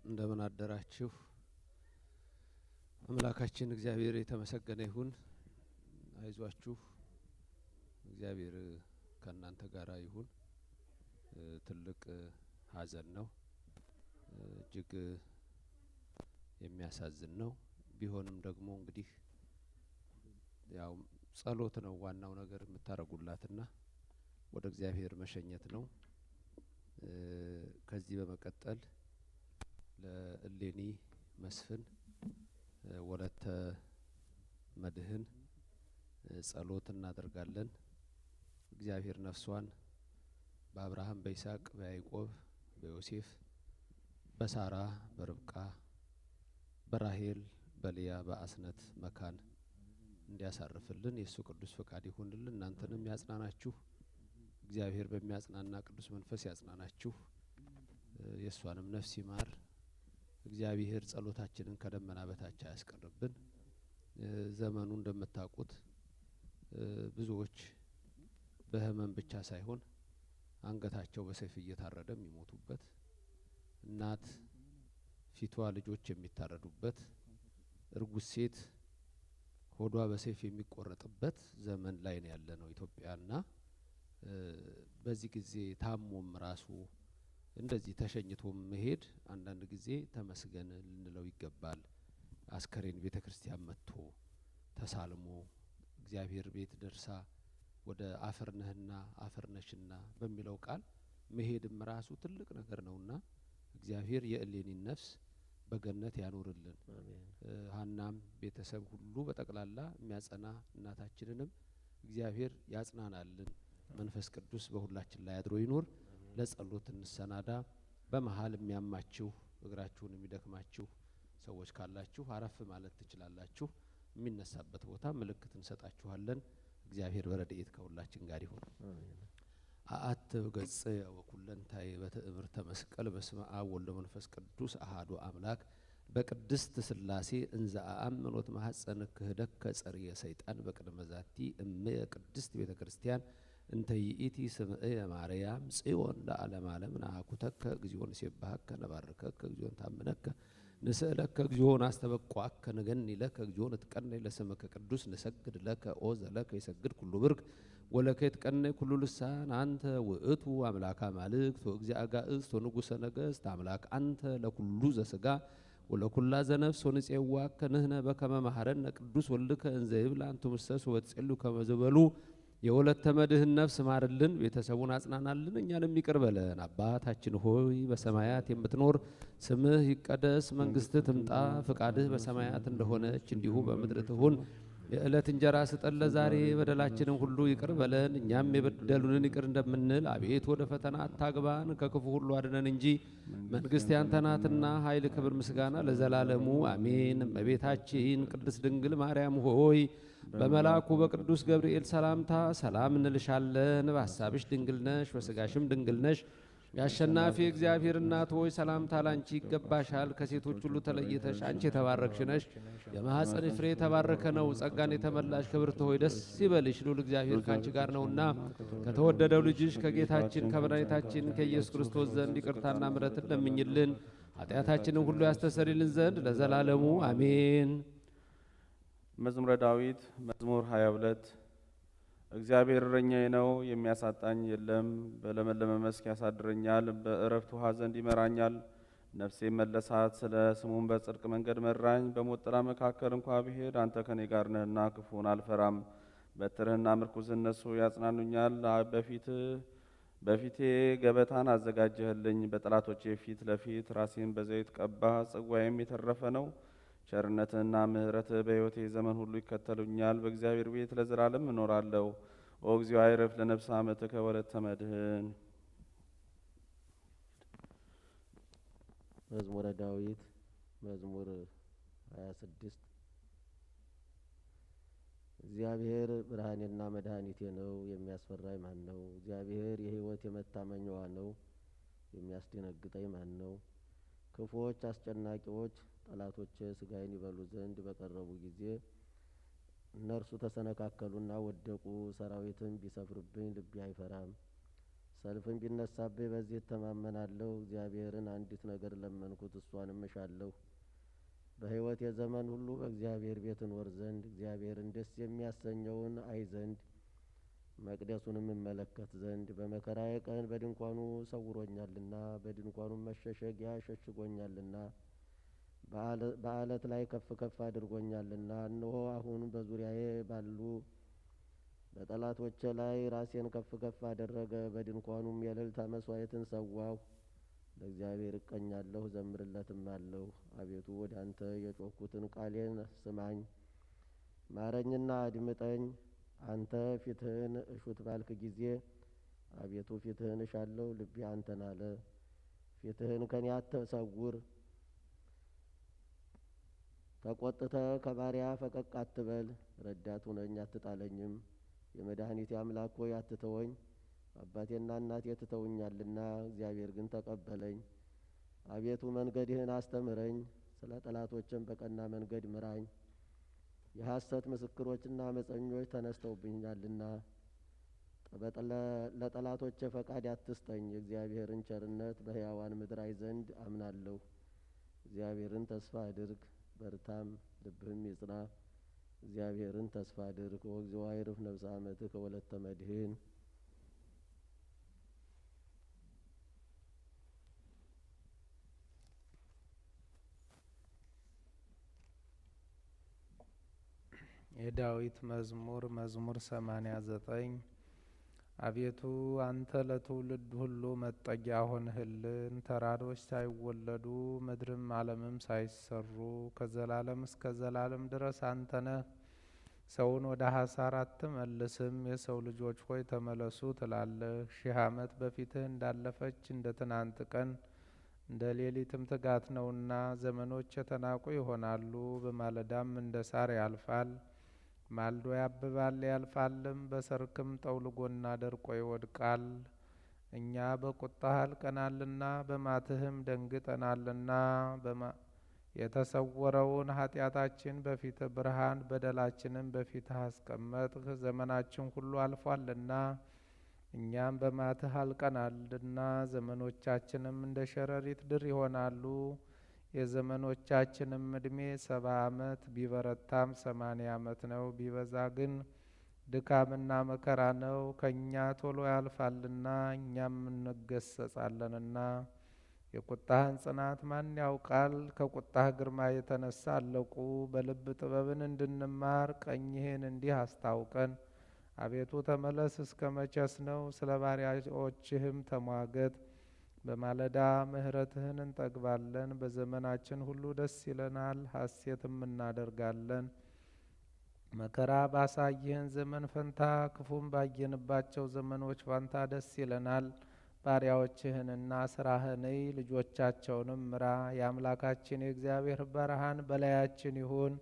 እንደምን አደራችሁ። አምላካችን እግዚአብሔር የተመሰገነ ይሁን። አይዟችሁ፣ እግዚአብሔር ከእናንተ ጋር ይሁን። ትልቅ ሀዘን ነው፣ እጅግ የሚያሳዝን ነው። ቢሆንም ደግሞ እንግዲህ ያው ጸሎት ነው ዋናው ነገር የምታረጉላትና ወደ እግዚአብሔር መሸኘት ነው። ከዚህ በመቀጠል ለእሌኒ መስፍን ወለተ መድህን ጸሎት እናደርጋለን። እግዚአብሔር ነፍሷን በአብርሃም በይስሐቅ በያዕቆብ በዮሴፍ በሳራ በርብቃ በራሄል በልያ በአስነት መካን እንዲያሳርፍልን የሱ ቅዱስ ፈቃድ ይሁንልን። እናንተንም ያጽናናችሁ እግዚአብሔር በሚያጽናና ቅዱስ መንፈስ ያጽናናችሁ። የሷንም ነፍስ ይማር እግዚአብሔር። ጸሎታችንን ከደመና በታች ያስቀርብን። ዘመኑ እንደምታውቁት ብዙዎች በህመም ብቻ ሳይሆን አንገታቸው በሰይፍ እየታረደ የሚሞቱበት፣ እናት ፊቷ ልጆች የሚታረዱበት፣ እርጉዝ ሴት ሆዷ በሰይፍ የሚቆረጥበት ዘመን ላይ ነው ያለነው ኢትዮጵያና በዚህ ጊዜ ታሞም ራሱ እንደዚህ ተሸኝቶም መሄድ አንዳንድ ጊዜ ተመስገን ልንለው ይገባል። አስከሬን ቤተክርስቲያን መጥቶ ተሳልሞ እግዚአብሔር ቤት ደርሳ ወደ አፈርነህና አፈርነሽና በሚለው ቃል መሄድም ራሱ ትልቅ ነገር ነውና እግዚአብሔር የእሌኒን ነፍስ በገነት ያኖርልን። ሀናም ቤተሰብ ሁሉ በጠቅላላ የሚያጸና እናታችንንም እግዚአብሔር ያጽናናልን። መንፈስ ቅዱስ በሁላችን ላይ አድሮ ይኖር። ለጸሎት እንሰናዳ። በመሃል የሚያማችሁ እግራችሁን የሚደክማችሁ ሰዎች ካላችሁ አረፍ ማለት ትችላላችሁ። የሚነሳበት ቦታ ምልክት እንሰጣችኋለን። እግዚአብሔር በረድኤት ከሁላችን ጋር ይሁን። አአት ገጽ ወኩለንታይ በትእምርተ መስቀል በስመ አብ ወወልድ ወመንፈስ ቅዱስ አሐዱ አምላክ በቅድስት ሥላሴ እንዘ አአምኖት ማኅፀን ክህደከ ጸርየ ሰይጣን በቅድመ ዛቲ እምየ ቅድስት ቤተ ክርስቲያን እንተ ይእቲ ስምዐ ማርያም ጽዮን ለዓለመ ዓለም ናኩተከ እግዚኦን ሲባሃከ ነባርከከ እግዚኦን ታምነከ ንስእለከ እግዚኦን አስተበቋከ ነገኒ ለከ እግዚኦን እትቀነይ ለስምከ ቅዱስ ንሰግድ ለከ ኦ ዘለከ ይሰግድ ኩሉ ብርክ ወለከ ይትቀነይ ኩሉ ልሳን አንተ ውእቱ አምላከ አማልክት ወእግዚአ አጋእዝት ወንጉሰ ነገሥት አምላክ አንተ ለኩሉ ዘሥጋ ወለኩላ ዘነፍስ ወንፄዋከ ንሕነ በከመ መሐረነ ቅዱስ ወልድከ እንዘ ይብል አንቱ ምሰሶ ወትጼሉ ከመ ዝበሉ የወለተ መድህን ነፍስ ማርልን፣ ቤተሰቡን አጽናናልን፣ እኛንም ይቅር በለን። አባታችን ሆይ በሰማያት የምትኖር ስምህ ይቀደስ፣ መንግስትህ ትምጣ፣ ፍቃድህ በሰማያት እንደሆነች እንዲሁ በምድር ትሁን። የዕለት እንጀራ ስጠን ለዛሬ፣ በደላችንን ሁሉ ይቅር በለን እኛም የበደሉንን ይቅር እንደምንል። አቤት ወደ ፈተና አታግባን ከክፉ ሁሉ አድነን እንጂ መንግስት ያንተ ናትና ኃይል፣ ክብር፣ ምስጋና ለዘላለሙ አሜን። እመቤታችን ቅድስት ድንግል ማርያም ሆይ በመልአኩ በቅዱስ ገብርኤል ሰላምታ ሰላም እንልሻለን። በሐሳብሽ ድንግል ነሽ፣ በስጋሽም ድንግል ነሽ። የአሸናፊ እግዚአብሔር እናት ሆይ ሰላምታ ላንቺ ይገባሻል። ከሴቶች ሁሉ ተለይተሽ አንቺ የተባረክሽ ነሽ፣ የማኅፀንሽ ፍሬ የተባረከ ነው። ጸጋን የተመላሽ ክብርት ሆይ ደስ ይበልሽ፣ ልዑል እግዚአብሔር ካንቺ ጋር ነውና ከተወደደው ልጅሽ ከጌታችን ከመድኃኒታችን ከኢየሱስ ክርስቶስ ዘንድ ይቅርታና ምሕረትን ለምኝልን ኃጢአታችንን ሁሉ ያስተሰርይልን ዘንድ ለዘላለሙ አሜን። መዝሙረ ዳዊት መዝሙር 22 እግዚአብሔር እረኛዬ ነው የሚያሳጣኝ የለም። በለመለመ መስክ ያሳድረኛል፣ በእረፍት ውኃ ዘንድ ይመራኛል። ነፍሴ መለሳት፣ ስለ ስሙም በጽድቅ መንገድ መራኝ። በሞት ጥላ መካከል እንኳ ብሄድ አንተ ከኔ ጋር ነህና ክፉን አልፈራም። በትርህና ምርኩዝ እነሱ ያጽናኑኛል። በፊቴ ገበታን አዘጋጀህልኝ፣ በጠላቶቼ ፊት ለፊት ራሴን በዘይት ቀባህ። ጽዋዬም የተረፈ ነው። ቸርነትና ምሕረትህ በሕይወቴ ዘመን ሁሉ ይከተሉኛል። በእግዚአብሔር ቤት ለዘላለም እኖራለሁ። ኦ እግዚኦ አይረፍ ለነፍስ ዓመትከ ወለተ መድህን። መዝሙረ ዳዊት መዝሙር 26 እግዚአብሔር ብርሃኔና መድኃኒቴ ነው፣ የሚያስፈራኝ ማን ነው? እግዚአብሔር የሕይወት የመታመኛዋ ነው፣ የሚያስደነግጠኝ ማን ነው? ክፉዎች አስጨናቂዎች ጠላቶቼ ስጋዬን ይበሉ ዘንድ በቀረቡ ጊዜ እነርሱ ተሰነካከሉና ወደቁ። ሰራዊትም ቢሰፍርብኝ ልቤ አይፈራም። ሰልፍን ቢነሳብኝ በዚህ እተማመናለሁ። እግዚአብሔርን አንዲት ነገር ለመንኩት፣ እሷንም እሻለሁ። በሕይወት የዘመን ሁሉ በእግዚአብሔር ቤት እኖር ዘንድ እግዚአብሔርን ደስ የሚያሰኘውን አይ ዘንድ መቅደሱንም እመለከት ዘንድ። በመከራዬ ቀን በድንኳኑ ሰውሮኛልና በድንኳኑም መሸሸጊያ ሸሽጎኛልና በዓለት ላይ ከፍ ከፍ አድርጎኛልና። እነሆ አሁን በዙሪያዬ ባሉ በጠላቶቼ ላይ ራሴን ከፍ ከፍ አደረገ። በድንኳኑም የእልልታ መሥዋዕትን ሰዋሁ። ለእግዚአብሔር እቀኛለሁ ዘምርለትም አለሁ። አቤቱ ወደ አንተ የጮኽኩትን ቃሌን ስማኝ፣ ማረኝና አድምጠኝ። አንተ ፊትህን እሹት ባልክ ጊዜ አቤቱ ፊትህን እሻለሁ። ልቤ አንተን አለ። ፊትህን ከኔ አትሰውር። ተቆጥተህ ከባሪያ ፈቀቅ አትበል። ረዳት ሁነኝ አትጣለኝም። የመድኃኒቴ አምላክ ሆይ አትተወኝ። አባቴና እናቴ ትተውኛልና እግዚአብሔር ግን ተቀበለኝ። አቤቱ መንገድህን አስተምረኝ፣ ስለ ጠላቶችም በቀና መንገድ ምራኝ። የሐሰት ምስክሮችና አመፀኞች ተነስተውብኛልና ለጠላቶቼ ፈቃድ አትስጠኝ። የእግዚአብሔርን ቸርነት በሕያዋን ምድር አይ ዘንድ አምናለሁ። እግዚአብሔርን ተስፋ አድርግ በርታም፣ ልብህም ይጽና። እግዚአብሔርን ተስፋ አድርግ። ወእግዚኦ አይርፍ ነፍሰ አመትህ ከወለተ መድህን። የዳዊት መዝሙር መዝሙር 89 አቤቱ አንተ ለትውልድ ሁሉ መጠጊያ ሆንህልን። ተራሮች ሳይወለዱ ምድርም ዓለምም ሳይሰሩ ከዘላለም እስከ ዘላለም ድረስ አንተ ነህ። ሰውን ወደ ሐሳር አትመልስም። የሰው ልጆች ሆይ ተመለሱ ትላለህ። 1000 ዓመት በፊትህ እንዳለፈች እንደ ትናንት ቀን እንደ ሌሊትም ትጋት ነውና። ዘመኖች የተናቁ ይሆናሉ፣ በማለዳም እንደ ሳር ያልፋል። ማልዶ ያብባል ያልፋልም፣ በሰርክም ጠውልጎና ደርቆ ይወድቃል። እኛ በቁጣህ አልቀናልና በማትህም ደንግጠናልና። የተሰወረውን ኃጢአታችን በፊትህ ብርሃን በደላችንም በፊትህ አስቀመጥህ። ዘመናችን ሁሉ አልፏልና እኛም በማትህ አልቀናልና። ዘመኖቻችንም እንደ ሸረሪት ድር ይሆናሉ። የዘመኖቻችንም ዕድሜ 70 ዓመት ቢበረታም 80 ዓመት ነው። ቢበዛ ግን ድካምና መከራ ነው። ከእኛ ቶሎ ያልፋልና እኛም እንገሰጻለንና። የቁጣህን ጽናት ማን ያውቃል? ከቁጣህ ግርማ የተነሳ አለቁ። በልብ ጥበብን እንድንማር ቀኝህን እንዲህ አስታውቀን። አቤቱ ተመለስ፣ እስከ መቼስ ነው? ስለ ባሪያዎችህም ተሟገት። በማለዳ ምሕረትህን እንጠግባለን። በዘመናችን ሁሉ ደስ ይለናል፣ ሐሴትም እናደርጋለን። መከራ ባሳየህን ዘመን ፈንታ ክፉም ባየንባቸው ዘመኖች ፋንታ ደስ ይለናል። ባሪያዎችህንና ስራህን እይ፣ ልጆቻቸውንም ምራ። የአምላካችን የእግዚአብሔር ብርሃን በላያችን ይሁን፣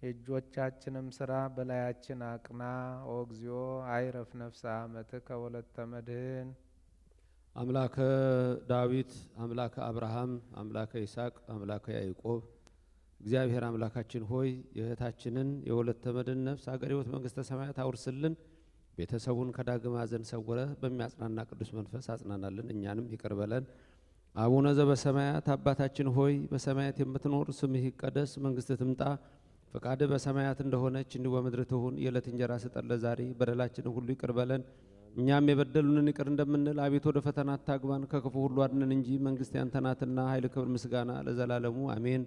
የእጆቻችንም ስራ በላያችን አቅና። ኦ እግዚኦ አይረፍ ነፍሰ አመትህ ከወለተ መድህን። አምላከ ዳዊት፣ አምላከ አብርሃም፣ አምላከ ይስሐቅ፣ አምላከ ያዕቆብ እግዚአብሔር አምላካችን ሆይ የእህታችንን የወለተ መድህን ነፍስ አገረ ሕይወት መንግስተ ሰማያት አውርስልን። ቤተሰቡን ከዳግም ሐዘን ሰውረህ በሚያጽናና ቅዱስ መንፈስ አጽናናልን። እኛንም ይቅር በለን። አቡነ ዘበሰማያት አባታችን ሆይ በሰማያት የምትኖር ስምህ ይቀደስ፣ መንግስትህ ትምጣ፣ ፈቃድህ በሰማያት እንደሆነች እንዲሁ በምድር ትሁን። የዕለት እንጀራ ስጠን ዛሬ፣ በደላችንን ሁሉ ይቅር በለን እኛም የበደሉንን ይቅር እንደምንል። አቤቱ ወደ ፈተና አታግባን፣ ከክፉ ሁሉ አድነን እንጂ መንግስት ያንተ ናትና ኃይል፣ ክብር፣ ምስጋና ለዘላለሙ አሜን።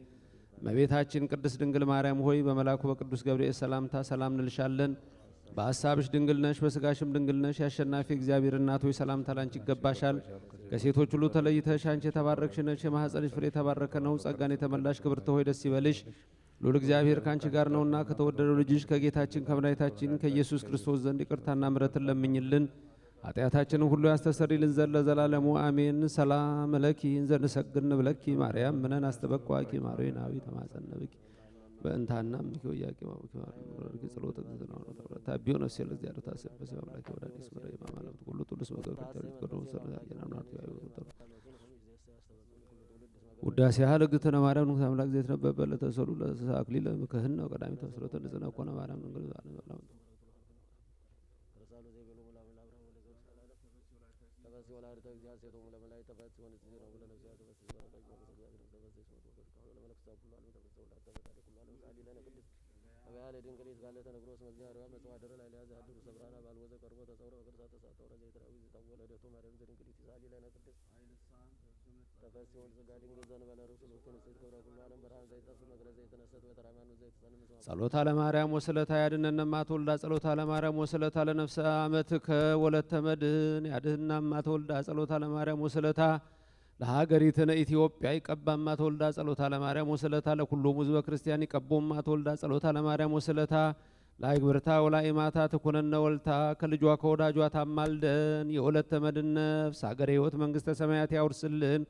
እመቤታችን ቅድስት ድንግል ማርያም ሆይ በመልአኩ በቅዱስ ገብርኤል ሰላምታ ሰላም እንልሻለን። በሐሳብሽ ድንግል ነሽ፣ በስጋሽም ድንግል ነሽ። የአሸናፊ እግዚአብሔር እናት ሆይ ሰላምታ ላንቺ ይገባሻል። ከሴቶች ሁሉ ተለይተሽ አንቺ የተባረክሽ ነሽ፣ የማኅፀንሽ ፍሬ የተባረከ ነው። ጸጋን የተመላሽ ክብርት ሆይ ደስ ይበልሽ፣ ሉል እግዚአብሔር ካንቺ ጋር ነውና ከተወደደው ልጅሽ ከጌታችን ከመድኃኒታችን ከኢየሱስ ክርስቶስ ዘንድ ይቅርታና ምሕረትን ለምኝልን ኃጢአታችንን ሁሉ ያስተሰርይልን ዘንድ ለዘላለሙ አሜን። ሰላም ለኪ እንዘ ንሰግድ ንብለኪ ማርያም ምነን አስተበቋቂ ማርያም ናዊ ተማጸነብኪ በእንታና ምኪ ወያቂ ማውኪ ማርያም ጸሎተ እግዚእነ ነው ተብራታ ቢሆን ነው ሲል እግዚአብሔር ታሰበሰ አምላክ ወዳዲስ መረይ ማማለት ሁሉ ጥሉስ መገብ ከተሪት ቆዶ ሰራ ያናናት ያዩ ውዳሴ ሀለ ግዝእትነ ማርያም ንጉሥ አምላክ ዘይት ነበበ ለተሰሉ ለተሳክሊለ ምክህን ነው ቀዳሚ ተስሮተ ንጽሕና ኮነ ማርያም ንግል ተፈሥሒ ወላዲተ እግዚአብሔር ሴቶሙ ለመላእክት ተፈሥሒ ወንጽሕት ነው ብለህ ነፍስያ ተፈሥሒ ወላዲተ እግዚአብሔር ተፈሥሒ ለመለኮሳት ሁሉ ዓለም ተፈሥሒ ወላዲተ ተፈሥሒ ሁሉ ዓለም ጻሊ ለነ ቅድስት አብያለ ድንግሊት ጋለ ተነግሮስ መግዚአብሔር መጽዋዕደረ ላይ ለያዘ ሀድሩ ሰብራና ባልወዘ ቀርቦ ተጸውረ በቅርሳት ተሳተውረ ዘይትራዊ ዝተወለደቱ ማርያም ዘድንግሊት ጻሊ ለነ ቅድስት ተፈሥሒ ወልድ ሥጋ ድንግል ዘእንበለ ርሱል ወትንሥት ክብረ ኩሉ ዓለም ብርሃን ዘይጠፍ መግረዝ ዘይተነሰት በተራማኑ ዘይተሰንም ጸሎታ ለማርያም ወስለታ ያድነነ ማትወልዳ ጸሎታ ለማርያም ወስለታ ለነፍሰ አመትከ ወለተ መድኅን ያድህና ማትወልዳ ጸሎታ ለማርያም ወስለታ ለሀገሪትነ ኢትዮጵያ ይቀባማ ተወልዳ ጸሎታ ለማርያም ወስለታ ለኩሎም ሕዝበ ክርስቲያን ይቀቦማ ተወልዳ ጸሎታ ለማርያም ወስለታ ላይግብርታ ወላኢማታ ትኩነነ ወልታ ከልጇ ከወዳጇ ታማልደን የወለተ መድኅን ነፍስ ሀገረ ሕይወት መንግሥተ ሰማያት ያውርስልን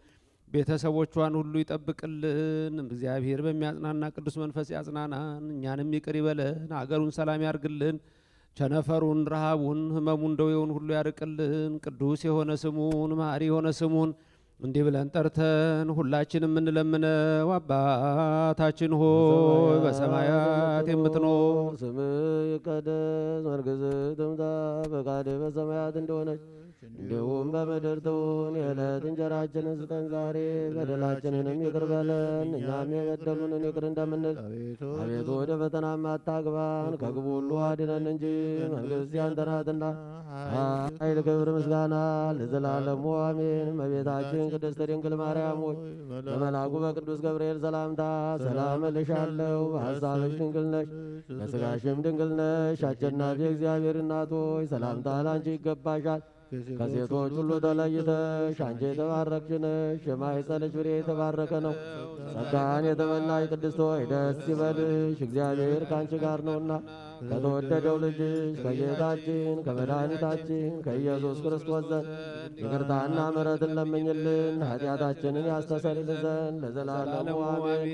ቤተሰቦቿን ሁሉ ይጠብቅልን። እግዚአብሔር በሚያጽናና ቅዱስ መንፈስ ያጽናናን፣ እኛንም ይቅር ይበለን፣ ሀገሩን ሰላም ያርግልን፣ ቸነፈሩን ረሃቡን ህመሙን ደዌውን ሁሉ ያርቅልን። ቅዱስ የሆነ ስሙን መሐሪ የሆነ ስሙን እንዲህ ብለን ጠርተን ሁላችንም እንለምነው። አባታችን ሆይ በሰማያት የምትኖር ስምህ ይቀደስ፣ መንግሥትህ ትምጣ፣ ፈቃድህ በሰማያት እንደሆነች እንዲሁም በምድር ትሁን። የዕለት እንጀራችንን ስጠን ዛሬ፣ በደላችንንም ይቅር በለን እኛም የበደሉንን ይቅር እንደምንል። አቤቱ ወደ ፈተናም አታግባን፣ ከክፉ ሁሉ አድነን እንጂ መንግሥት ያንተ ናትና ኃይል፣ ክብር፣ ምስጋና ለዘላለሙ አሜን። እመቤታችን ቅድስት ድንግል ማርያም ሆይ በመልአኩ በቅዱስ ገብርኤል ሰላምታ ሰላም እልሻለሁ። በሐሳብሽ ድንግል ነሽ፣ በሥጋሽም ድንግል ነሽ። አሸናፊ እግዚአብሔር እናት ሆይ ሰላምታ ላንቺ ይገባሻል። ከሴቶች ሁሉ ተለይተሽ አንቺ የተባረክሽ ነሽ፣ የማኅፀንሽ ፍሬ የተባረከ ነው። ጸጋን የተመላሽ ቅድስት ሆይ ደስ ይበልሽ፣ እግዚአብሔር ከአንቺ ጋር ነውና ከተወደደው ልጅሽ ከጌታችን ከመድኃኒታችን ከኢየሱስ ክርስቶስ ዘንድ ይቅርታና ምሕረትን ለምኝልን ኃጢአታችንን ያስተሰርይልን ዘንድ ለዘላለሙ አሜን።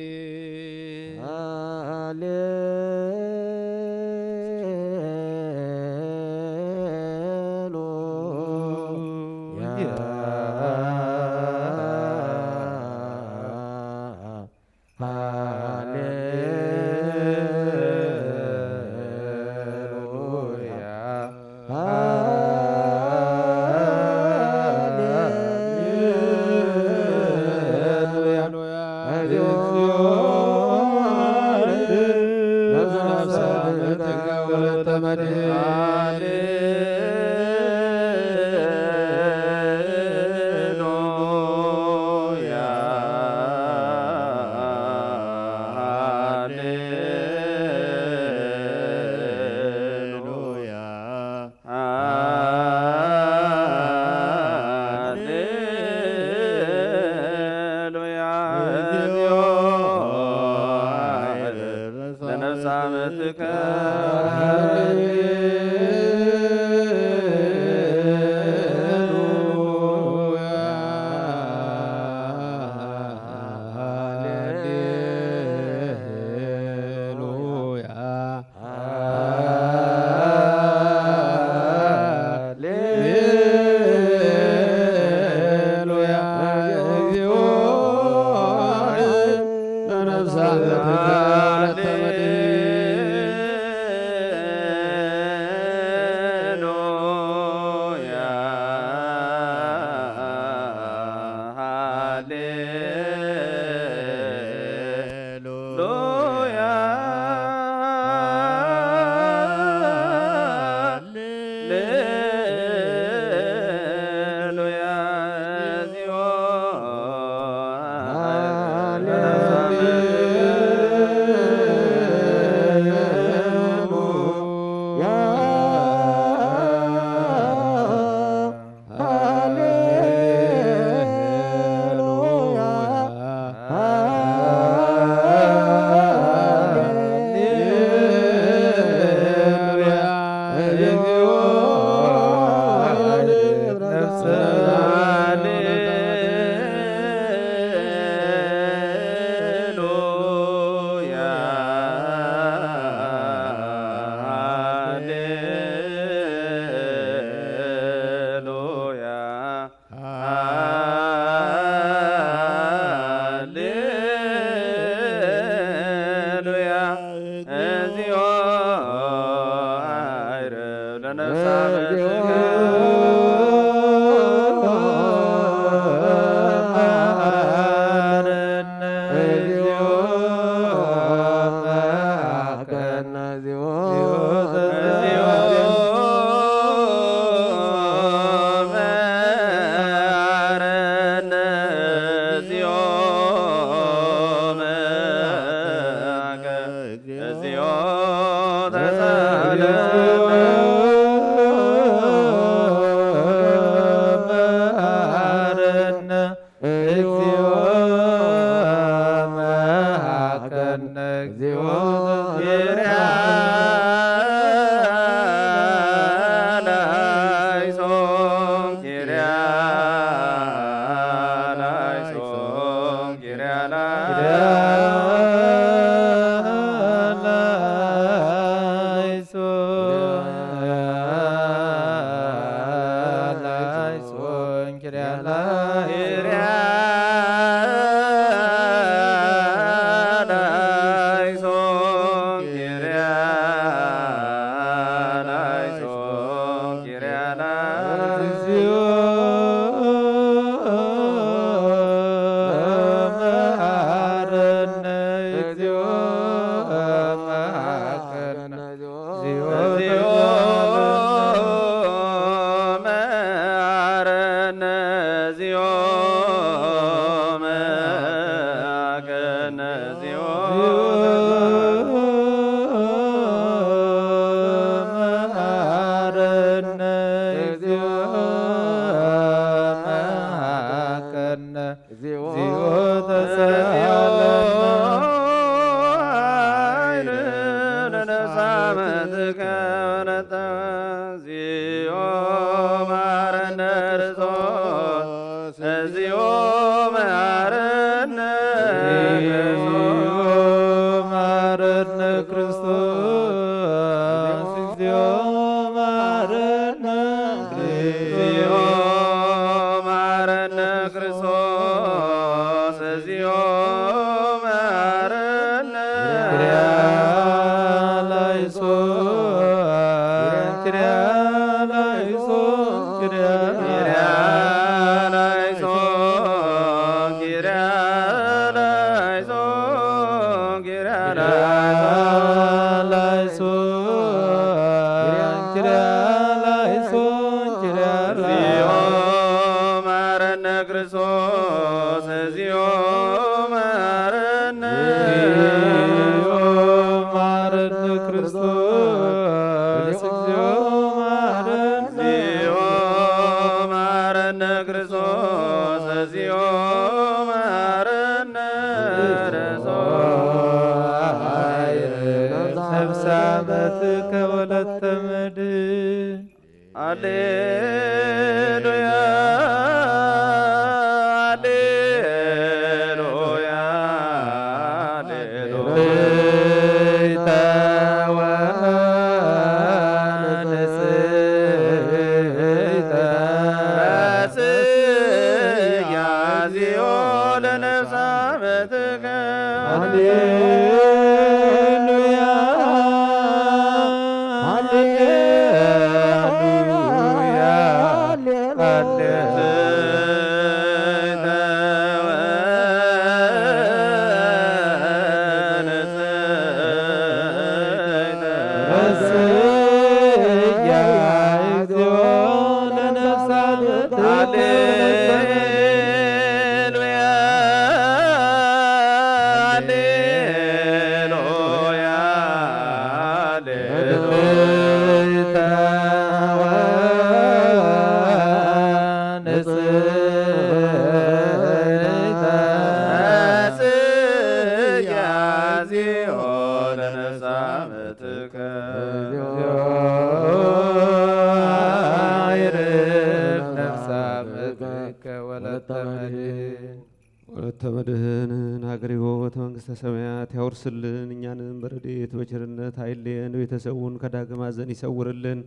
ወለተመድህንን ሀገረ ሕይወት መንግሥተ ሰማያት ያውርስልን። እኛንም በረድኤት በቸርነት አይለየን። ቤተሰቡን ከዳግም ሐዘን ይሰውርልን።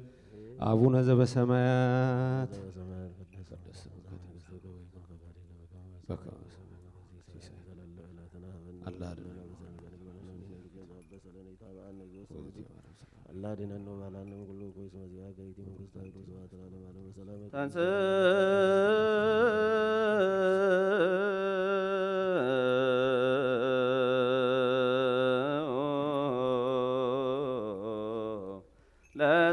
አቡነ ዘበሰማያት الله دين أنه بعلنا نقوله كويس ما زيها كيتي من قصة يدوس واتنا على السلامة تنسى لا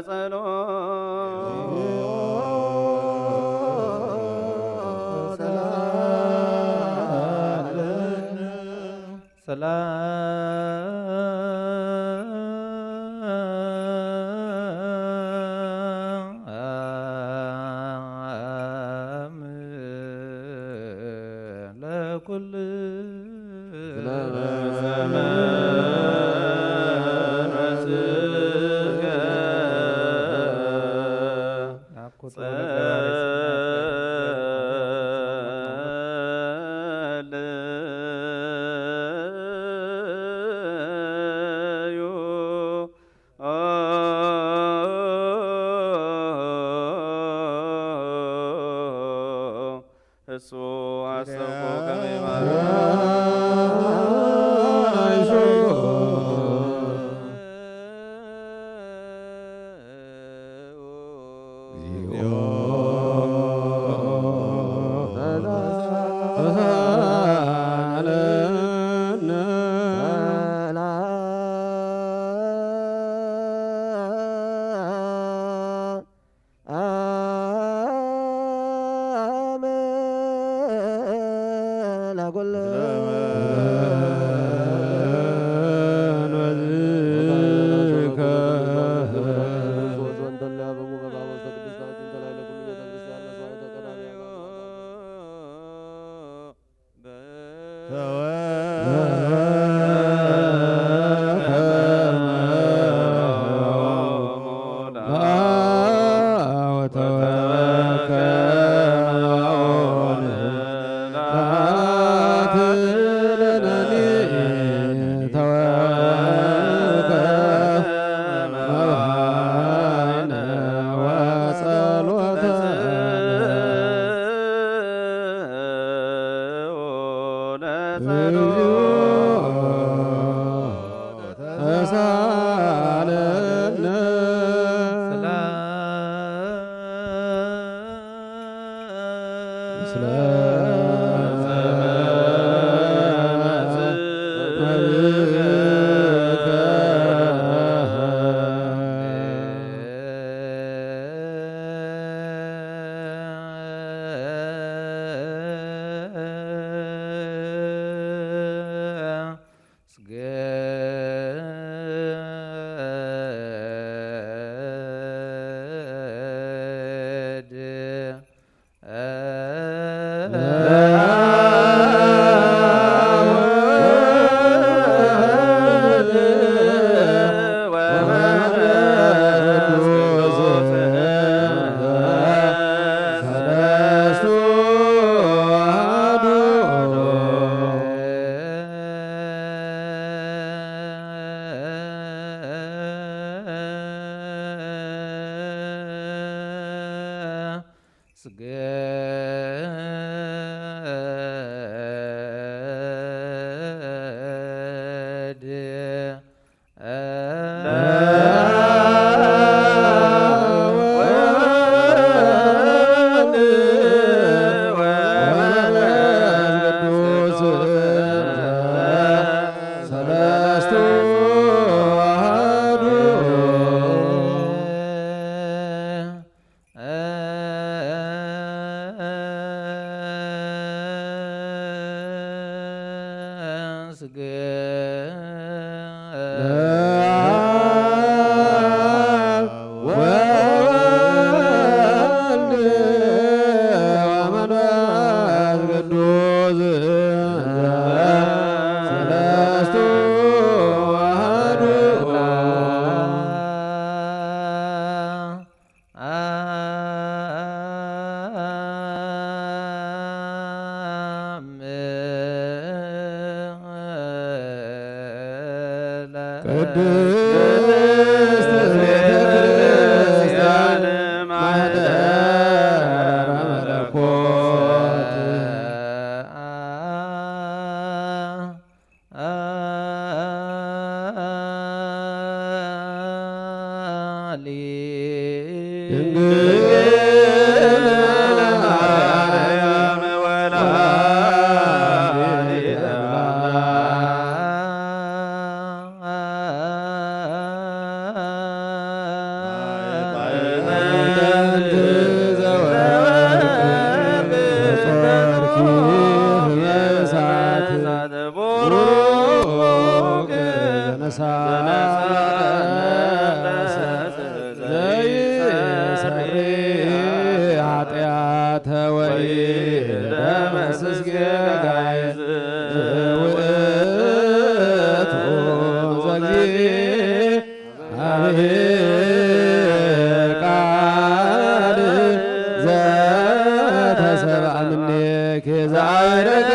ኬዛይረገ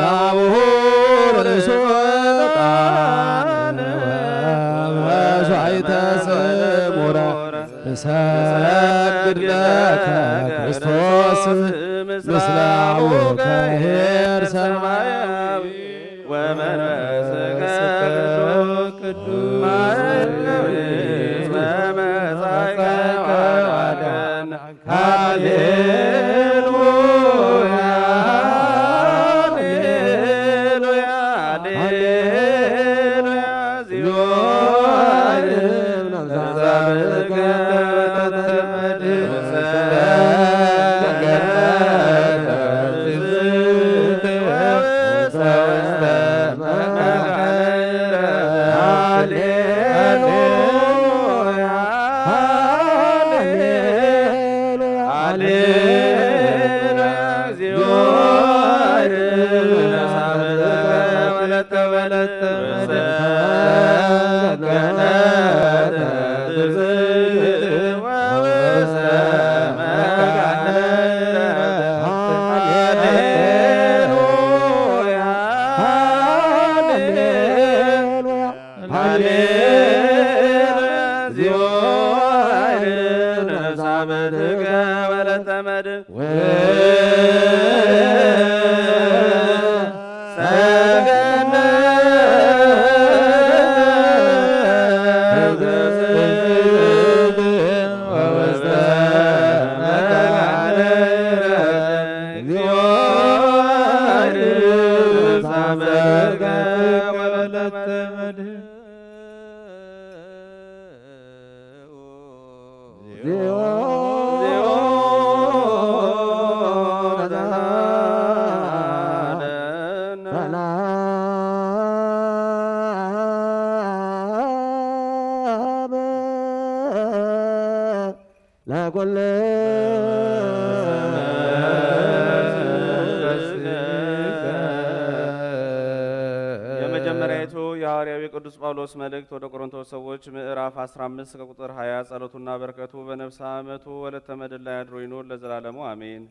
ላቡሁ ርእሱ ዕጣን ወመሥዋዕተ ጽሙረ እሰግድ ለከ ክርስቶስ ምስለ አቡከ ኄር ሰማያዊ ወመንፈስከ ቅዱስ ማኅየዊ በመጻእከ ወአድኅነነ ሃሌሉያ ሃሌሉያ ሃሌሉያ ዚዮን ነፍሳትከ የመጀመሪያይቱ የሐዋርያው ቅዱስ ጳውሎስ መልእክት ወደ ቆሮንቶስ ሰዎች ምዕራፍ 15 ከቁጥር 20 ጸሎቱና በረከቱ በነፍስ ዓመቱ ወለተ መድኅን ላይ አድሮ ይኑር ለዘላለሙ አሜን።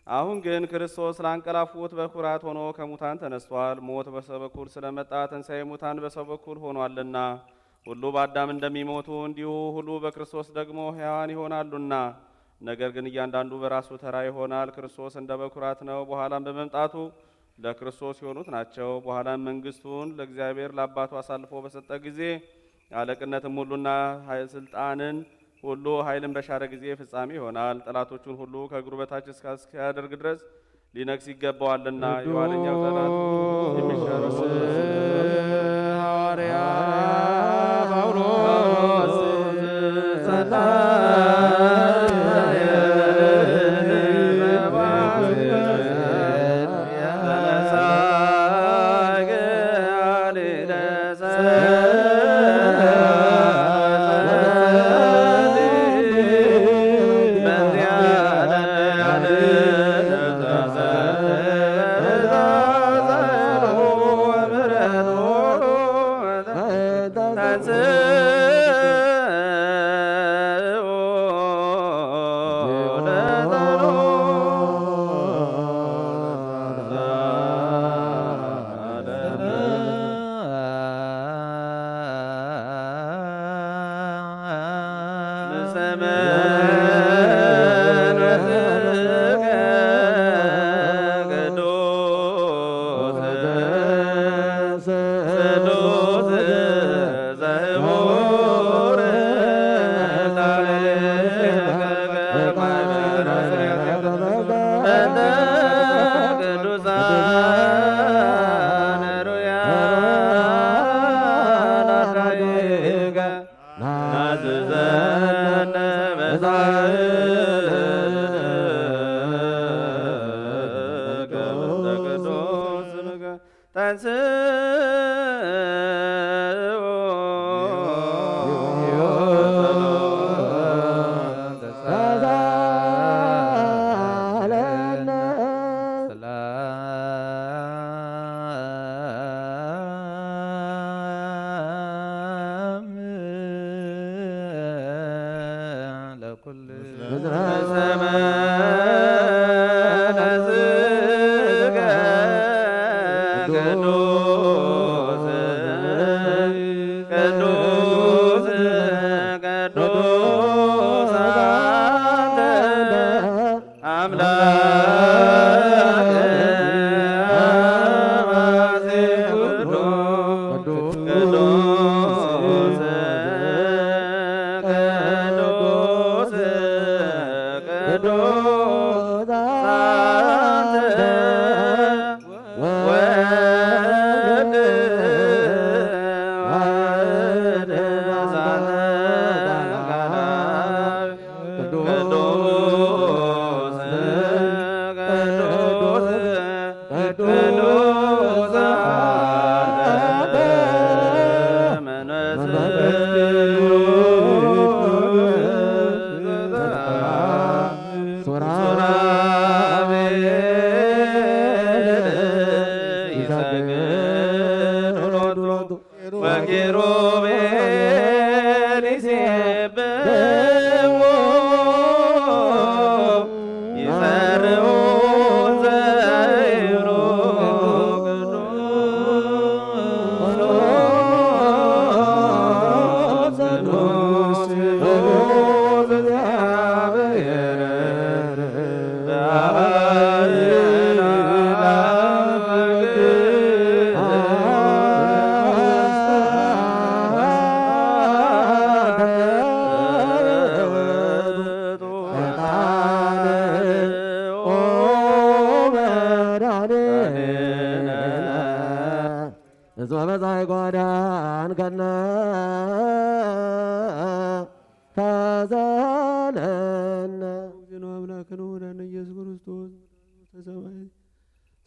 አሁን ግን ክርስቶስ ላንቀላፉት በኩራት ሆኖ ከሙታን ተነስቷል። ሞት በሰው በኩል ስለመጣ ትንሣኤ ሙታን በሰው በኩል ሆኗልና ሁሉ በአዳም እንደሚሞቱ እንዲሁ ሁሉ በክርስቶስ ደግሞ ሕያዋን ይሆናሉና። ነገር ግን እያንዳንዱ በራሱ ተራ ይሆናል። ክርስቶስ እንደ በኩራት ነው፣ በኋላም በመምጣቱ ለክርስቶስ የሆኑት ናቸው። በኋላም መንግስቱን ለእግዚአብሔር ለአባቱ አሳልፎ በሰጠ ጊዜ አለቅነትም ሁሉና ስልጣንን ሁሉ ኃይልን በሻረ ጊዜ ፍጻሜ ይሆናል። ጠላቶቹን ሁሉ ከእግሩ በታች እስኪያደርግ ድረስ ሊነግስ ይገባዋልና። የኋለኛው ጠላት የሚሻረው ሐዋርያ ጳውሎስ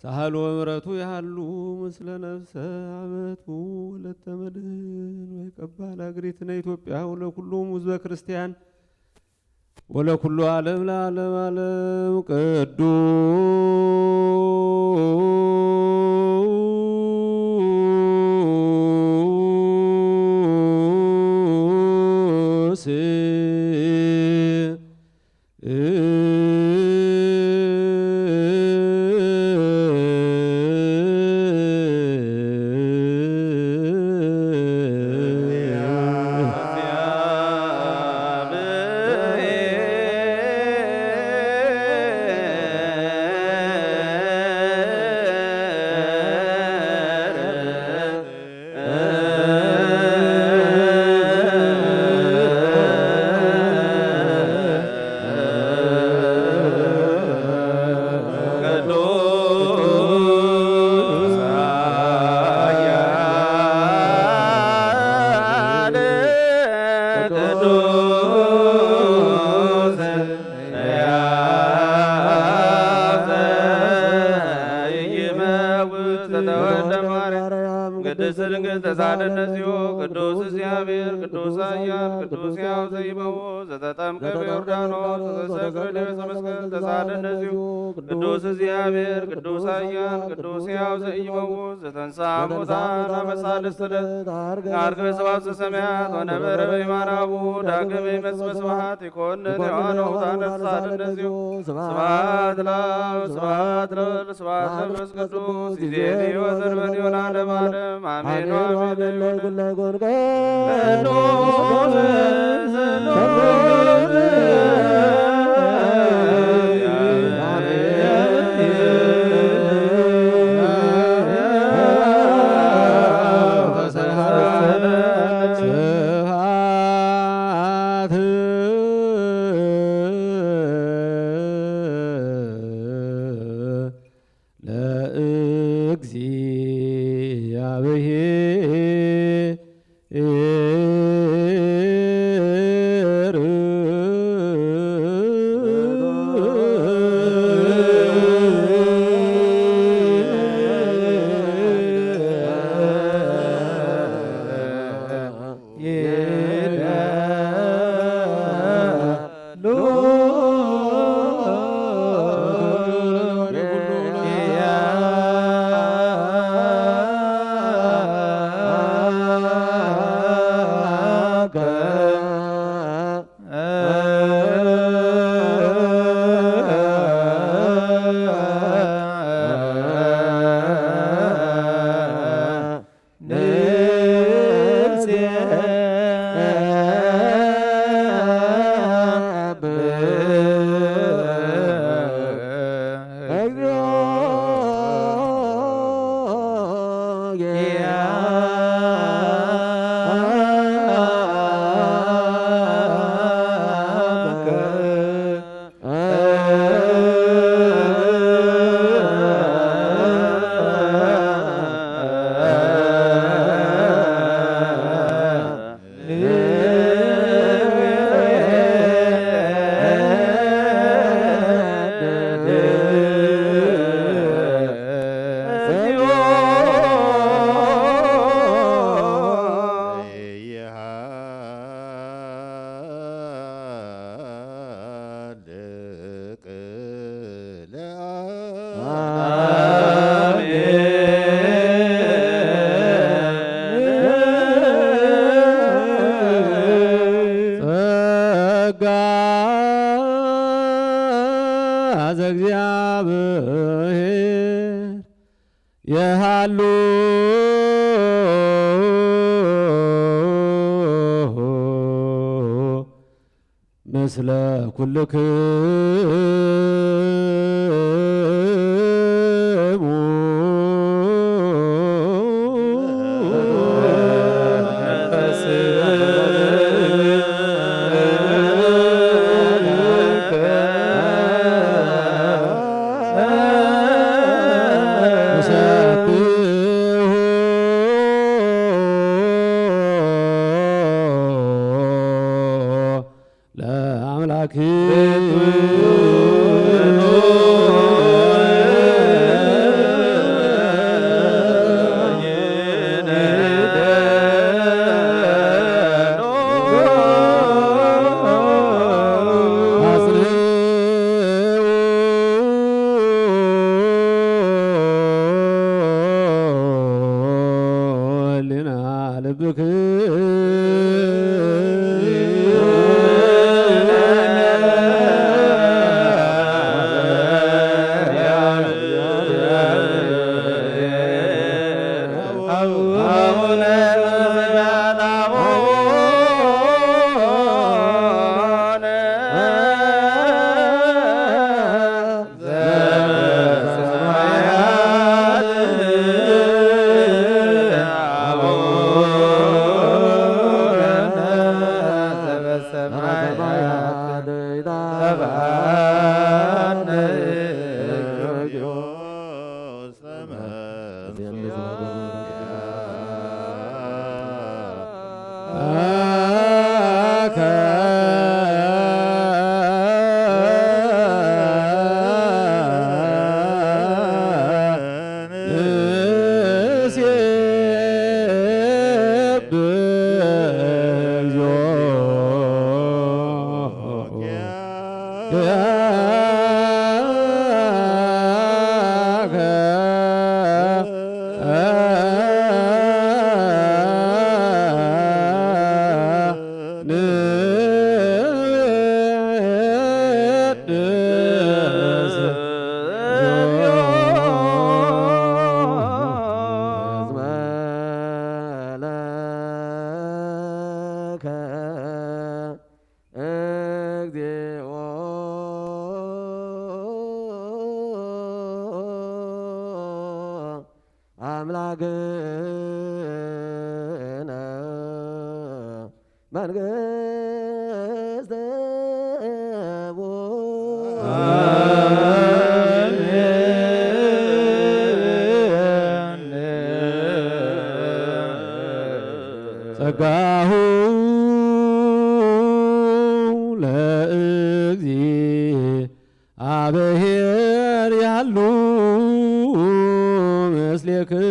ሳህሎ ምረቱ ያሉ ምስለ ነፍሰ አመቱ ለተመድህን ወይ ቀባል አገሪትነ ኢትዮጵያ ወለኩሎም ሕዝበ ክርስቲያን ወለኩሉ ዓለም ለዓለም ዓለም ቅዱስ ተሳደነዚዮ ቅዱስ እግዚአብሔር ቅዱስ ኃያል ቅዱስ ሕያው ዘይመው ዘተጠምቀ በዮርዳኖስ ዘተሰቅለ ልብሰ መስቀል ተሳደነዚዮ ቅዱስ እግዚአብሔር ቅዱስ ኃያል ቅዱስ ሕያው ዘይመው ዘተንሥአ እሙታን አመሳልስት ዕለት ዐርገ ሰብአት ዘሰማያት ወነበረ በየማናቡ ዳግም ይመጽእ በስብሐት ይኰንን ሕያዋነ ሙታነ ተሳደነዚዮ ስብሐት ለአብ ስብሐት ለወልድ ስብሐት ለመንፈስ ቅዱስ ይእዜኒ ወዘልፈኒ ወለዓለመ ዓለም አሜን ዘእግዚአብሔር የሃሉ ምስለ ኩልክሙ ጸጋሁ ለእግዚአብሔር ያሉ ምስሌክሙ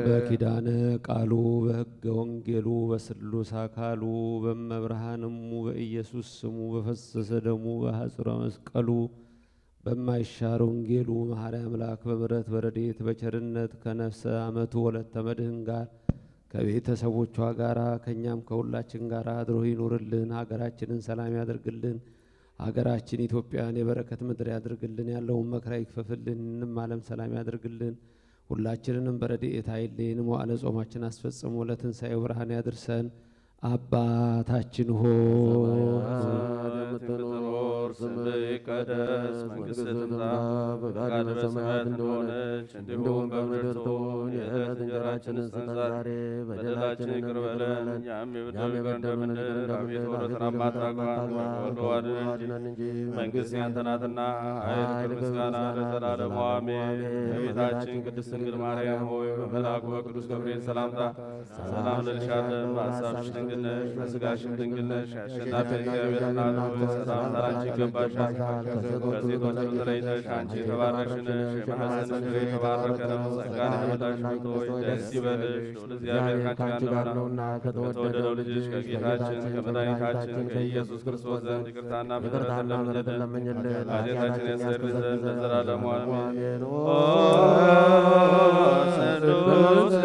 በኪዳነ ቃሉ በሕገ ወንጌሉ በስሉስ አካሉ በመብርሃንሙ በኢየሱስ ስሙ በፈሰሰ ደሙ በሐጽረ መስቀሉ በማይሻር ወንጌሉ መሐሪ አምላክ በምሕረት በረድኤት በቸርነት ከነፍሰ ዓመቱ ወለተ መድኅን ጋር ከቤተሰቦቿ ጋራ ከኛም ከሁላችን ጋር አድሮ ይኑርልን። ሀገራችንን ሰላም ያደርግልን። ሀገራችን ኢትዮጵያን የበረከት ምድር ያድርግልን። ያለውን መከራ ይክፈፍልን። ዓለም ሰላም ያድርግልን። ሁላችንንም በረድኤት አይለየን። መዋዕለ ጾማችን አስፈጽሞ ለትንሣኤው ብርሃን ያድርሰን። አባታችን ሆይ የምትኖር ስምህ ይቀደስ፣ መንግሥትህ ትምጣ፣ ፈቃድህ በሰማያት እንደሆነች እንዲሁም በምድር ትሁን። የዕለት እንጀራችንን ስጠን ዛሬ፣ በደላችንን ይቅር በለን እኛም የበደሉንን እንደምንል፣ አቤቱ ወደ ፈተና አታግባን ከክፉ አድነን እንጂ መንግሥት ያንተ ናትና፣ ኃይል፣ ክብር፣ ምስጋና ለዘላለሙ አሜን። እመቤታችን ቅድስት ድንግል ማርያም ሆይ በመልአኩ በቅዱስ ገብርኤል ሰላምታ ሰላም እንልሻለን። በሐሳብሽ ድንግል ነሽ፣ በሥጋሽም ድንግል ነሽ። አሸናፊ እግዚአብሔር እናት ሆይ ሰላምታ ላንቺ ይገባሻል። ከሴቶች ሁሉ ተለይተሽ አንቺ የተባረክሽ ነሽ፣ የማኅፀንሽ ፍሬ የተባረከ ነው። ጸጋን የተመላሽ ሆይ ደስ ይበልሽ፣ ልዑል እግዚአብሔር ከአንቺ ጋር ነውና ከተወደደው ልጅሽ ከጌታችን ከመድኃኒታችን ከኢየሱስ ክርስቶስ ዘንድ ይቅርታና ምሕረትን ለምኝልን ኃጢአታችንን ያስተሰርይ ዘንድ ለዘላለሙ አሜን። ቅዱስ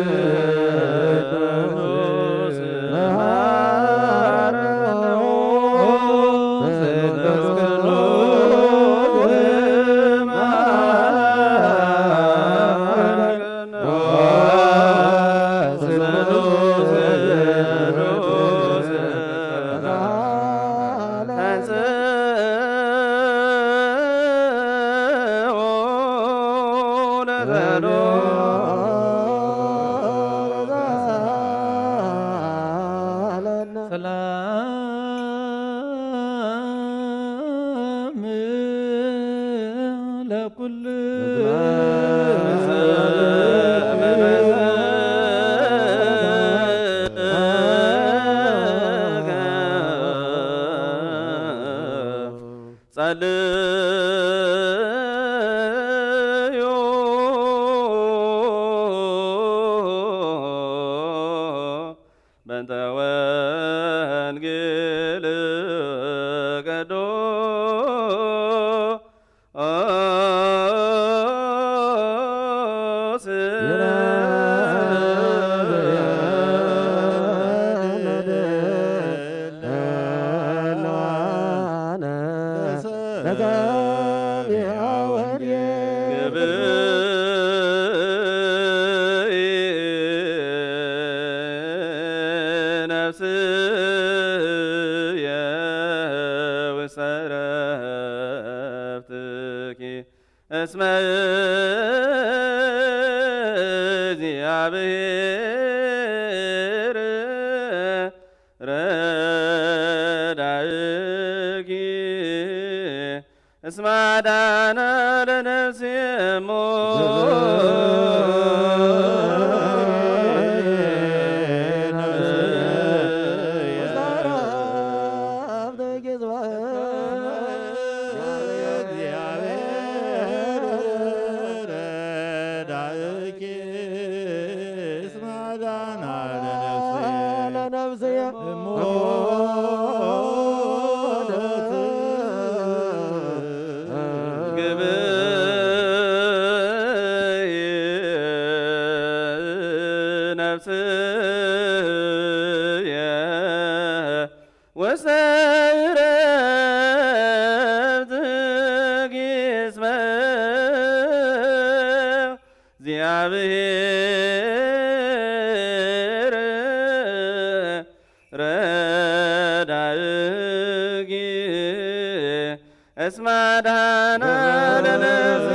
እስመ እግዚአብሔር ረዳእኪ እስመ አዳነ ለነፍሴ እስመ አዳነ ለነፍሴ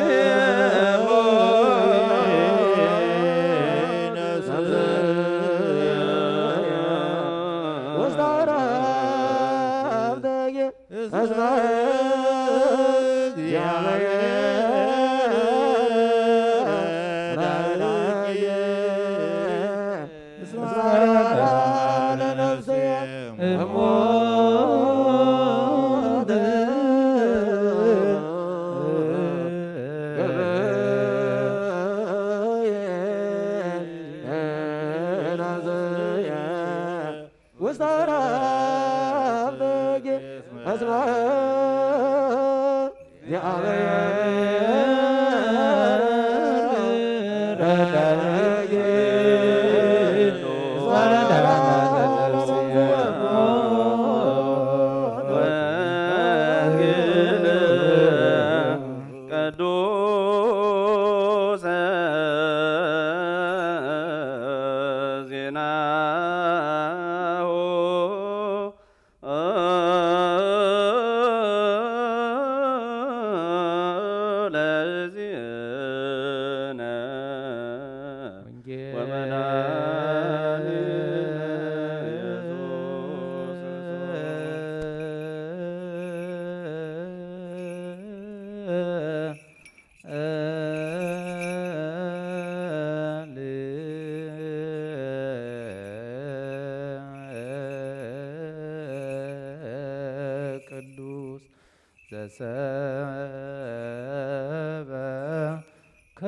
ዘሰበከ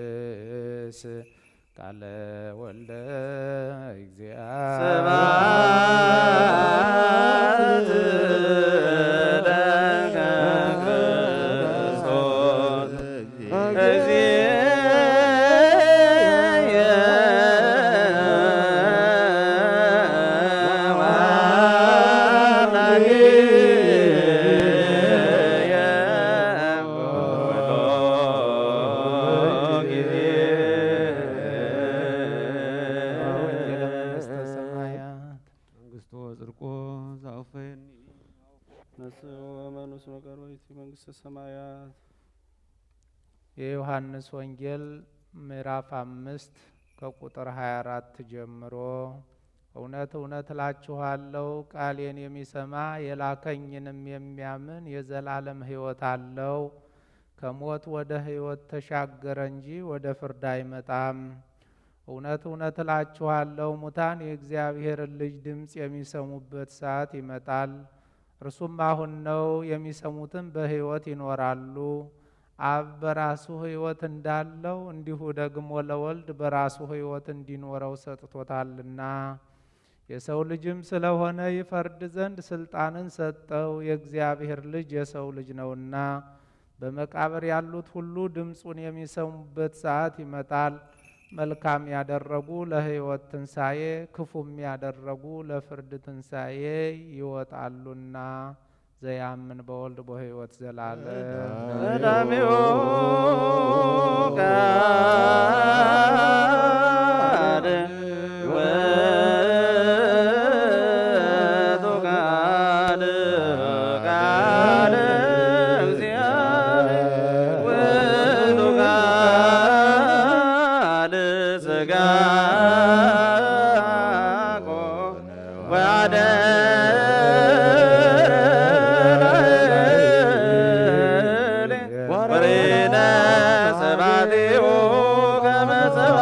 ዮሐንስ ቃለ ወልደ ስብሐት ለከ ክርስቶስ እግዚእየ ወአምላክየ ወሎጊዜ ወንጌለ መንግሥተ ሰማያት መንግስቶ ጽድቆ ዛውፈኒ ነስኡ ወመኑስ መቀርበይቲ መንግሥተ ሰማያት የዮሐንስ ወንጌል ምዕራፍ 5 ከቁጥር 24 ጀምሮ እውነት እውነት እላችኋለሁ ቃሌን የሚሰማ የላከኝንም የሚያምን የዘላለም ሕይወት አለው፣ ከሞት ወደ ሕይወት ተሻገረ እንጂ ወደ ፍርድ አይመጣም። እውነት እውነት እላችኋለሁ ሙታን የእግዚአብሔርን ልጅ ድምፅ የሚሰሙበት ሰዓት ይመጣል፣ እርሱም አሁን ነው። የሚሰሙትም በሕይወት ይኖራሉ። አብ በራሱ ሕይወት እንዳለው እንዲሁ ደግሞ ለወልድ በራሱ ሕይወት እንዲኖረው ሰጥቶታልና። የሰው ልጅም ስለሆነ ይፈርድ ዘንድ ስልጣንን ሰጠው። የእግዚአብሔር ልጅ የሰው ልጅ ነውና። በመቃብር ያሉት ሁሉ ድምፁን የሚሰሙበት ሰዓት ይመጣል። መልካም ያደረጉ ለሕይወት ትንሣኤ፣ ክፉም ያደረጉ ለፍርድ ትንሣኤ ይወጣሉና። ዘያምን በወልድ በሕይወት ዘላለም ቀዳሚው ቃል ውእቱ ቃል ቃል እግዚአብሔር ውእቱ ቃል ሥጋ ኮነ ወአደረ ወሬነ ሰባቲሁ ከመ ሰብአ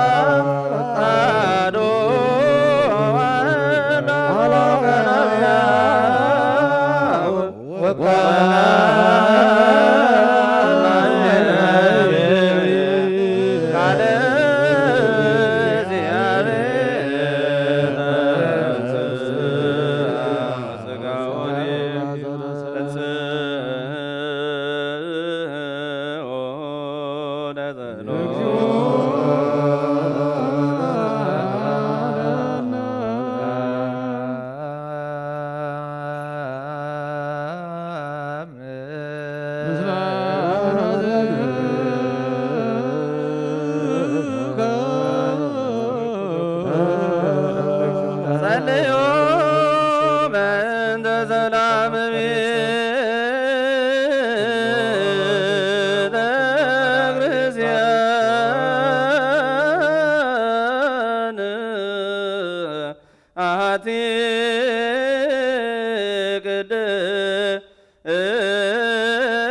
ጸልዩ በእንተ ሰላም ቤተ ክርስቲያን አሐቲ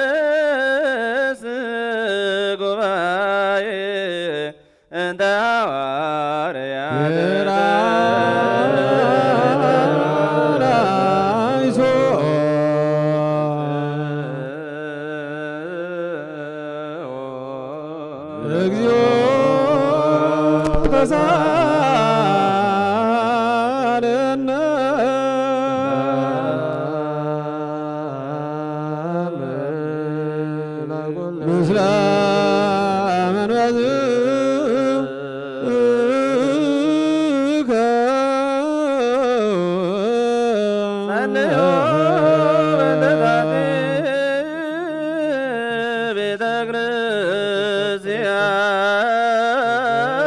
ቅድስት ጉባኤ እንተ ሐዋርያት ቤተ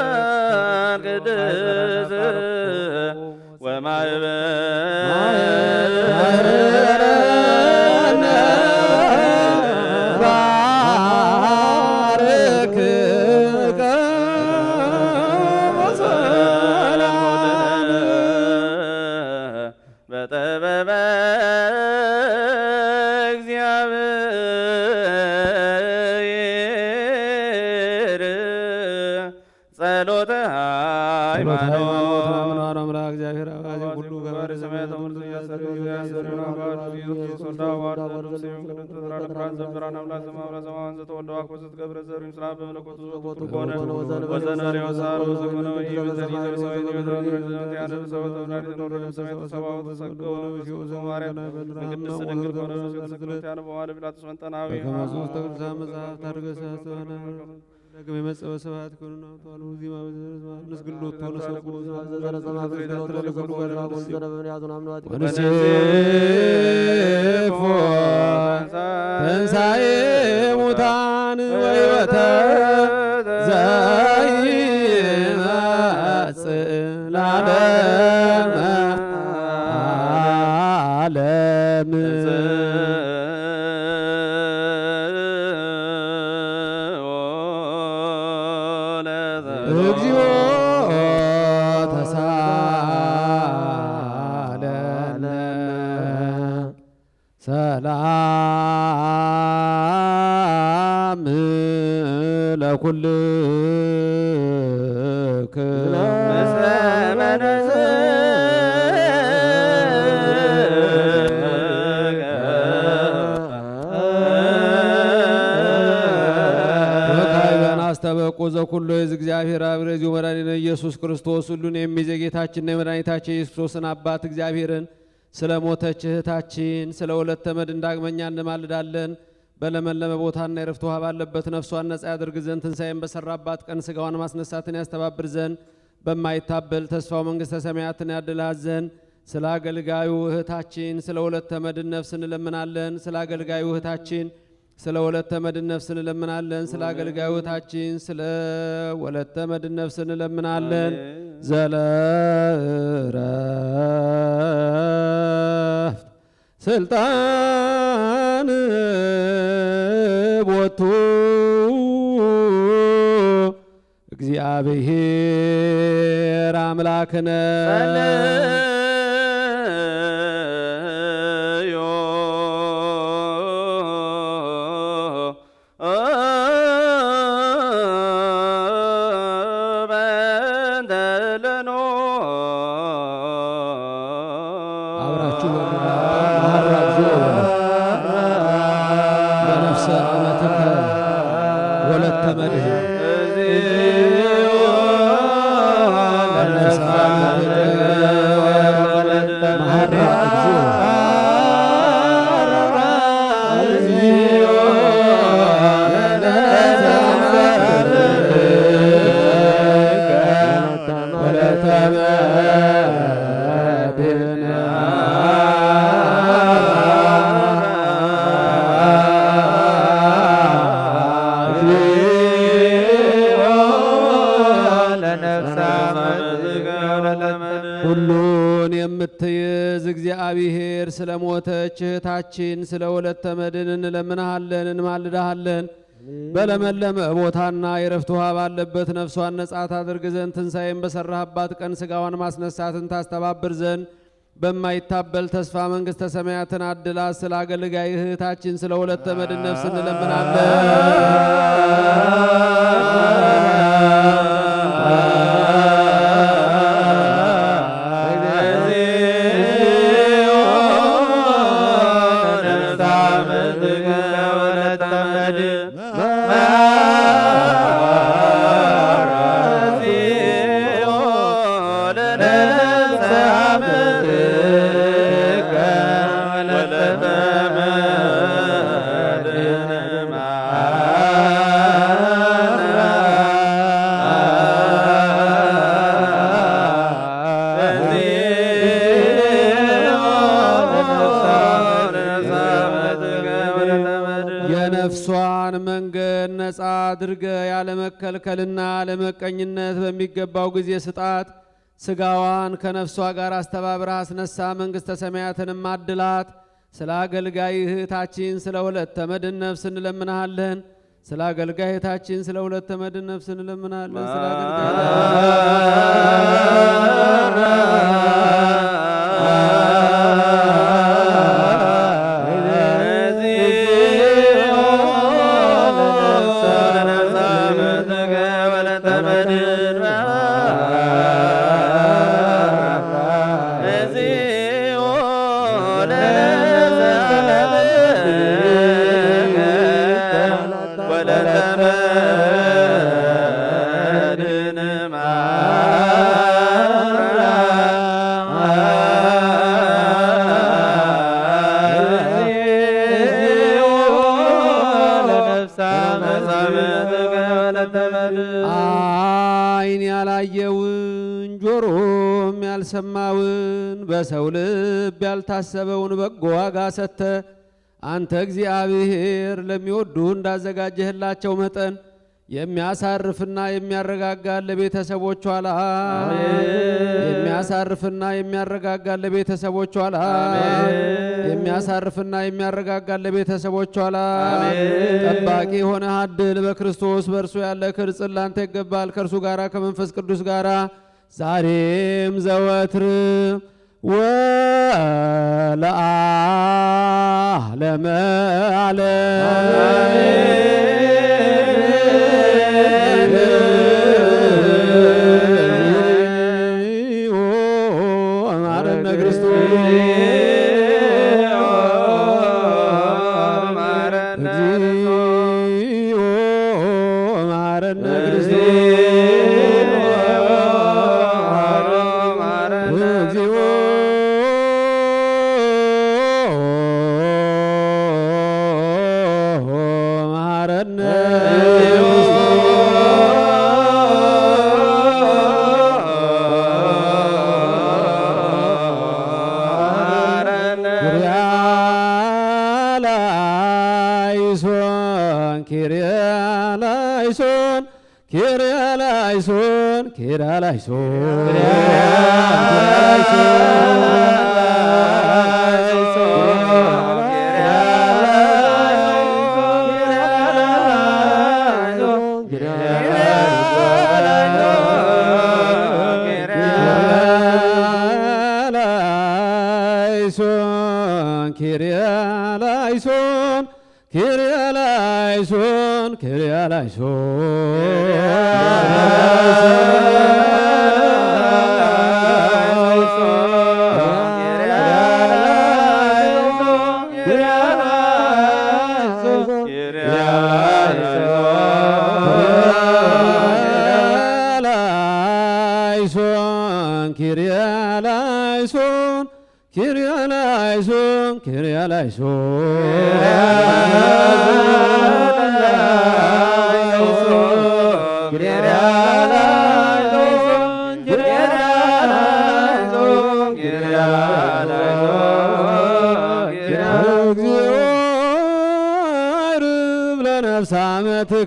ክርስቲያን ሃይማኖት አምላክ አምላክ እግዚአብሔር አባዜ ሁሉ ገባሬ ሰማያት ተመልቶ ያሰሩ ያሰሩና ባዱ ኢየሱስ ወልዳው ዋርዶ ሲም ቅዱስ ተራራ ብራን ዘብራን አምላክ ዘማውራ ዘማን ዘተወልደው አቆስት ገብረ ዘሩ ይስራ በመለኮቱ ዘቦቱ ሆነ ወዘነ ሪዮሳሩ ዘመነ ይበዘኒ ዘሰው ይበዘኒ ያለ ሰው ተወራሪ ተወረደ ሰማያት ሰባው ተሰቀው ነው ማርያም ቅድስት ድንግል ሆነ ስቅለት ያነ በኋላ ጲላጦስ መንጠናዊ ከማሱስ ተቅዱሳ መጽሐፍ ታርገሰ ሆነ ለገመ መጽሐፍ ሰባት ኮኑና ተዋሉ ዚማ መስግሎት ተነሰቁ ዘረዘማ በዘረዘማ ለዘሩ ወራቦ ዘረበን ያዙን አምኗት ወንሴፎ ተንሳኤ ሙታን ወይወተ ዘይመጽ ለዓለመ ዓለም እግዚኦ ተሳለነ ሰላም ለኩልክሙ አስተበቁ ዘኩሎ የዝ እግዚአብሔር አብ ረዚዮ መድኃኒነ ኢየሱስ ክርስቶስ ሁሉን የሚይዝ ጌታችንና የመድኃኒታችን ኢየሱስ ክርስቶስን አባት እግዚአብሔርን ስለ ሞተች እህታችን ስለ ወለተ መድኅን ዳግመኛ እንማልዳለን። በለመለመ ቦታና የረፍት ውሃ ባለበት ነፍሷን ነጻ ያደርግ ዘንድ ትንሣኤን በሰራባት ቀን ሥጋዋን ማስነሳትን ያስተባብር ዘንድ በማይታበል ተስፋው መንግሥተ ሰማያትን ያድላት ዘንድ ስለ አገልጋዩ እህታችን ስለ ወለተ መድኅን ነፍስ እንለምናለን። ስለ አገልጋዩ እህታችን ስለ ወለተ መድኅን ነፍስ እንለምናለን። ስለ አገልጋዩ እህታችን ስለ ወለተ መድኅን ነፍስ እንለምናለን። ዘለረፍት ስልጣን ቦቱ እግዚአብሔር አምላክነ ሁሉን የምትይዝ እግዚአብሔር ስለ ሞተች እህታችን ስለ ወለተ መድኅን እንለምንሃለን እንማልድሃለን። በለመለመ ቦታና የረፍት ውሃ ባለበት ነፍሷን ነጻ ታደርግ ዘንድ ትንሣኤን በሰራህባት ቀን ሥጋዋን ማስነሳትን ታስተባብር ዘንድ በማይታበል ተስፋ መንግሥተ ሰማያትን አድላት። ስለ አገልጋይ እህታችን ስለ ወለተ መድኅን ነፍስ እንለምናለን። የነፍሷን መንገድ ነጻ አድርገ ያለመከልከልና ያለመቀኝነት በሚገባው ጊዜ ስጣት። ሥጋዋን ከነፍሷ ጋር አስተባብራ አስነሳ፣ መንግሥተ ሰማያትንም አድላት። ስለ አገልጋይ እህታችን ስለ ወለተ መድኅን ነፍስ እንለምንሃለን። ስለ አገልጋይ እህታችን ስለ ወለተ መድኅን ነፍስ እንለምንሃለን። ስለ አገልጋይ ወለተ መድኅን ዓይን ያላየውን ጆሮም ያልሰማውን በሰው ልብ ያልታሰበውን በጎ ዋጋ ሰጥተ አንተ እግዚአብሔር ለሚወዱ እንዳዘጋጀህላቸው መጠን የሚያሳርፍና የሚያረጋጋ ለቤተሰቦቿ የሚያሳርፍና የሚያረጋጋ ለቤተሰቦቿ የሚያሳርፍና የሚያረጋጋ ለቤተሰቦቿ ጠባቂ ሆነ አድል በክርስቶስ በእርሱ ያለ ክብር ላንተ ይገባል ከእርሱ ጋራ ከመንፈስ ቅዱስ ጋራ ዛሬም ዘወትር ወለዓለመ ዓለም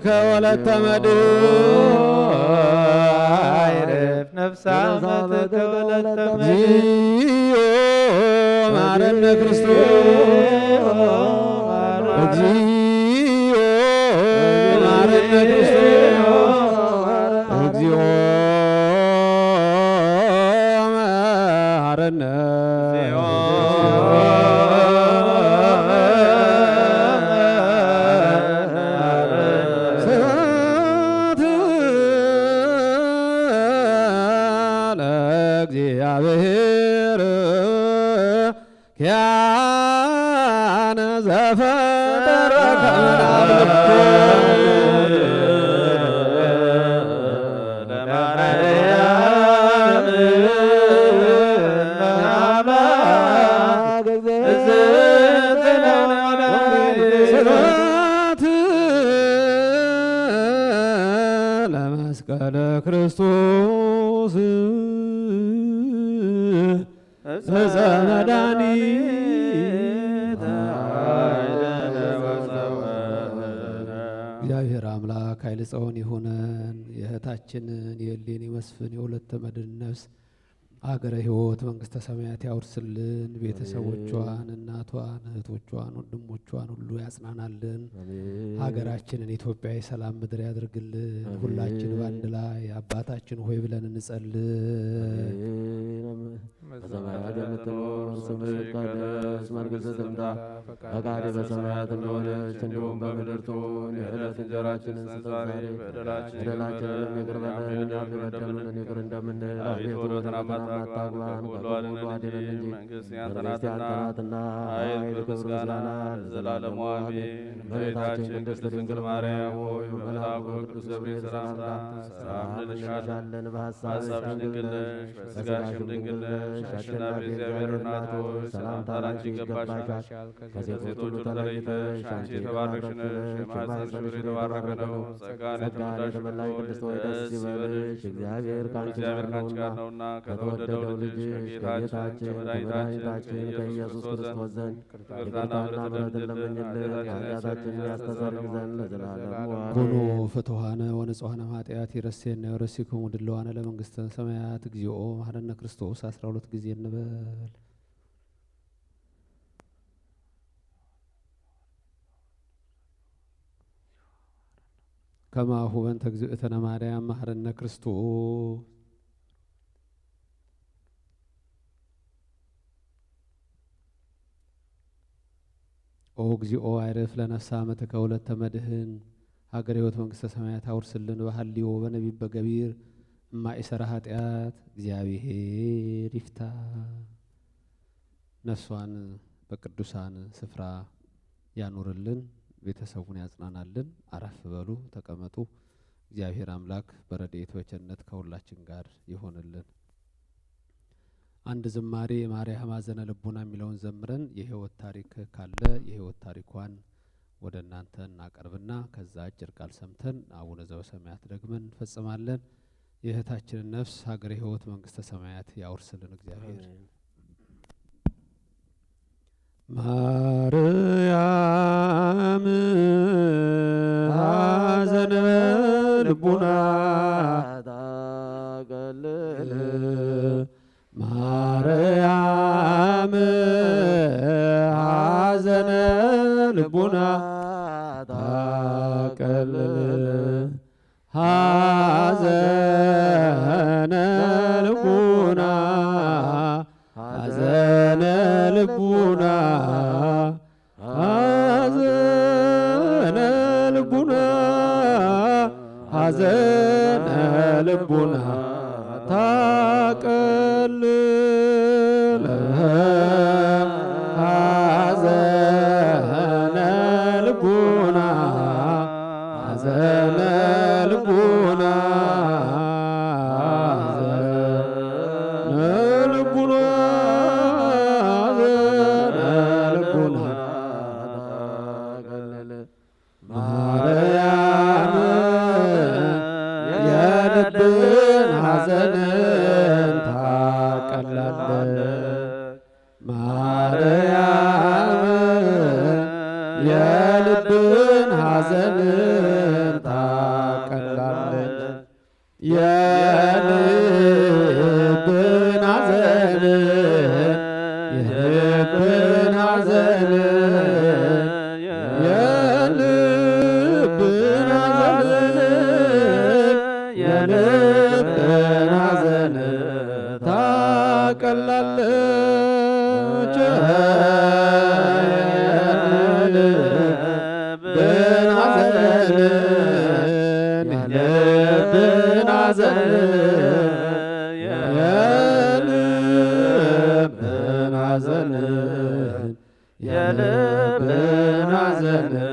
ከወለተ መድኅን አይረፍ ነፍሳመት ከወለተ መድኅን ማረነ ክርስቶስ እግዚኦ ማረነ ክርስቶስ እግዚኦ ማረነ ክርስቶስ መድኃኔ እግዚአብሔር አምላክ ኃይለ ጸውን ይሁነን። የእህታችንን የእሌኒ መስፍን የወለተ መድኅን ነፍስ አገረ ሕይወት መንግስተ ሰማያት ያውርስልን። ቤተሰቦቿን፣ እናቷን፣ እህቶቿን፣ ወንድሞቿን ሁሉ ያጽናናልን። ሀገራችንን ኢትዮጵያ የሰላም ምድር ያድርግልን። ሁላችን በአንድ ላይ አባታችን ሆይ ብለን እንጸልይ። በሰማያት የምትኖር ስምህ ይቀደስ፣ መንግሥትህ ትምጣ፣ ፈቃድህ በሰማያት እንደሆነች እንዲሁም በምድር ትሁን። የዕለት እንጀራችንን ስጠን ዛሬ፣ በደላችንንም ይቅር በለን እኛም የበደሉንን ይቅር እንደምንል። አቤቱ ወደ ፈተና አታግባን ከክፉ ሁሉ አድነን እንጂ መንግሥት ያንተ ናትና ኃይል፣ ክብር፣ ምስጋና ለዘላለሙ አሜን። እመቤታችን ቅድስት ድንግል ማርያም ሆይ በመልአኩ ቅዱስ ገብርኤል ሰላምታ ሰላም እንልሻለን። በሐሳብሽ ድንግል ነሽ፣ በሥጋሽም ድንግል ነሽ። አሸናፊ እግዚአብሔር እናት ሆይ ሰላምታ ላንቺ ይገባሻል። ከሴቶች ሁሉ ተለይተሽ አንቺ የተባረክሽ ነሽ፣ የማኅፀንሽ ፍሬ የተባረከ ነው። ጸጋን የተመላሽ ቅድስት ሆይ ደስ ይበልሽ፣ እግዚአብሔር ከአንቺ ጋር ነውና ከተወደደው ልጅሽ ከጌታችን ከመድኃኒታችን ከኢየሱስ ክርስቶስ ዘንድ ይቅርታና ምሕረትን ለምኝልን ኃጢአታችንን ያስተሰርይ ዘንድ ለዘላለሙ ኩኑ ፍቱሐነ ወንጹሐነ ኃጢአት ይረሴነ ወረሲክሙ ድለዋነ ለመንግሥተ ሰማያት እግዚኦ መሐረነ ክርስቶስ 12 ጊዜ እንበል። ከማሁ በእንተ እግዝእትነ ማርያም መሐረነ ክርስቶስ። ኦ እግዚኦ አይረፍ ለነፍሳ መትከ ወለተ መድህን ሀገር ሕይወት መንግሥተ ሰማያት አውርስልን። በሐልዮ በነቢብ በገቢር እማይሰራ ኃጢአት እግዚአብሔር ይፍታ። ነፍሷን በቅዱሳን ስፍራ ያኑርልን፣ ቤተሰቡን ያጽናናልን። አረፍ በሉ ተቀመጡ። እግዚአብሔር አምላክ በረድኤቱ በቸርነት ከሁላችን ጋር ይሆንልን። አንድ ዝማሬ የማርያም ሐዘነ ልቡና የሚለውን ዘምረን የሕይወት ታሪክ ካለ የሕይወት ታሪኳን ወደ እናንተ እናቀርብና ከዛ አጭር ቃል ሰምተን አቡነ ዘበሰማያት ደግመን እንፈጽማለን። የእህታችንን ነፍስ ሀገረ ሕይወት መንግሥተ ሰማያት ያውርስልን እግዚአብሔር። ማርያም ሐዘነ ልቡና ታቀልል፣ ማርያም ሐዘነ ልቡና ታቀልል፣ ሐዘነ ልቡና ሐዘነ ልቡና ሐዘነ ልቡና ሐዘነ ልቡና ታቀልል፣ ሐዘነ ልቡና ሐዘነ ልቡና ሐዘነ ልቡና ሐዘነ ልቡና ታቀልል። ማርያም የልብን ሐዘንን ታቀላለች። ማርያም የልብን ሐዘንን ታቀላለች። የልብን ሐዘንን የልብን ሐዘንን የልብን ሐዘንን የልብን ሐዘንን ታቀላለች። የልብን ሐዘንን የልብን ሐዘንን የልብን ሐዘንን የልብን ሐዘንን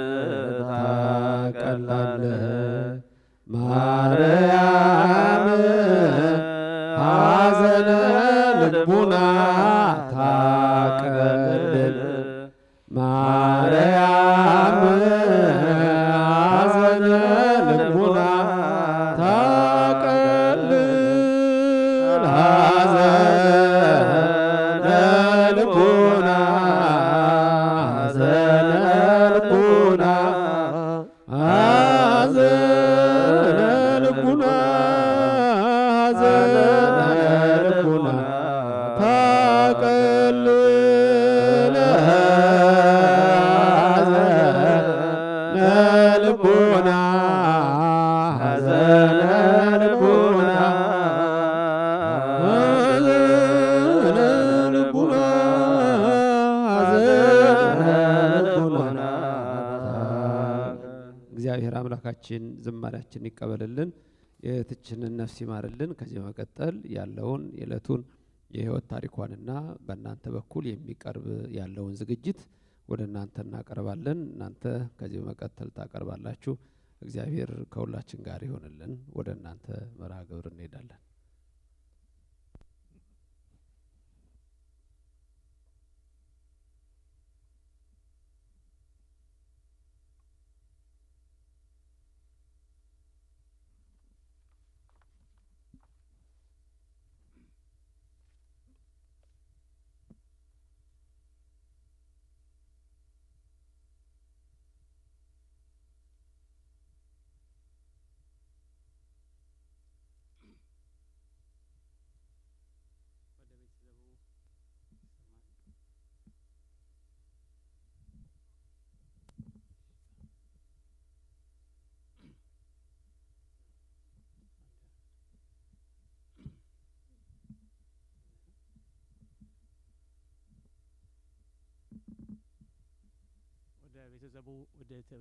ታቀላለች። ማርያም ሐዘነ ልቡና ታቀልል፣ ማርያም ሐዘነ ልቡና ታቀልል፣ ሐዘነ ልቡና ሐዘነ ልቡና ሐዘነ ልቡና ሐዘነ ልቡና ታቀልል፣ ሐዘነ ልቡና ሐዘነ ልቡና ሐዘነ አምላካችን ዝማሬያችን ይቀበልልን የእህታችንን ነፍስ ይማርልን ከዚህ መቀጠል ያለውን የዕለቱን የህይወት ታሪኳንና በእናንተ በኩል የሚቀርብ ያለውን ዝግጅት ወደ እናንተ እናቀርባለን እናንተ ከዚህ መቀጠል ታቀርባላችሁ እግዚአብሔር ከሁላችን ጋር ይሆንልን ወደ እናንተ መርሃ ግብር እንሄዳለን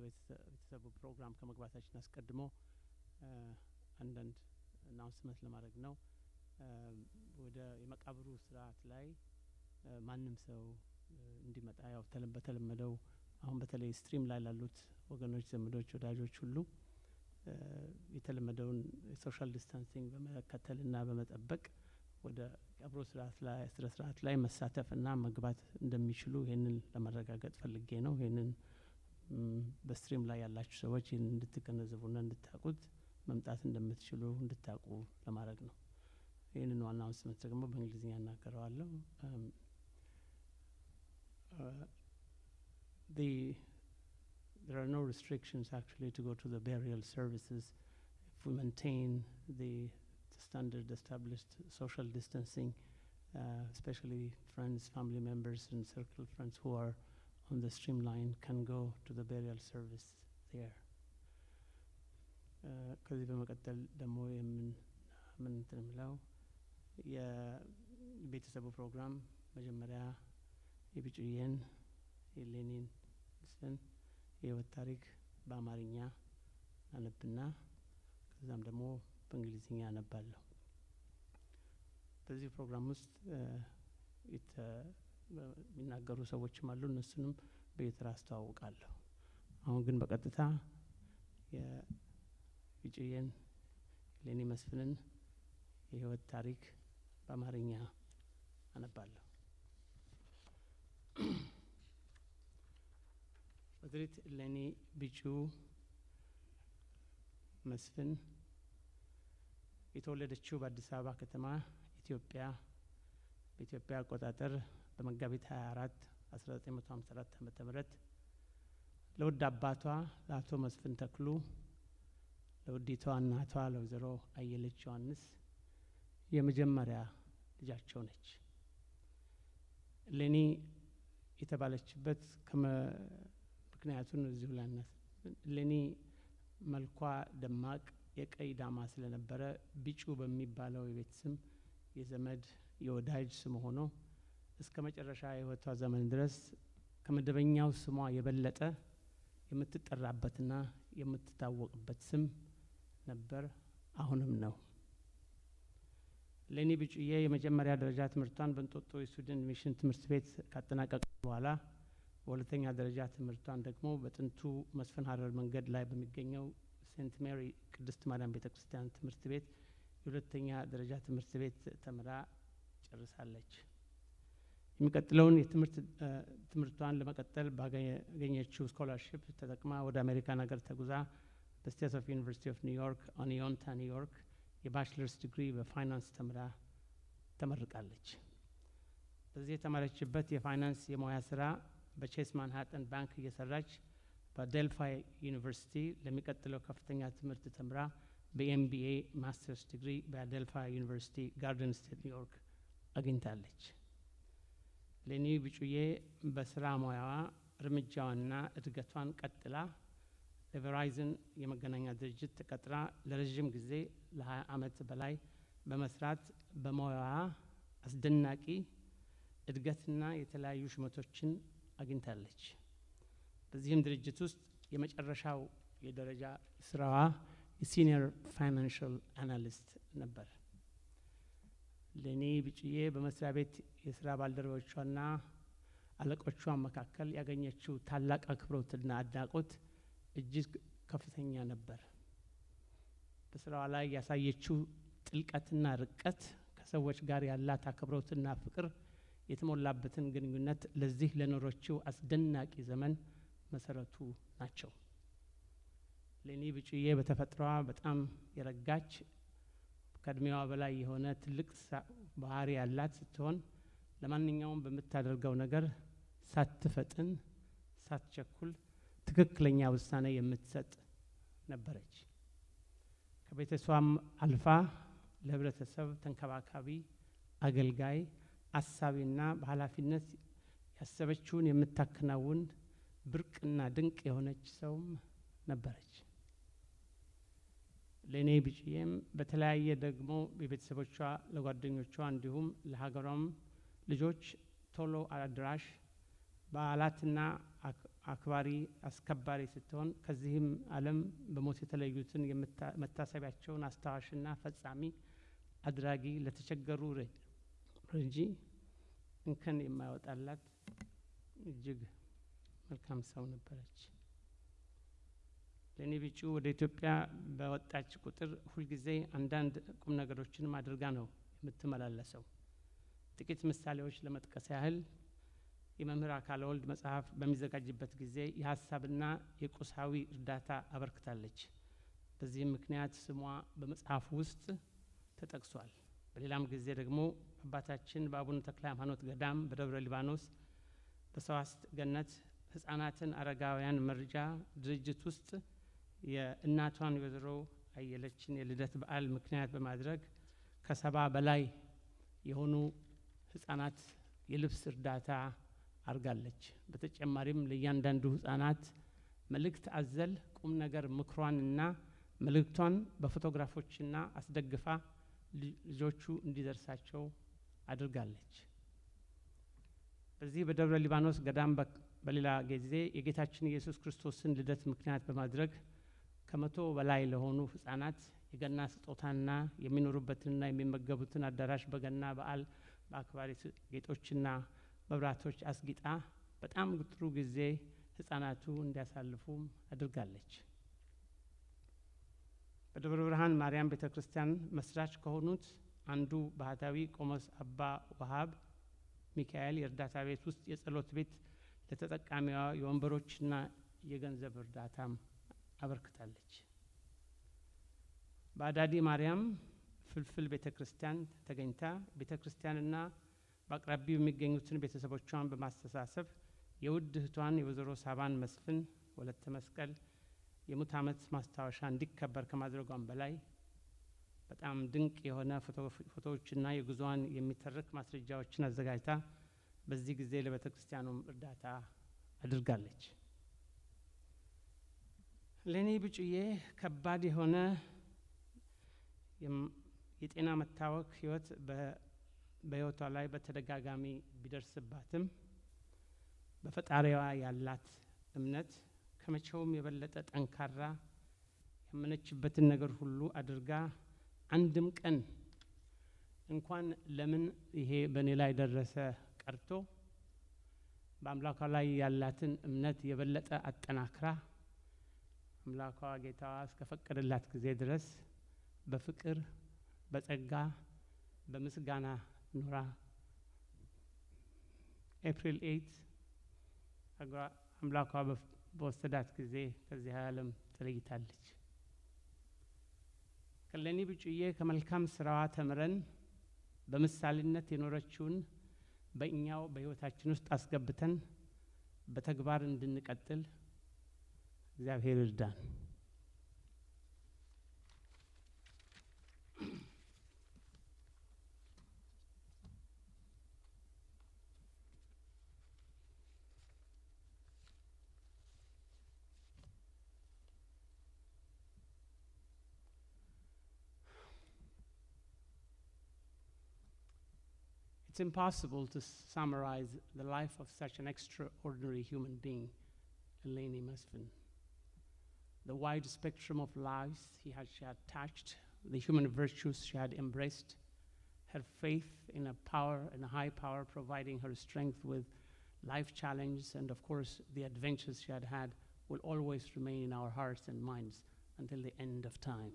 ቤተሰቡ ፕሮግራም ከመግባታችን አስቀድሞ አንዳንድ አናውንስመንት ለማድረግ ነው ወደ የመቃብሩ ስርዓት ላይ ማንም ሰው እንዲመጣ ያው በተለመደው አሁን በተለይ ስትሪም ላይ ላሉት ወገኖች ዘመዶች ወዳጆች ሁሉ የተለመደውን ሶሻል ዲስታንሲንግ በመከተልና በመጠበቅ ወደ ቀብሩ ስርዓት ላይ መሳተፍና መግባት እንደሚችሉ ይሄንን ለማረጋገጥ ፈልጌ ነው ይሄንን በስትሪም ላይ ያላችሁ ሰዎች እንድትገነዘቡና እንድታቁት መምጣት እንደምትችሉ እንድታቁ ለማድረግ ነው ይሄንን ዋናው አናውንስመንት ደግሞ በእንግሊዝኛ እናገራለሁ there are no restrictions actually to go to the burial services if we maintain the standard established social distancing especially friends family members and circle friends who are on the streamline can go to the burial service there ከዚህ በመቀጠል ደግሞ ምን ተምለው የቤተሰቡ ፕሮግራም መጀመሪያ የብጩየን ኤሌኒን መስፍን የህይወት ታሪክ በአማርኛ አነብና ከዛም ደግሞ በእንግሊዝኛ አነባለሁ በዚህ ፕሮግራም ውስጥ የሚናገሩ ሰዎችም አሉ እነሱንም በየተራ አስተዋውቃለሁ አሁን ግን በቀጥታ የብጩየን ኤሌኒ መስፍንን የህይወት ታሪክ በአማርኛ አነባለሁ ወይዘሪት ኤሌኒ ቢጩ መስፍን የተወለደችው በአዲስ አበባ ከተማ ኢትዮጵያ በኢትዮጵያ አቆጣጠር በመጋቢት 24 1954 ዓ.ም ለውድ አባቷ ለአቶ መስፍን ተክሉ ለውዲቷ እናቷ ለወይዘሮ አየለች ዮሐንስ የመጀመሪያ ልጃቸው ነች ኤሌኒ የተባለችበት ምክንያቱን እዚሁ ላይ ኤሌኒ መልኳ ደማቅ የቀይ ዳማ ስለነበረ ቢጩ በሚባለው የቤት ስም የዘመድ የወዳጅ ስም ሆኖ እስከ መጨረሻ የህይወቷ ዘመን ድረስ ከመደበኛው ስሟ የበለጠ የምትጠራበትና የምትታወቅበት ስም ነበር አሁንም ነው ኤሌኒ ቢጩዬ የመጀመሪያ ደረጃ ትምህርቷን በእንጦጦ የስቱደንት ሚሽን ትምህርት ቤት ካጠናቀቀች በኋላ በሁለተኛ ደረጃ ትምህርቷን ደግሞ በጥንቱ መስፍን ሀረር መንገድ ላይ በሚገኘው ሴንት ሜሪ ቅድስት ማርያም ቤተክርስቲያን ትምህርት ቤት የሁለተኛ ደረጃ ትምህርት ቤት ተምራ ጨርሳለች የሚቀጥለውን ትምህርቷን ለመቀጠል ባገኘችው ስኮላርሺፕ ተጠቅማ ወደ አሜሪካን ሀገር ተጉዛ በስቴት ኦፍ ዩኒቨርሲቲ ኦፍ ኒውዮርክ ኦኒዮንታ ኒውዮርክ የባችለርስ ዲግሪ በፋይናንስ ተምራ ተመርቃለች በዚህ የተማረችበት የፋይናንስ የሙያ ስራ በቼስ ማንሃተን ባንክ እየሰራች በዴልፋይ ዩኒቨርሲቲ ለሚቀጥለው ከፍተኛ ትምህርት ተምራ በኤምቢኤ ማስተርስ ዲግሪ በዴልፋይ ዩኒቨርሲቲ ጋርደን ስቴት ኒውዮርክ አግኝታለች ኤሌኒ ቢጩዬ በስራ ሙያዋ እርምጃዋና እድገቷን ቀጥላ ለቨራይዘን የመገናኛ ድርጅት ተቀጥራ ለረጅም ጊዜ ለ20 ዓመት በላይ በመስራት በሙያዋ አስደናቂ እድገትና የተለያዩ ሽመቶችን አግኝታለች በዚህም ድርጅት ውስጥ የመጨረሻው የደረጃ ስራዋ የሲኒየር ፋይናንሻል አናሊስት ነበር። ለኔ ብጭዬ በመስሪያ ቤት የስራ ባልደረቦቿና አለቆቿ መካከል ያገኘችው ታላቅ አክብሮትና አድናቆት እጅግ ከፍተኛ ነበር። በስራዋ ላይ ያሳየችው ጥልቀትና ርቀት ከሰዎች ጋር ያላት አክብሮትና ፍቅር የተሞላበትን ግንኙነት ለዚህ ለኖሮችው አስደናቂ ዘመን መሰረቱ ናቸው። ለኔ ብጭዬ በተፈጥሮዋ በጣም የረጋች ከእድሜዋ በላይ የሆነ ትልቅ ባህሪ ያላት ስትሆን ለማንኛውም በምታደርገው ነገር ሳትፈጥን ሳትቸኩል ትክክለኛ ውሳኔ የምትሰጥ ነበረች። ከቤተሰቧም አልፋ ለህብረተሰብ ተንከባካቢ፣ አገልጋይ፣ አሳቢና በኃላፊነት ያሰበችውን የምታከናውን ብርቅና ድንቅ የሆነች ሰውም ነበረች። ለኔ ብጭዬም በተለያየ ደግሞ የቤተሰቦቿ ለጓደኞቿ እንዲሁም ለሀገሯም ልጆች ቶሎ አድራሽ በዓላትና አክባሪ አስከባሪ ስትሆን ከዚህም ዓለም በሞት የተለዩትን መታሰቢያቸውን አስታዋሽና ፈጻሚ አድራጊ ለተቸገሩ ረጂ እንከን የማይወጣላት እጅግ መልካም ሰው ነበረች። ለኔ ብጩ ወደ ኢትዮጵያ በወጣች ቁጥር ሁልጊዜ አንዳንድ ቁም ነገሮችን አድርጋ ነው የምትመላለሰው። ጥቂት ምሳሌዎች ለመጥቀስ ያህል የመምህር አካለ ወልድ መጽሐፍ በሚዘጋጅበት ጊዜ የሀሳብና የቁሳዊ እርዳታ አበርክታለች። በዚህም ምክንያት ስሟ በመጽሐፉ ውስጥ ተጠቅሷል። በሌላም ጊዜ ደግሞ አባታችን በአቡነ ተክለ ሃይማኖት ገዳም በደብረ ሊባኖስ በሰዋስት ገነት ህፃናትን አረጋውያን መርጃ ድርጅት ውስጥ የእናቷን ወይዘሮ አየለችን የልደት በዓል ምክንያት በማድረግ ከ70 በላይ የሆኑ ህፃናት የልብስ እርዳታ አርጋለች። በተጨማሪም ለእያንዳንዱ ህፃናት መልእክት አዘል ቁም ነገር ምክሯንና መልእክቷን በፎቶግራፎችና አስደግፋ ልጆቹ እንዲደርሳቸው አድርጋለች። በዚህ በደብረ ሊባኖስ ገዳም በሌላ ጊዜ የጌታችን ኢየሱስ ክርስቶስን ልደት ምክንያት በማድረግ ከ100 በላይ ለሆኑ ህፃናት የገና ስጦታና የሚኖሩበትንና የሚመገቡትን አዳራሽ በገና በዓል በአክባሪ ጌጦችና መብራቶች አስጊጣ በጣም ጥሩ ጊዜ ህፃናቱ እንዲያሳልፉ አድርጋለች። በደብረ ብርሃን ማርያም ቤተክርስቲያን መስራች ከሆኑት አንዱ ባህታዊ ቆሞስ አባ ወሃብ ሚካኤል የእርዳታ ቤት ውስጥ የጸሎት ቤት ለተጠቃሚዋ የወንበሮችና የገንዘብ እርዳታም አበርክታለች። በአዳዲ ማርያም ፍልፍል ቤተክርስቲያን ተገኝታ ቤተክርስቲያንና በአቅራቢው የሚገኙትን ቤተሰቦቿን በማስተሳሰብ የውድ እህቷን የወይዘሮ ሳባን መስፍን ወለተ መስቀል የሙት ዓመት ማስታወሻ እንዲከበር ከማድረጓም በላይ በጣም ድንቅ የሆነ ፎቶዎችና የጉዞዋን የሚተርክ ማስረጃዎችን አዘጋጅታ በዚህ ጊዜ ለቤተክርስቲያኑም እርዳታ አድርጋለች። ለኔ ብጭዬ ከባድ የሆነ የጤና መታወክ ህይወት በህይወቷ ላይ በተደጋጋሚ ቢደርስባትም በፈጣሪዋ ያላት እምነት ከመቼውም የበለጠ ጠንካራ ያመነችበትን ነገር ሁሉ አድርጋ አንድም ቀን እንኳን ለምን ይሄ በኔ ላይ ደረሰ ቀርቶ በአምላኳ ላይ ያላትን እምነት የበለጠ አጠናክራ አምላኳ ጌታዋ እስከፈቀደላት ጊዜ ድረስ በፍቅር በጸጋ በምስጋና ኑራ ኤፕሪል 8 አምላኳ በወሰዳት ጊዜ ከዚህ ዓለም ተለይታለች። ከለኒ ብጭዬ ከመልካም ስራዋ ተምረን በምሳሌነት የኖረችውን በእኛው በህይወታችን ውስጥ አስገብተን በተግባር እንድንቀጥል እግዚአብሔር ይርዳን። It's impossible to summarize the life of such an extraordinary human being, Elleni Mesfin. the wide spectrum of lives she had touched, the human virtues she had embraced, her faith in a power and a high power providing her strength with life challenges, and of course the adventures she had had will always remain in our hearts and minds until the end of time.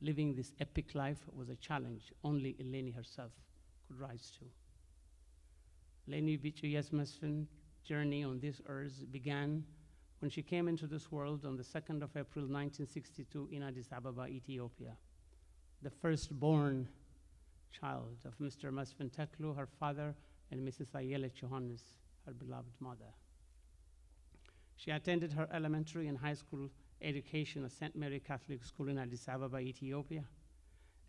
Living this epic life was a challenge only Elleni herself could rise to. Elleni Bichuyes Mesfin journey on this earth began when she came into this world on the 2nd of April 1962 in Addis Ababa, Ethiopia. The firstborn child of Mr. Mesfin Teklu, her father, and Mrs. Ayele Johannes, her beloved mother. She attended her elementary and high school education at St. Mary Catholic School in Addis Ababa, Ethiopia.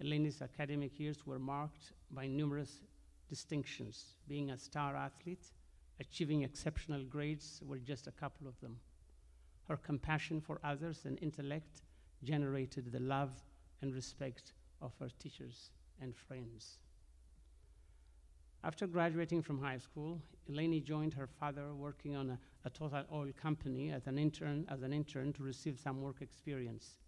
Elleni's academic years were marked by numerous distinctions. Being a star athlete, achieving exceptional grades were just a couple of them. Her compassion for others and intellect generated the love and respect of her teachers and friends. After graduating from high school, Elleni joined her father working on a total oil company as an intern to receive some work experience.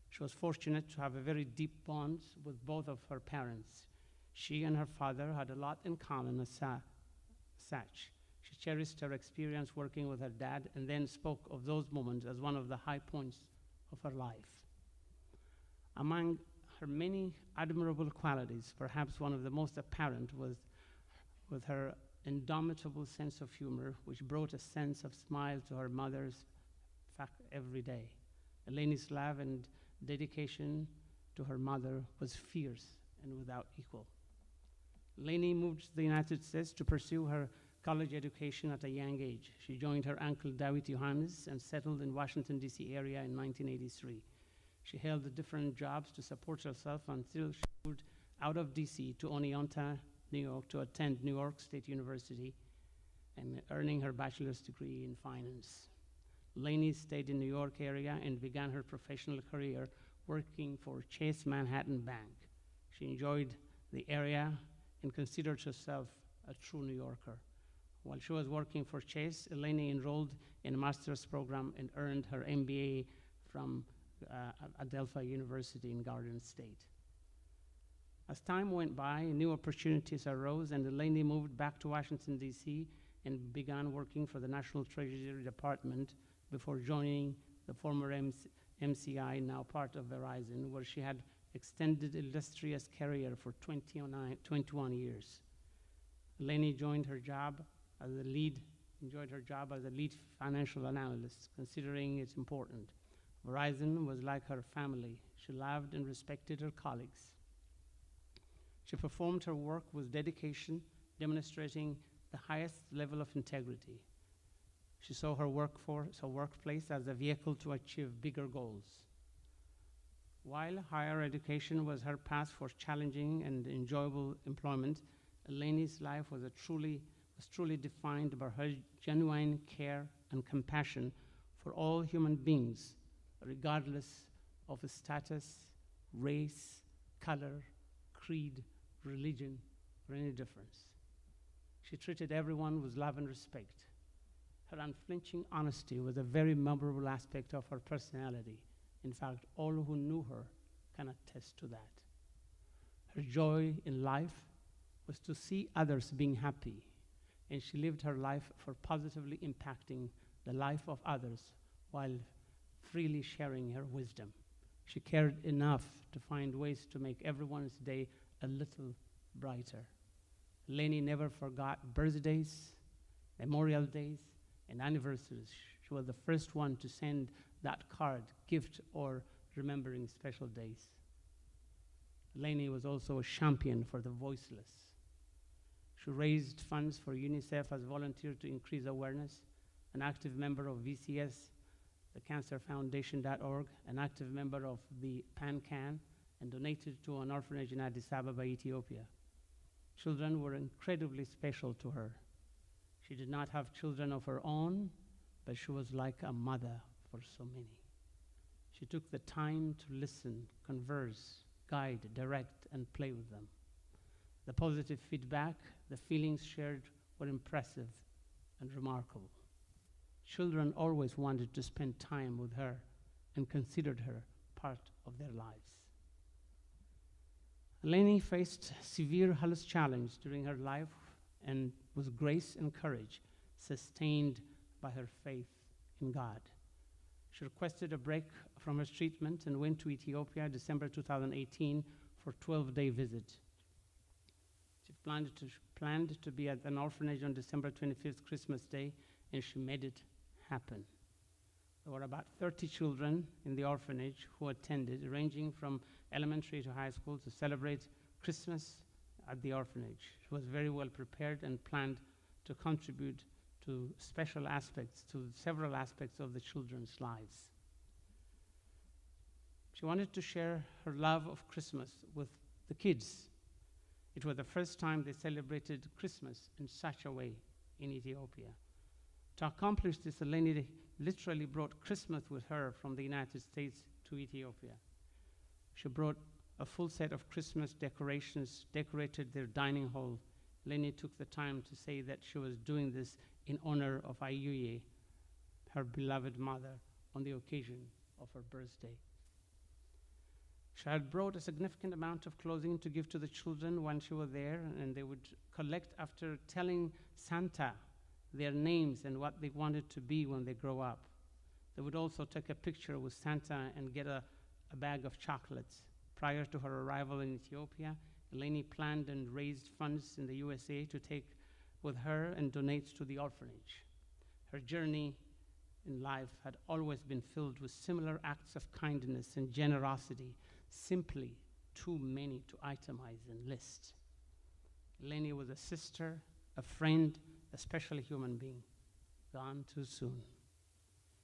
She was fortunate to have a very deep bond with both of her parents. She and her father had a lot in common as such. She cherished her experience working with her dad and then spoke of those moments as one of the high points of her life. Among her many admirable qualities, perhaps one of the most apparent was with her indomitable sense of humor, which brought a sense of smile to her mother's fact every day. Elleni's love and dedication to her mother was fierce and without equal. Elleni moved to the United States to pursue her college education at a young age. She joined her uncle David Johannes and settled in Washington, D.C. area in 1983. She held different jobs to support herself until she moved out of D.C. to Oneonta, New York, to attend New York State University and earning her bachelor's degree in finance. Elleni stayed in New York area and began her professional career working for Chase Manhattan Bank. She enjoyed the area and considered herself a true New Yorker. While she was working for Chase, Elleni enrolled in a master's program and earned her MBA from Adelphi University in Garden State. As time went by, new opportunities arose, and Elleni moved back to Washington, D.C., and began working for the National Treasury Department before joining the former MCI, now part of Verizon, where she had extended illustrious career for 21 years. Elleni enjoyed her job as a lead financial analyst, considering its important. Verizon was like her family. She loved and respected her colleagues. She performed her work with dedication, demonstrating the highest level of integrity. She saw her workplace as a vehicle to achieve bigger goals. While higher education was her path for challenging and enjoyable employment, Elleni's life was truly defined by her genuine care and compassion for all human beings, regardless of status, race, color, creed, religion, or any difference. She treated everyone with love and respect. Her unflinching honesty was a very memorable aspect of her personality. In fact, all who knew her can attest to that. Her joy in life was to see others being happy, and she lived her life for positively impacting the life of others while freely sharing her wisdom. She cared enough to find ways to make everyone's day a little brighter. Elleni never forgot birthdays, memorial days, and anniversaries. She was the first one to send that card, gift, or remembering special days. Elleni was also a champion for the voiceless. She raised funds for UNICEF as a volunteer to increase awareness, an active member of VCS, the cancerfoundation.org, an active member of the PAN-CAN, and donated to an orphanage in Addis Ababa, Ethiopia. Children were incredibly special to her. She did not have children of her own, but she was like a mother for so many. She took the time to listen, converse, guide, direct, and play with them. The positive feedback, the feelings shared were impressive and remarkable. Children always wanted to spend time with her and considered her part of their lives. Elleni faced severe health challenge during her life and with grace and courage, sustained by her faith in God. She requested a break from her treatment and went to Ethiopia December 2018 for a 12-day visit. She planned to be at an orphanage on December 25th, Christmas Day, and she made it happen. There were about 30 children in the orphanage who attended, ranging from elementary to high school, to celebrate Christmas at the orphanage. She was very well prepared and planned to contribute to several aspects of the children's lives. She wanted to share her love of Christmas with the kids. It was the first time they celebrated Christmas in such a way in Ethiopia. To accomplish this, Elleni literally brought Christmas with her from the United States to Ethiopia. She brought a full set of Christmas decorations, decorated their dining hall. Elleni took the time to say that she was doing this in honor of Ayuye, her beloved mother, on the occasion of her birthday. She had brought a significant amount of clothing to give to the children when she was there, and they would collect after telling Santa their names and what they wanted to be when they grow up. They would also take a picture with Santa and get a bag of chocolates. Prior to her arrival in Ethiopia, Elleni planned and raised funds in the USA to take with her and donate to the orphanage. Her journey in life had always been filled with similar acts of kindness and generosity, simply too many to itemize and list. Elleni was a sister, a friend, a special human being, gone too soon.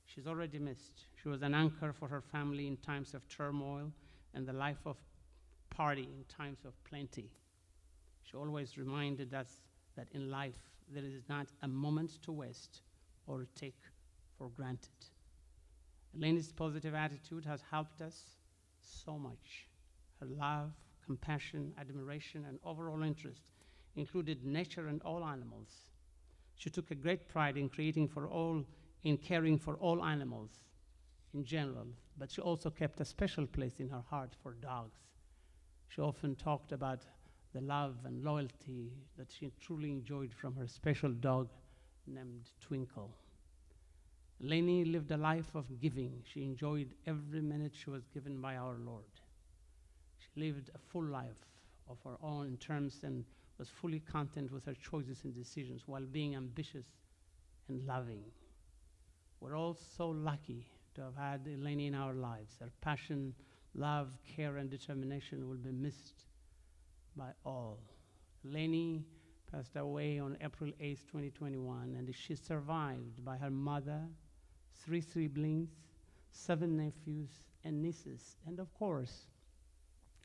She's already missed. She was an anchor for her family in times of turmoil and the life of party in times of plenty. She always reminded us that in life there is not a moment to waste or take for granted. Elleni's positive attitude has helped us so much. Her love, compassion, admiration, and overall interest included nature and all animals. She took a great pride in caring for all animals in general, but she also kept a special place in her heart for dogs. She often talked about the love and loyalty that she truly enjoyed from her special dog named Twinkle. Elleni lived a life of giving. She enjoyed every minute she was given by our Lord. She lived a full life of her own in terms and was fully content with her choices and decisions while being ambitious and loving. We're all so lucky to have had Elleni in our lives. Her passion, love, care, and determination will be missed by all. Elleni passed away on April 8th, 2021, and she survived by her mother, 3 siblings, 7 nephews and nieces, and of course,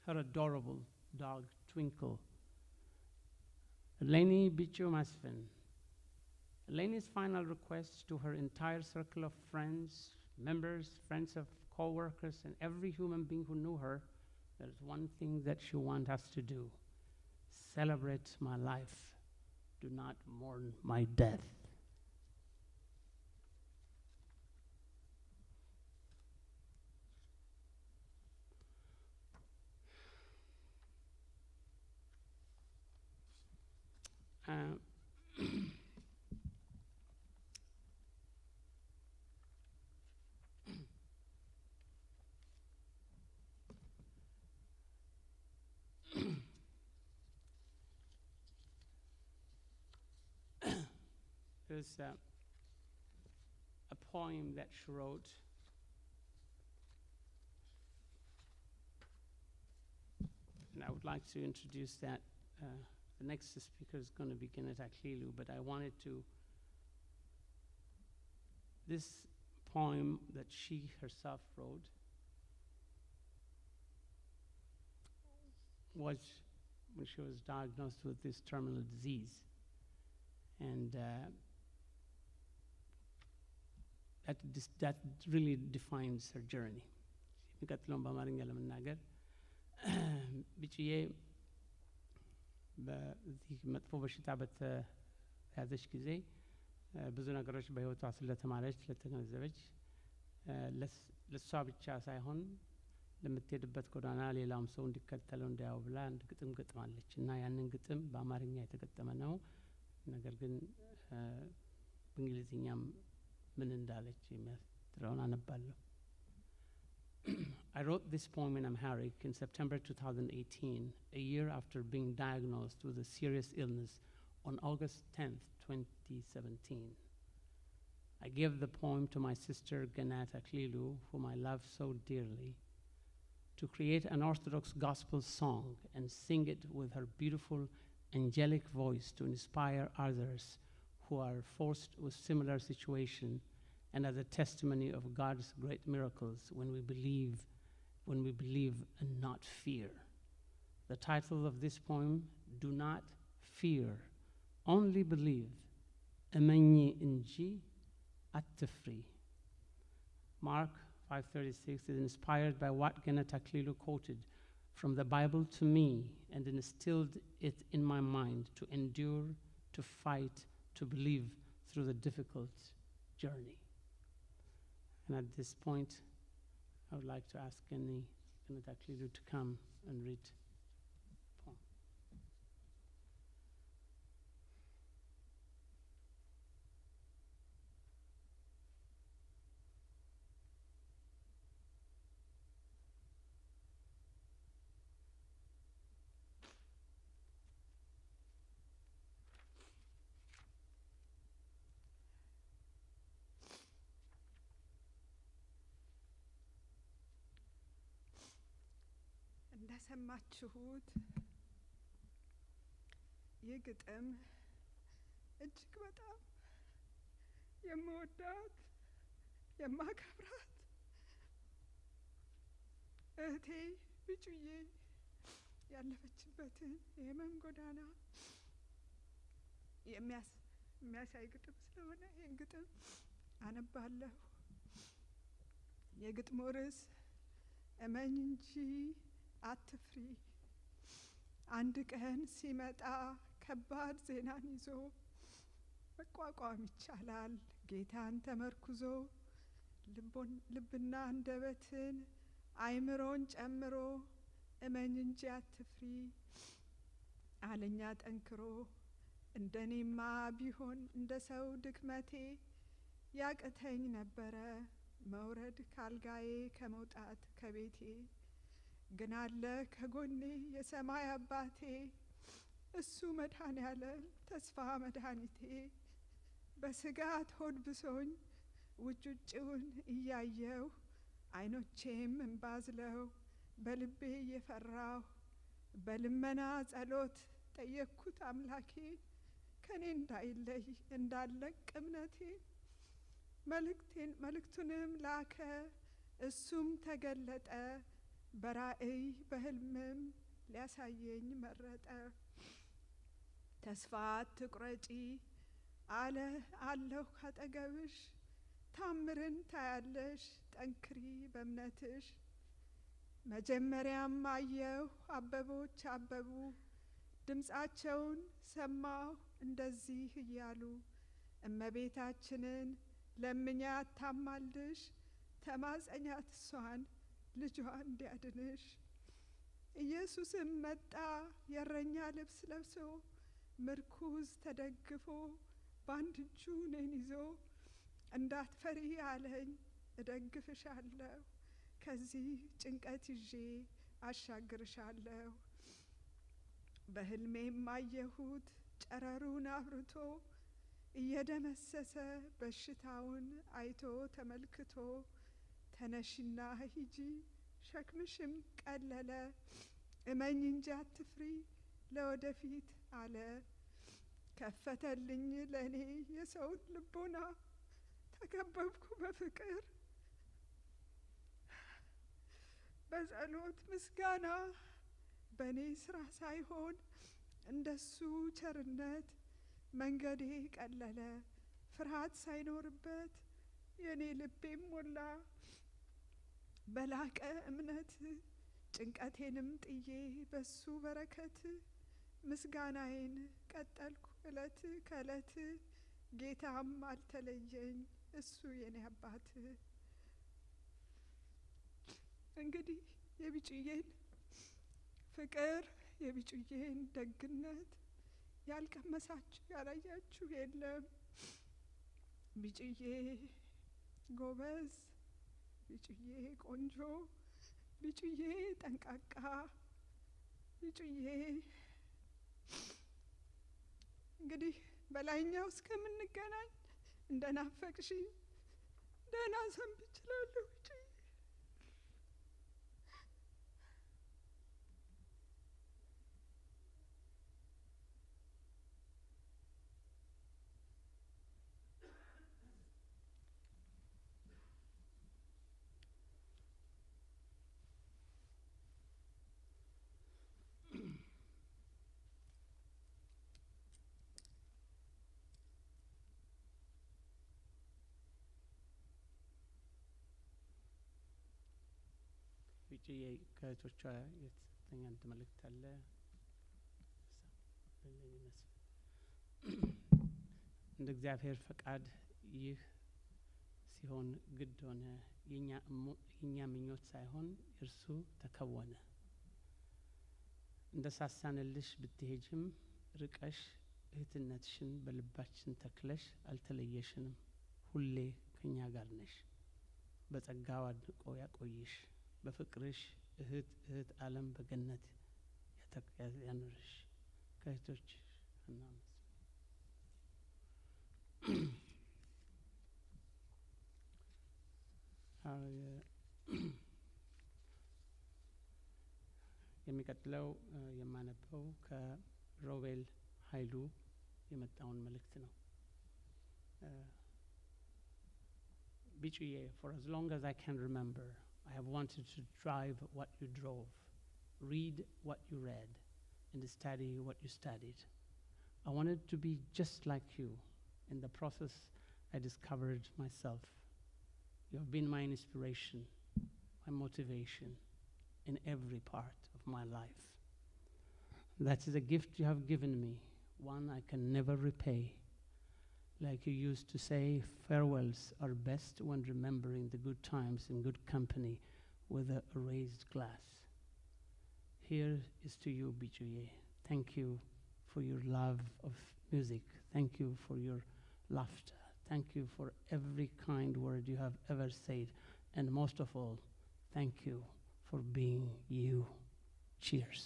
her adorable dog, Twinkle. Elleni Bicho Mesfin. Elleni's final request to her entire circle of friends, members, friends of co-workers, and every human being who knew her, there's one thing that she wants us to do: celebrate my life. Do not mourn my death. There's a poem that she wrote. And I would like to introduce that. The next speaker is going to be Genet, but I wanted to. This poem that she herself wrote was when she was diagnosed with this terminal disease. And that really defines her journey. የሚቀጥለውን በአማርኛ ለመናገር ብቻዬ በዚህ መጥፎ በሽታ በተያዘች ጊዜ ብዙ ነገሮች በህይወቷ ስለተማረች ስለተገነዘበች ለሷ ብቻ ሳይሆን ለምትሄድበት ጎዳና ሌላም ሰው እንዲከተለው እንዲያው ብላ አንድ ግጥም ገጥማለች እና ያንን ግጥም በአማርኛ የተገጠመ ነው። ነገር ግን በእንግሊዝኛም ምን እንዳለች የሚያስተረውን አነባለሁ። I wrote this poem in Amharic in September 2018, a year after being diagnosed with a serious illness on August 10th, 2017. I gave the poem to my sister Genet, whom I love so dearly, to create an Orthodox gospel song and sing it with her beautiful angelic voice to inspire others who are forced with similar situation, and as a testimony of God's great miracles when we believe and not fear. The title of this poem, Do Not Fear, Only Believe. Elleni inji attefri. Mark 5:36 is inspired by what Genet quoted from the Bible to me and instilled it in my mind to endure, to fight, to believe through the difficult journey. And at this point, I would like to ask Genet to come and read the poem. እንደሰማችሁት ይህ ግጥም እጅግ በጣም የምወዳት የማከብራት እህቴ ብጩዬ ያለፈችበትን የህመም ጎዳና የሚያሳይ ግጥም ስለሆነ ይህን ግጥም አነባለሁ። የግጥሙ ርዕስ እመኝ እንጂ አትፍሪ። አንድ ቀን ሲመጣ ከባድ ዜናን ይዞ መቋቋም ይቻላል ጌታን ተመርኩዞ። ልብና አንደበትን አይምሮን ጨምሮ እመኝ እንጂ አትፍሪ አለኛ ጠንክሮ። እንደኔማ ቢሆን እንደ ሰው ድክመቴ ያቅተኝ ነበረ መውረድ ካልጋዬ ከመውጣት ከቤቴ። ግን አለ ከጎኔ የሰማይ አባቴ እሱ መድኃኔአለም ተስፋ መድኃኒቴ። በስጋት ሆድ ብሶኝ ውጭውን እያየሁ አይኖቼም እንባዝለው በልቤ እየፈራሁ በልመና ጸሎት ጠየቅኩት አምላኬ ከኔ እንዳይለይ እንዳለቅ እምነቴ። መልእክቱንም ላከ እሱም ተገለጠ በራእይ በህልምም ሊያሳየኝ መረጠ። ተስፋ አትቁረጪ አለሁ ካጠገብሽ ታምርን ታያለሽ ጠንክሪ በእምነትሽ። መጀመሪያም አየሁ አበቦች አበቡ ድምፃቸውን ሰማሁ እንደዚህ እያሉ እመቤታችንን ለምኛት ታማልድሽ ተማጸኛት እሷን ልጇ እንዲያድንሽ። ኢየሱስም መጣ የእረኛ ልብስ ለብሶ ምርኩዝ ተደግፎ በአንድ እጁ እኔን ይዞ እንዳትፈሪ አለኝ እደግፍሻለሁ ከዚህ ጭንቀት ይዤ አሻግርሻለሁ። በህልሜም አየሁት ጨረሩን አብርቶ እየደመሰሰ በሽታውን አይቶ ተመልክቶ ተነሽና ሂጂ ሸክምሽም ቀለለ እመኝ እንጂ አትፍሪ ለወደፊት አለ። ከፈተልኝ ለእኔ የሰውን ልቦና ተከበብኩ በፍቅር በጸሎት ምስጋና በእኔ ስራ ሳይሆን እንደሱ ቸርነት መንገዴ ቀለለ። ፍርሃት ሳይኖርበት የኔ ልቤም ሞላ በላቀ እምነት ጭንቀቴንም ጥዬ በሱ በረከት ምስጋናዬን ቀጠልኩ እለት ከእለት ጌታም አልተለየኝ እሱ የኔ አባት። እንግዲህ የቢጭዬን ፍቅር የቢጭዬን ደግነት ያልቀመሳችሁ ያላያችሁ የለም። ቢጭዬ ጎበዝ፣ ቢጭዬ ቆንጆ፣ ቢጭዬ ጠንቃቃ፣ ቢጭዬ እንግዲህ በላይኛው እስከምንገናኝ እንደናፈቅሽኝ ደህና ሰንብቻለሁ ቢጭዬ። ቢጭዬ ከእህቶቿ የተሰጠኝ አንድ መልእክት አለ። እንደ እግዚአብሔር ፈቃድ ይህ ሲሆን ግድ ሆነ። የኛ ምኞት ሳይሆን እርሱ ተከወነ። እንደ ሳሳንልሽ ብትሄጅም ርቀሽ እህትነትሽን በልባችን ተክለሽ አልተለየሽንም። ሁሌ ከኛ ጋር ነሽ። በጸጋው አድቆ ያቆይሽ። በፍቅርሽ እህት ዓለም በገነት ያኑርሽ። ከእህቶች እና የሚቀጥለው የማነበው ከሮቤል ኃይሉ የመጣውን መልእክት ነው። ቢጭዬ, for as long as I can remember, I have wanted to drive what you drove, read what you read, and study what you studied. I wanted to be just like you. In the process, I discovered myself. You have been my inspiration, my motivation in every part of my life. That is a gift you have given me, one I can never repay. Like you used to say, farewells are best when remembering the good times in good company with a raised glass. Here is to you, Bijuye. Thank you for your love of music. Thank you for your laughter. Thank you for every kind word you have ever said. And most of all, thank you for being you. Cheers.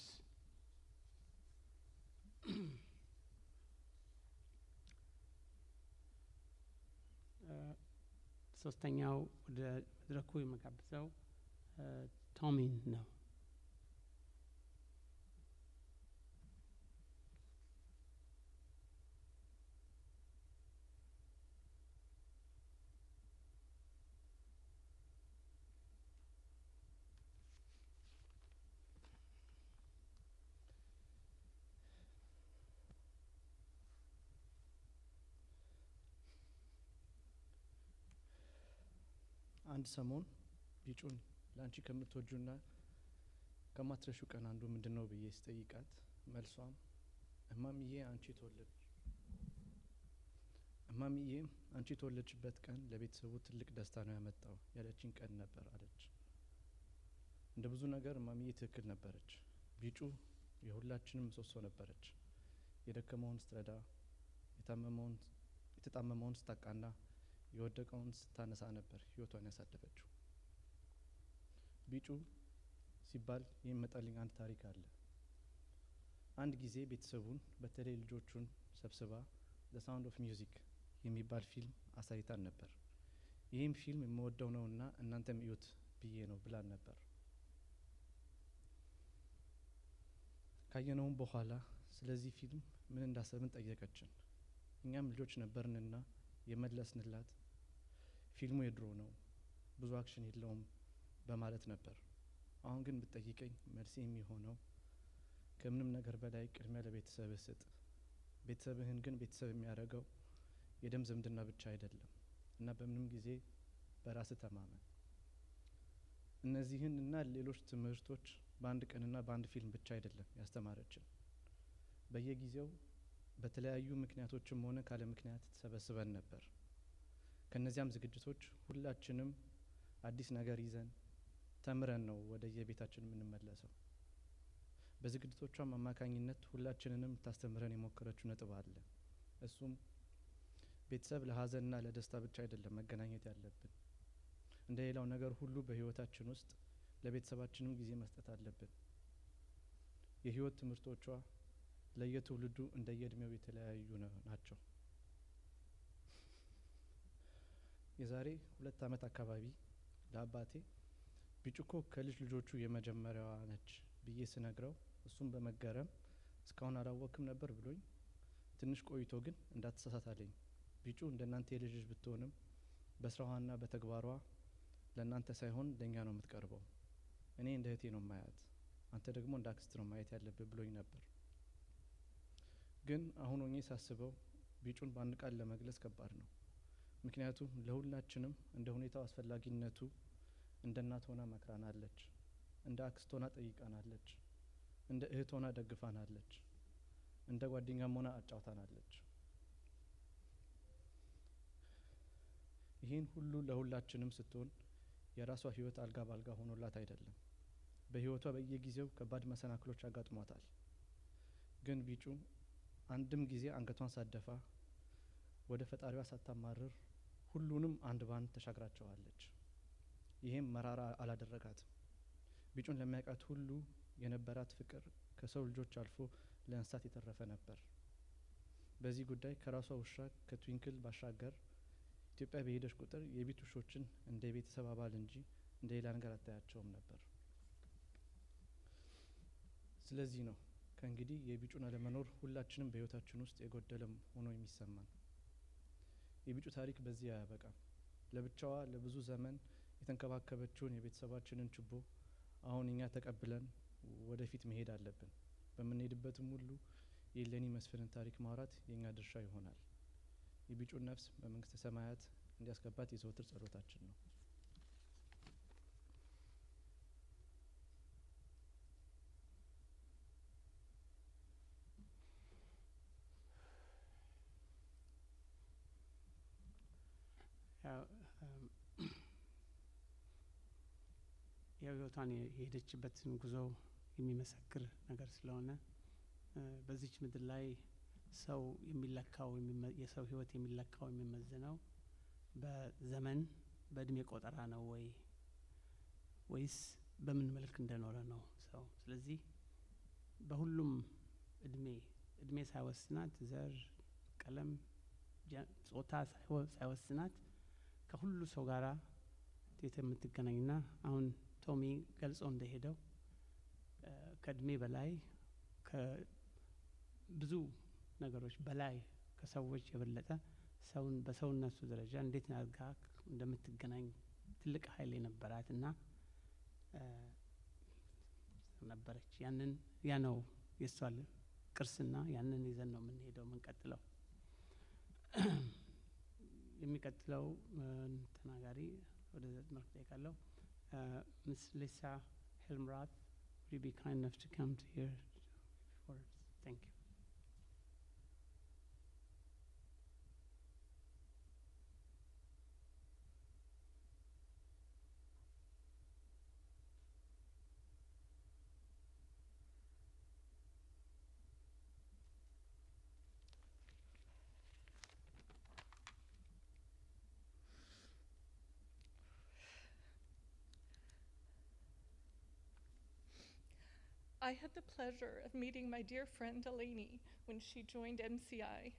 ሶስተኛው ወደ መድረኩ የመጋብዘው ቶሚን ነው። አንድ ሰሞን ቢጩን ላንቺ ከምትወጁና ከማትረሹ ቀን አንዱ ምንድነው ብዬ ስጠይቃት መልሷም እማሚዬ አንቺ ተወለድሽበት ቀን ለቤተሰቡ ትልቅ ደስታ ነው ያመጣው ያለችኝ ቀን ነበር አለች። እንደ ብዙ ነገር እማሚዬ ትክክል ነበረች። ቢጩ የሁላችንም ምሰሶ ነበረች። የደከመውን ስትረዳ፣ የተጣመመውን ስታቃና፣ የወደቀውን ስታነሳ ነበር ህይወቷን ያሳለፈችው። ቢጩ ሲባል የሚመጣልኝ አንድ ታሪክ አለ። አንድ ጊዜ ቤተሰቡን በተለይ ልጆቹን ሰብስባ The Sound of Music የሚባል ፊልም አሳይታን ነበር። ይህም ፊልም የምወደው ነውና እናንተም እዩት ብዬ ነው ብላን ነበር። ካየነውም በኋላ ስለዚህ ፊልም ምን እንዳሰብን ጠየቀችን። እኛም ልጆች ነበርንና የመለስንላት ፊልሙ የድሮ ነው፣ ብዙ አክሽን የለውም በማለት ነበር። አሁን ግን ብትጠይቀኝ መልሴ የሚሆነው ከምንም ነገር በላይ ቅድሚያ ለቤተሰብህ ስጥ። ቤተሰብህን ግን ቤተሰብ የሚያደርገው የደም ዝምድና ብቻ አይደለም እና በምንም ጊዜ በራስህ ተማመን። እነዚህን እና ሌሎች ትምህርቶች በአንድ ቀንና በአንድ ፊልም ብቻ አይደለም ያስተማረችን። በየጊዜው በተለያዩ ምክንያቶችም ሆነ ካለ ምክንያት ተሰበስበን ነበር። ከነዚያም ዝግጅቶች ሁላችንም አዲስ ነገር ይዘን ተምረን ነው ወደ የቤታችን የምንመለሰው። በዝግጅቶቿም አማካኝነት ሁላችንንም ታስተምረን የሞከረችው ነጥብ አለ። እሱም ቤተሰብ ለሀዘንና ለደስታ ብቻ አይደለም መገናኘት ያለብን። እንደ ሌላው ነገር ሁሉ በህይወታችን ውስጥ ለቤተሰባችንም ጊዜ መስጠት አለብን። የህይወት ትምህርቶቿ ለየትውልዱ እንደየእድሜው የተለያዩ ናቸው። የዛሬ 2 ዓመት አካባቢ ለአባቴ ቢጩኮ ከልጅ ልጆቹ የመጀመሪያዋ ነች ብዬ ስነግረው እሱም በመገረም እስካሁን አላወቅም ነበር ብሎኝ ትንሽ ቆይቶ ግን እንዳትሳሳት አለኝ። ቢጩ እንደናንተ የልጅ ልጅ ብትሆንም በስራዋና በተግባሯ ለእናንተ ሳይሆን ለእኛ ነው የምትቀርበው። እኔ እንደ እህቴ ነው ማያት፣ አንተ ደግሞ እንደ አክስት ነው ማየት ያለብህ ብሎኝ ነበር። ግን አሁን ሆኜ ሳስበው ቢጩን በአንድ ቃል ለመግለጽ ከባድ ነው። ምክንያቱም ለሁላችንም እንደ ሁኔታው አስፈላጊነቱ እንደ እናት ሆና መክራናለች፣ እንደ አክስት ሆና ጠይቃናለች፣ እንደ እህት ሆና ደግፋናለች፣ እንደ ጓደኛም ሆና አጫውታናለች። ይህን ሁሉ ለሁላችንም ስትሆን የራሷ ህይወት አልጋ ባልጋ ሆኖላት አይደለም። በህይወቷ በየጊዜው ከባድ መሰናክሎች አጋጥሟታል። ግን ቢጩ አንድም ጊዜ አንገቷን ሳደፋ ወደ ፈጣሪዋ ሳታማርር ሁሉንም አንድ ባንድ ተሻግራቸዋለች። ይሄም መራራ አላደረጋትም። ቢጩን ለሚያውቃት ሁሉ የነበራት ፍቅር ከሰው ልጆች አልፎ ለእንስሳት የተረፈ ነበር። በዚህ ጉዳይ ከራሷ ውሻ ከትዊንክል ባሻገር ኢትዮጵያ በሄደች ቁጥር የቤት ውሾችን እንደ ቤተሰብ አባል እንጂ እንደ ሌላ ነገር አታያቸውም ነበር። ስለዚህ ነው ከእንግዲህ የቢጩን አለመኖር ሁላችንም በህይወታችን ውስጥ የጎደለም ሆኖ የሚሰማን። የቢጩ ታሪክ በዚህ አያበቃም። ለብቻዋ ለብዙ ዘመን የተንከባከበችውን የቤተሰባችንን ችቦ አሁን እኛ ተቀብለን ወደፊት መሄድ አለብን። በምንሄድበትም ሁሉ የኤሌኒ መስፍንን ታሪክ ማውራት የኛ ድርሻ ይሆናል። የቢጩን ነፍስ በመንግስተ ሰማያት እንዲያስገባት የዘወትር ጸሎታችን ነው። ህይወቷን የሄደችበትን ጉዞ የሚመሰክር ነገር ስለሆነ በዚች ምድር ላይ ሰው የሚለካው የሰው ህይወት የሚለካው የሚመዝነው በዘመን በእድሜ ቆጠራ ነው ወይስ በምን መልክ እንደኖረ ነው ሰው። ስለዚህ በሁሉም እድሜ ሳይወስናት፣ ዘር፣ ቀለም፣ ጾታ ሳይወስናት ከሁሉ ሰው ጋራ የምትገናኝና አሁን ቶሚ ገልጾ እንደሄደው ከእድሜ በላይ ከብዙ ነገሮች በላይ ከሰዎች የበለጠ ሰውን በሰውነቱ ደረጃ እንዴት ናርጋ እንደምትገናኝ ትልቅ ኃይል የነበራትና ነበረች። ያ ነው የሷል ቅርስና ያንን ይዘን ነው የምንሄደው የምንቀጥለው። የሚቀጥለው ተናጋሪ ወደ መልክ ጠይቃለሁ። Miss Lisa Helmrath, would you be kind enough to come to here for thank you. I had the pleasure of meeting my dear friend Elleni when she joined MCI,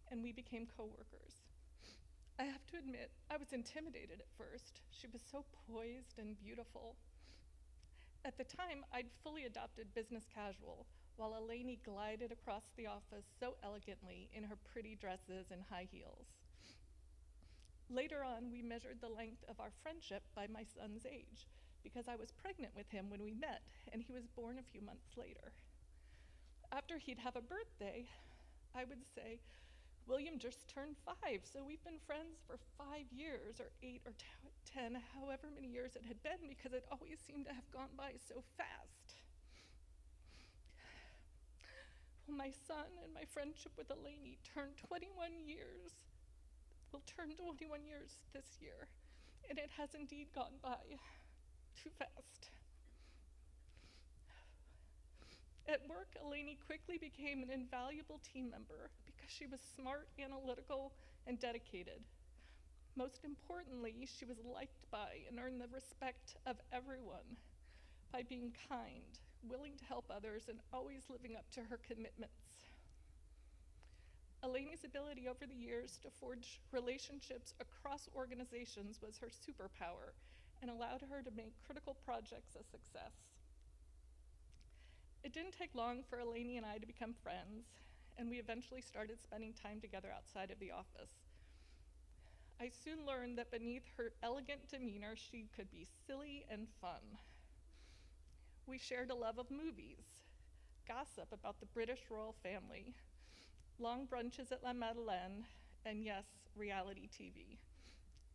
and we became co-workers. I have to admit, I was intimidated at first. She was so poised and beautiful. At the time, I'd fully adopted business casual, while Elleni glided across the office so elegantly in her pretty dresses and high heels. Later on, we measured the length of our friendship by my son's age, because I was pregnant with him when we met, and he was born a few months later. After he'd have a birthday, I would say, William just turned 5, so we've been friends for 5 years, or 8 or 10, however many years it had been, because it always seemed to have gone by so fast. My son and my friendship with Elleni turned 21 years, will turn 21 years this year, and it has indeed gone by too fast. At work, Elleni quickly became an invaluable team member because she was smart, analytical, and dedicated. Most importantly, she was liked by and earned the respect of everyone by being kind, willing to help others, and always living up to her commitments. Elleni's ability over the years to forge relationships across organizations was her superpower and allowed her to make critical projects a success. It didn't take long for Elleni and I to become friends, and we eventually started spending time together outside of the office. I soon learned that beneath her elegant demeanor, she could be silly and fun. We shared a love of movies, gossip about the British royal family, long brunches at MedhaneAlem, and yes, reality TV.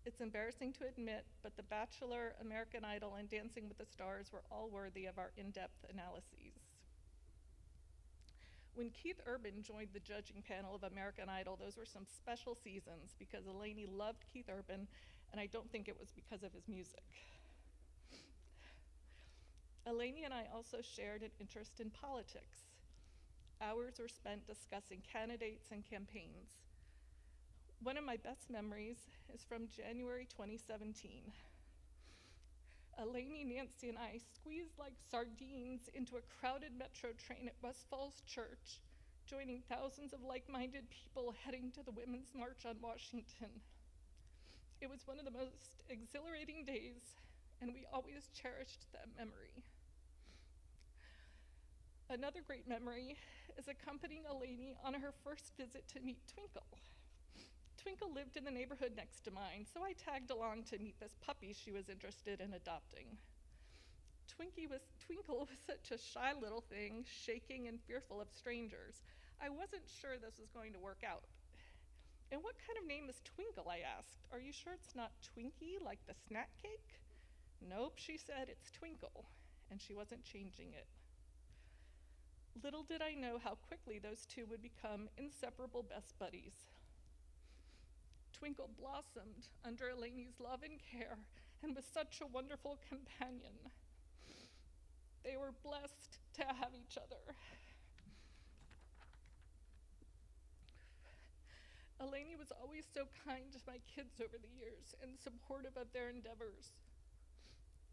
It's embarrassing to admit, but The Bachelor, American Idol, and Dancing with the Stars were all worthy of our in-depth analyses. When Keith Urban joined the judging panel of American Idol, those were some special seasons because Elleni loved Keith Urban, and I don't think it was because of his music. Elleni and I also shared an interest in politics. Hours were spent discussing candidates and campaigns. One of my best memories is from January 2017. Elleni, Nancy, and I squeezed like sardines into a crowded metro train at West Falls Church, joining thousands of like-minded people heading to the Women's March on Washington. It was one of the most exhilarating days, and we always cherished that memory. Another great memory is accompanying Elleni on her first visit to meet Twinkle. Twinkle lived in the neighborhood next to mine, so I tagged along to meet this puppy she was interested in adopting. Twinkle was such a shy little thing, shaking and fearful of strangers. I wasn't sure this was going to work out. And what kind of name is Twinkle, I asked. Are you sure it's not Twinkie, like the snack cake? Nope, she said, it's Twinkle, and she wasn't changing it. Little did I know how quickly those two would become inseparable best buddies. Twinkle blossomed under Elleni's love and care and was such a wonderful companion. They were blessed to have each other. Elleni was always so kind to my kids over the years and supportive of their endeavors.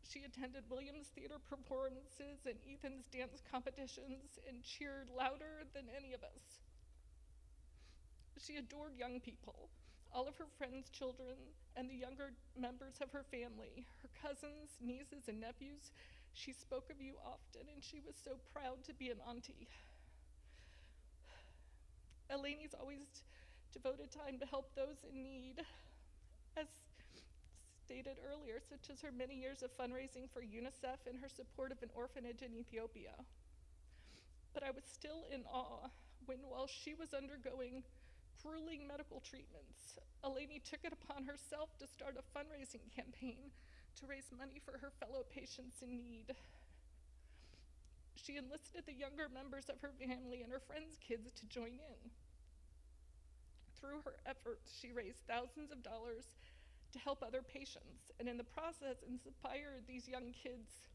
She attended William's theater performances and Ethan's dance competitions and cheered louder than any of us. She adored young people, all of her friends' children, and the younger members of her family, her cousins, nieces, and nephews. She spoke of you often, and she was so proud to be an auntie. Elleni's always devoted time to help those in need, as stated earlier, such as her many years of fundraising for UNICEF and her support of an orphanage in Ethiopia. But I was still in awe when, while she was undergoing grueling medical treatments, Elleni took it upon herself to start a fundraising campaign to raise money for her fellow patients in need. She enlisted the younger members of her family and her friends' kids to join in. Through her efforts, she raised thousands of dollars to help other patients, and in the process inspired these young kids,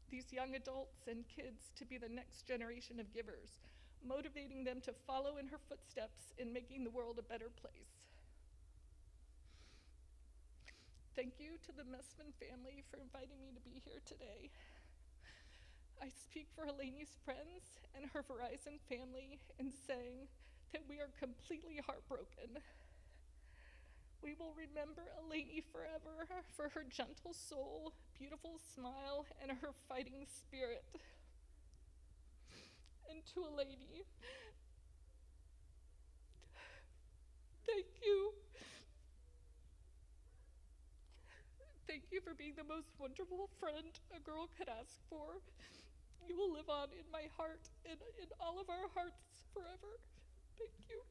these young adults and kids to be the next generation of givers, motivating them to follow in her footsteps in making the world a better place. Thank you to the Mesfin family for inviting me to be here today. I speak for Elleni's friends and her Verizon family in saying that we are completely heartbroken. We will remember Elleni forever for her gentle soul, beautiful smile, and her fighting spirit. And to Elleni, thank you. Thank you for being the most wonderful friend a girl could ask for. You will live on in my heart and in all of our hearts forever. Thank you.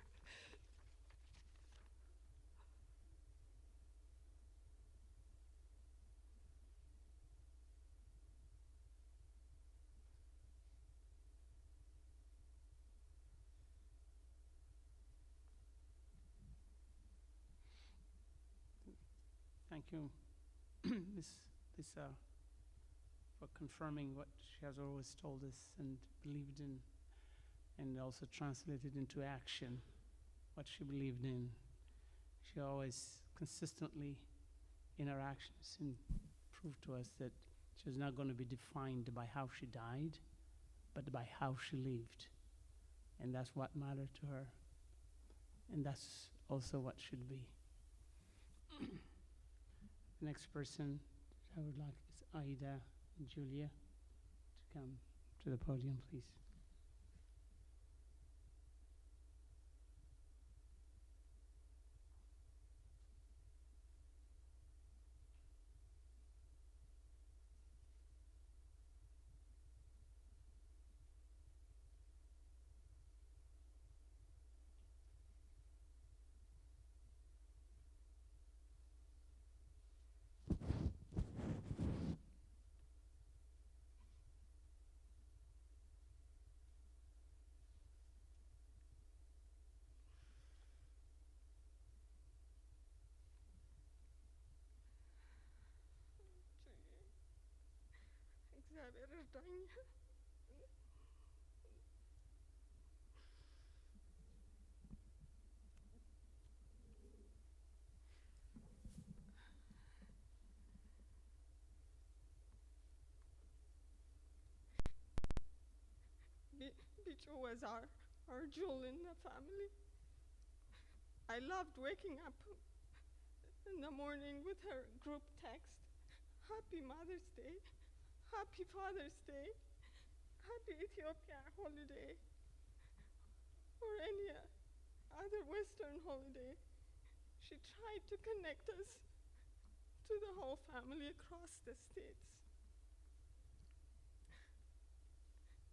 thank you, Ms. Lisa, for confirming what she has always told us and believed in, and also translated into action what she believed in. She always consistently, in her actions, and proved to us that she was not going to be defined by how she died, but by how she lived. And that's what mattered to her. And that's also what should be. The next person I would like is Aida and Julia to come to the podium, please. እግዚአብሔር እርዳኝ። Bichu was our jewel in the family. I loved waking up in the morning with her group text, Happy Mother's Day, Happy Father's Day, Happy Ethiopia holiday, or any other Western holiday. She tried to connect us to the whole family across the states.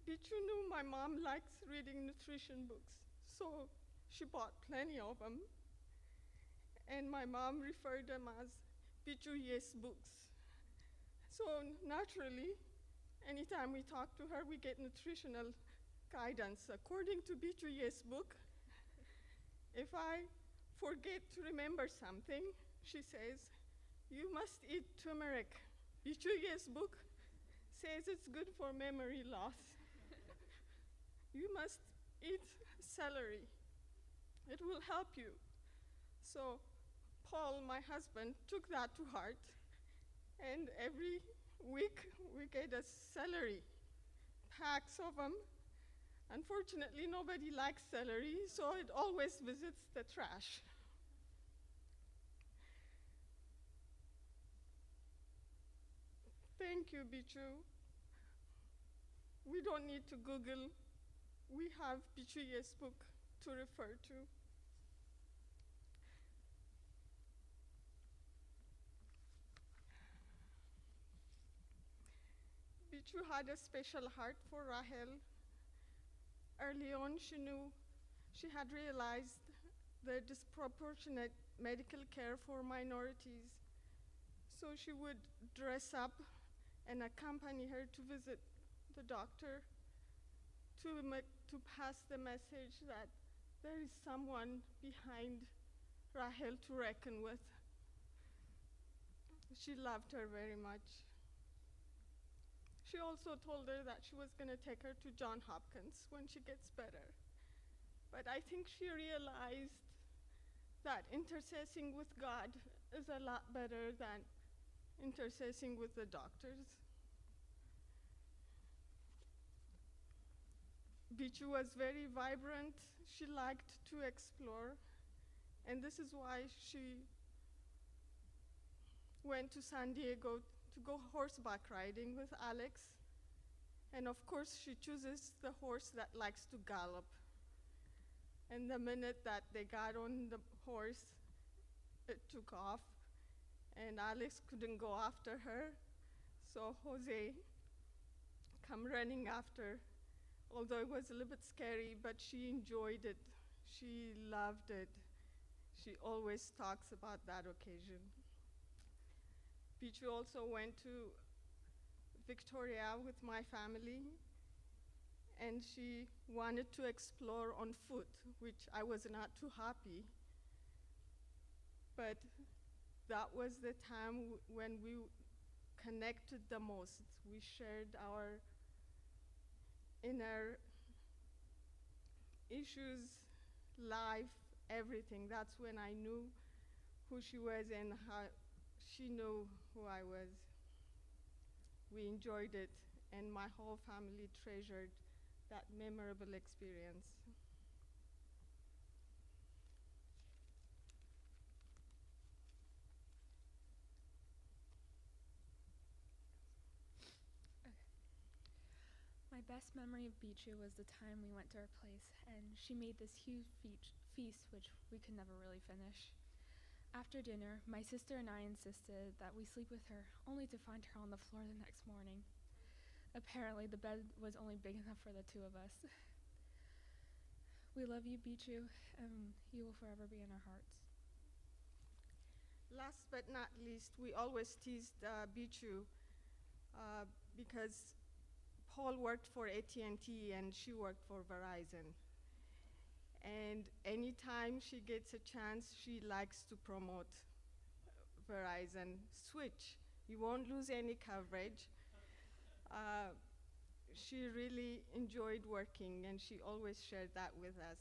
Bichu knew my mom likes reading nutrition books, so she bought plenty of them. And my mom referred them as Bichu Yes books. So naturally, anytime we talk to her, we get nutritional guidance. According to Bichu Yes book, if I forget to remember something, she says, you must eat turmeric. Bichu Yes book says it's good for memory loss. You must eat celery. It will help you. So Paul, my husband, took that to heart, and every week we get a celery, packs of them. Unfortunately, nobody likes celery, so it always visits the trash. Thank you, Bichu. We don't need to Google. We have Bichu Yes book to refer to. Bichu had a special heart for Rahel. Early on, she had realized the disproportionate medical care for minorities. So she would dress up and accompany her to visit the doctor to pass the message that there is someone behind Rahel to reckon with. She loved her very much. She also told her that she was going to take her to Johns Hopkins when she gets better. But I think she realized that intercessing with God is a lot better than intercessing with the doctors. Bichu was very vibrant. She liked to explore, and this is why she went to San Diego to go horseback riding with Alex. And of course, she chooses the horse that likes to gallop. And the minute that they got on the horse, it took off, and Alex couldn't go after her. So Jose come running after, although it was a little bit scary, but she enjoyed it. She loved it. She always talks about that occasion. Bichu also went to Victoria with my family, and she wanted to explore on foot, which I was not too happy. But that was the time when we connected the most. We shared our inner issues, life, everything. That's when I knew who she was and how she knew who I was. We enjoyed it, and my whole family treasured that memorable experience. My best memory of Bichu was the time we went to her place, and she made this huge feast which we could never really finish. After dinner, my sister and I insisted that we sleep with her, only to find her on the floor the next morning. Apparently, the bed was only big enough for the two of us. We love you, Bichu, and you will forever be in our hearts. Last but not least, we always teased Bichu because Paul worked for AT&T and she worked for Verizon. And anytime she gets a chance, she likes to promote Verizon. Switch, you won't lose any coverage. She really enjoyed working, and she always shared that with us.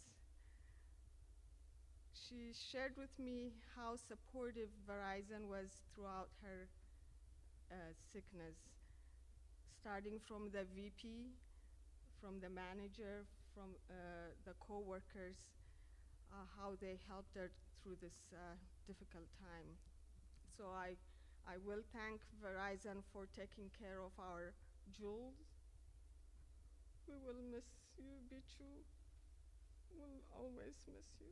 She shared with me how supportive Verizon was throughout her sickness, starting from the VP, from the manager, from the co-workers, how they helped her through this difficult time. So I will thank Verizon for taking care of our jewels. We will miss you, Bichu. We'll always miss you.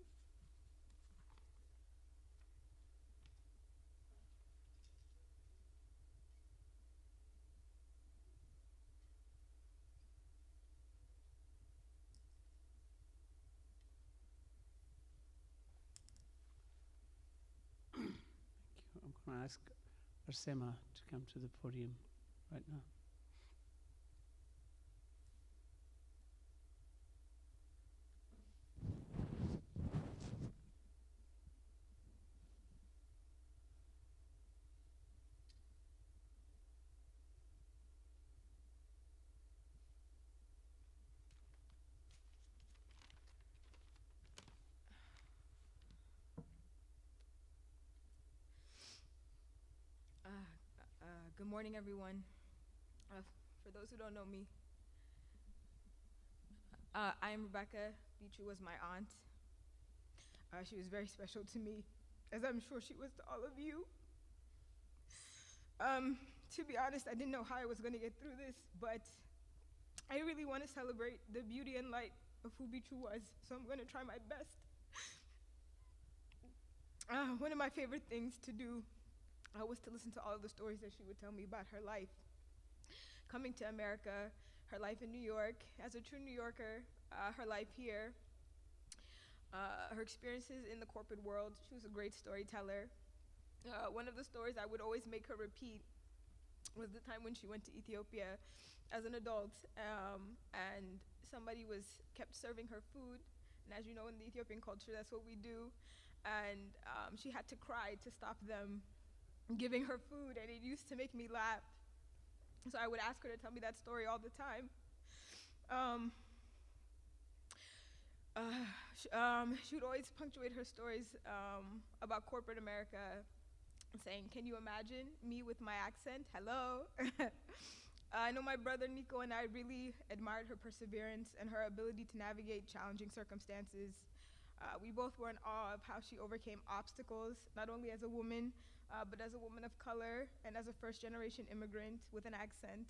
I'm going to ask Arsema to come to the podium right now. Good morning, everyone. For those who don't know me, I am Rebecca. Bichu was my aunt. She was very special to me, as I'm sure she was to all of you. To be honest, I didn't know how I was going to get through this, but I really want to celebrate the beauty and light of who Bichu was, so I'm going to try my best. One of my favorite things to do was to listen to all of the stories that she would tell me about her life. Coming to America, her life in New York, as a true New Yorker, her life here, her experiences in the corporate world. She was a great storyteller. One of the stories I would always make her repeat was the time when she went to Ethiopia as an adult, and somebody kept serving her food. And as you know, in the Ethiopian culture, that's what we do. And she had to cry to stop them giving her food, and it used to make me laugh. So I would ask her to tell me that story all the time. She would always punctuate her stories about corporate America, saying, "Can you imagine me with my accent? Hello." I know my brother Nico and I really admired her perseverance and her ability to navigate challenging circumstances. We both were in awe of how she overcame obstacles, not only as a woman, but as a woman of color and as a first-generation immigrant with an accent.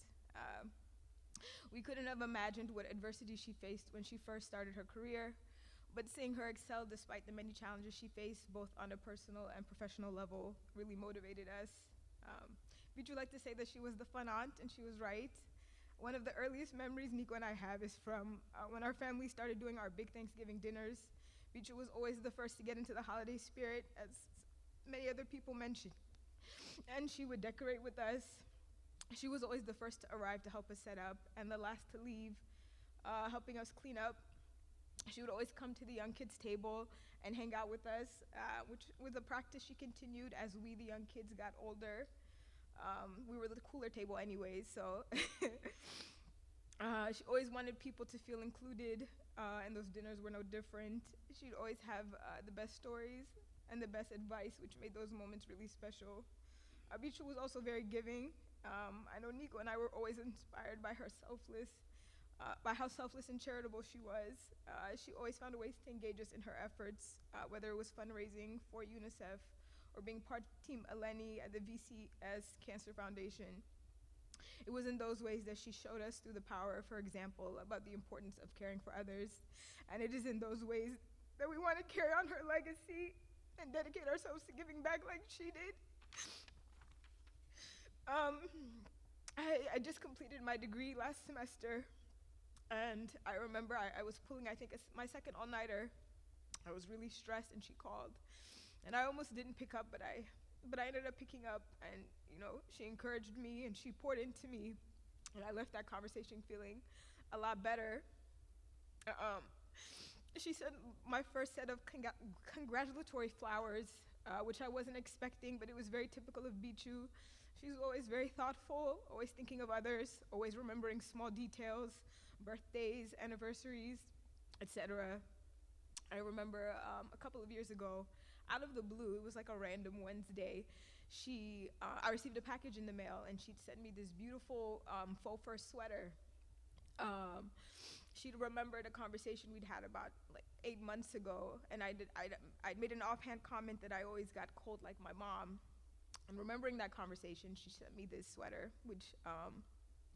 We couldn't have imagined what adversity she faced when she first started her career, but seeing her excel despite the many challenges she faced, both on a personal and professional level, really motivated us. Bichu liked to say that she was the fun aunt, and she was right. One of the earliest memories Nico and I have is from when our family started doing our big Thanksgiving dinners. Bichu was always the first to get into the holiday spirit, as many other people mentioned. And she would decorate with us. She was always the first to arrive to help us set up and the last to leave, helping us clean up. She would always come to the young kids' table and hang out with us, which was a practice she continued as we, the young kids, got older. We were the cooler table anyways, so she always wanted people to feel included, and those dinners were no different. She'd always have the best stories and the best advice, which made those moments really special. Bichu was also very giving. I know Nico and I were always inspired by her by how selfless and charitable she was. She always found ways to engage us in her efforts, whether it was fundraising for UNICEF or being part of Team Elleni at the VCS Cancer Foundation. It was in those ways that she showed us through the power of her example about the importance of caring for others. And it is in those ways that we want to carry on her legacy and dedicate ourselves to giving back like she did. I just completed my degree last semester, and I remember I was pulling, I think, my second all-nighter. I was really stressed, and she called. And I almost didn't pick up, but I ended up picking up, and she encouraged me and she poured into me, and I left that conversation feeling a lot better. She said my first set of congratulatory flowers, which I wasn't expecting, but it was very typical of Bichu. She's always very thoughtful, always thinking of others, always remembering small details, birthdays, anniversaries, etc. I remember a couple of years ago, out of the blue, it was like a random Wednesday, I received a package in the mail, and she'd sent me this beautiful faux fur sweater. She'd remembered a conversation we'd had about like 8 months ago, and I'd made an offhand comment that I always got cold like my mom. And remembering that conversation, she sent me this sweater, which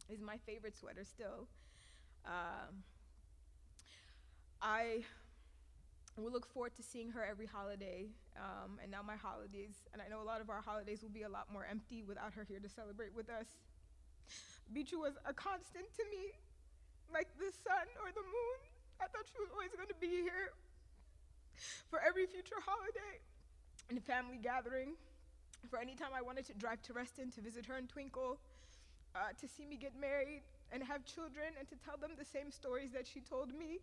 is my favorite sweater still. I will look forward to seeing her every holiday, and now my holidays, and I know a lot of our holidays will be a lot more empty without her here to celebrate with us. Bichu was a constant to me, like the sun or the moon. I thought she was always going to be here for every future holiday and family gathering, for any time I wanted to drive to Reston to visit her in Twinkle, to see me get married and have children and to tell them the same stories that she told me.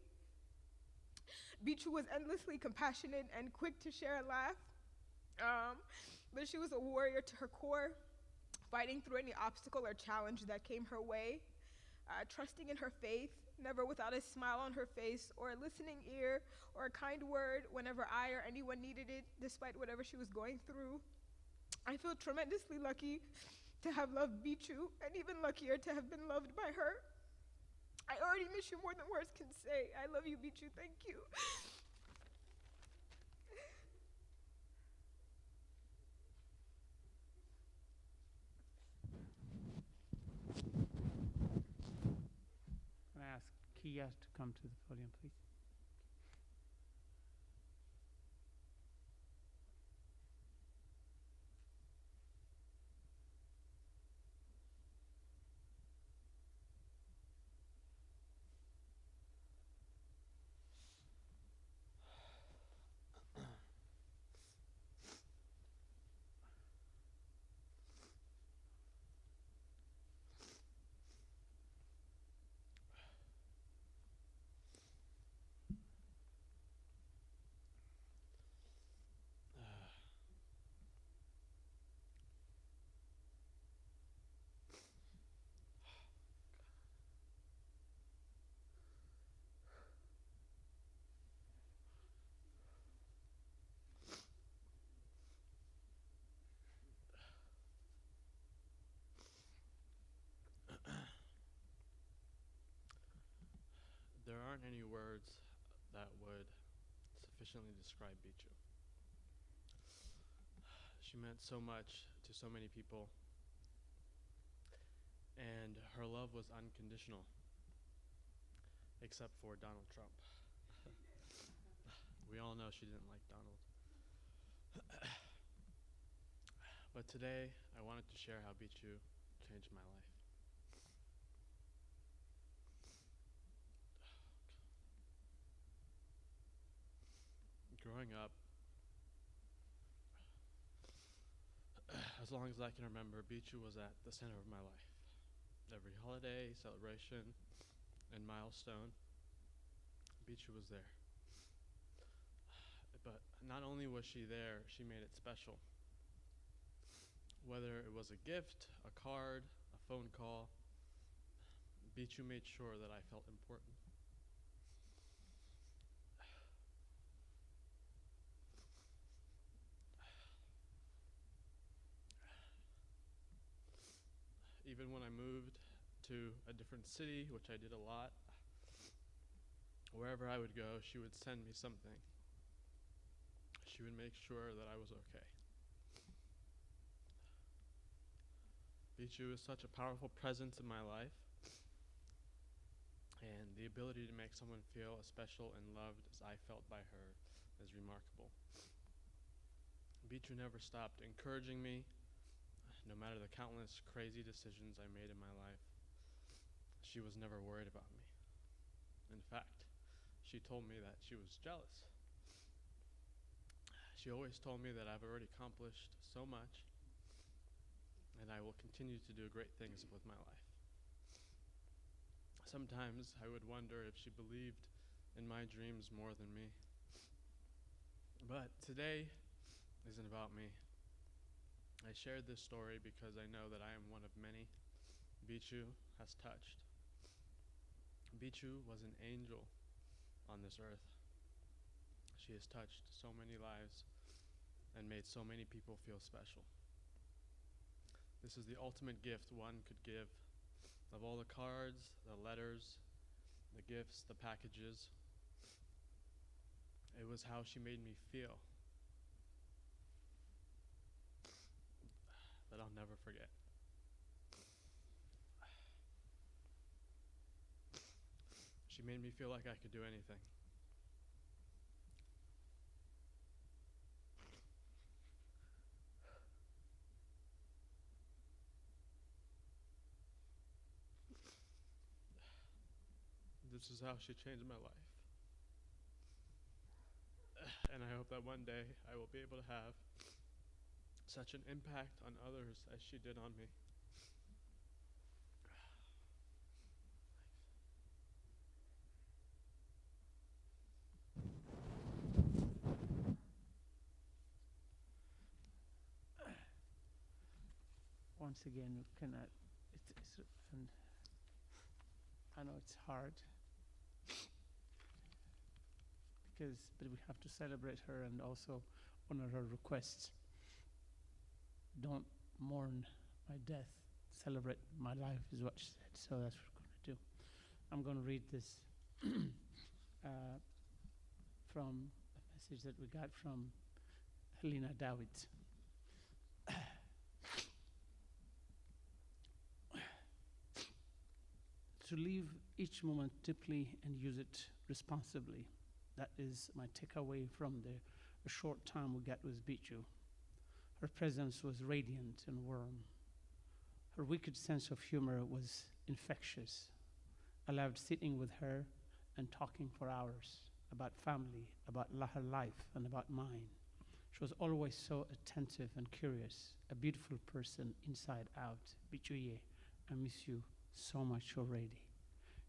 Bichu was endlessly compassionate and quick to share a laugh, but she was a warrior to her core, fighting through any obstacle or challenge that came her way, trusting in her faith, never without a smile on her face or a listening ear or a kind word whenever I or anyone needed it, despite whatever she was going through. I feel tremendously lucky to have loved Bichu, and even luckier to have been loved by her. I already miss you more than words can say. I love you, Bichu. Thank you. I ask Kia to come to the podium, please. There aren't any words that would sufficiently describe Bichu. She meant so much to so many people, and her love was unconditional, except for Donald Trump. We all know she didn't like Donald. But today, I wanted to share how Bichu changed my life. Growing up, as long as I can remember, Bichu was at the center of my life. Every holiday, celebration, and milestone, Bichu was there. But not only was she there, she made it special. Whether it was a gift, a card, a phone call, Bichu made sure that I felt important. Even when I moved to a different city, which I did a lot, wherever I would go, she would send me something. She would make sure that I was okay. Bichu is such a powerful presence in my life, and the ability to make someone feel as special and loved as I felt by her is remarkable. Bichu never stopped encouraging me, no matter the countless crazy decisions I made in my life. She was never worried about me. In fact, she told me that she was jealous. She always told me that I've already accomplished so much, and I will continue to do great things with my life. Sometimes I would wonder if she believed in my dreams more than me. But today isn't about me. I shared this story because I know that I am one of many Bichu has touched. Bichu was an angel on this earth. She has touched so many lives and made so many people feel special. This is the ultimate gift one could give. Of all the cards, the letters, the gifts, the packages, it was how she made me feel that I'll never forget. She made me feel like I could do anything. This is how she changed my life. And I hope that one day I will be able to have such an impact on others as she did on me. Once again, we cannot, and I know it's hard, but we have to celebrate her and also honor her requests. Don't mourn my death, celebrate my life is what she said, so that's what we're going to do. I'm going to read this from a message that we got from Helena Dawit. To live each moment deeply and use it responsibly. That is my takeaway from the short time we got with Bichu. Her presence was radiant and warm. Her wicked sense of humor was infectious. I loved sitting with her and talking for hours about family, about her life, and about mine. She was always so attentive and curious, a beautiful person inside out. Bichuye, I miss you so much already.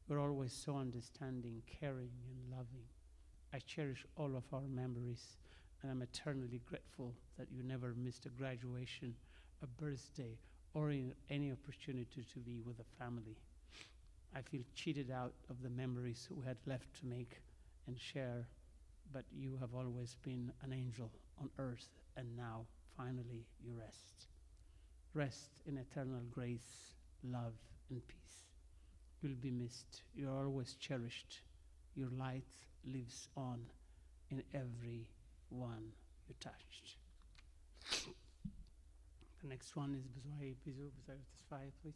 You're always so understanding, caring, and loving. I cherish all of our memories, and I'm eternally grateful that you never missed a graduation, a birthday, or any opportunity to be with a family. I feel cheated out of the memories we had left to make and share, but you have always been an angel on earth, and now, finally, you rest. Rest in eternal grace, love, and peace. You'll be missed. You're always cherished. Your light lives on in every one you touched. The next one is Bizu Tesfaye, please.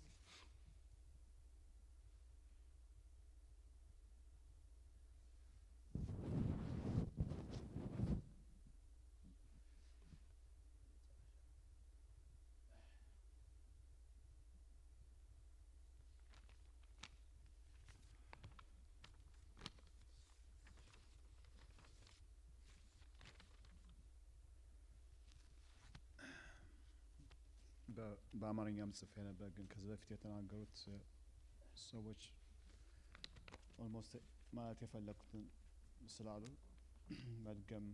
በአማርኛም ጽፌ ነበር ግን ከዚህ በፊት የተናገሩት ሰዎች ኦልሞስት ማለት የፈለኩትን ስላሉ መድገም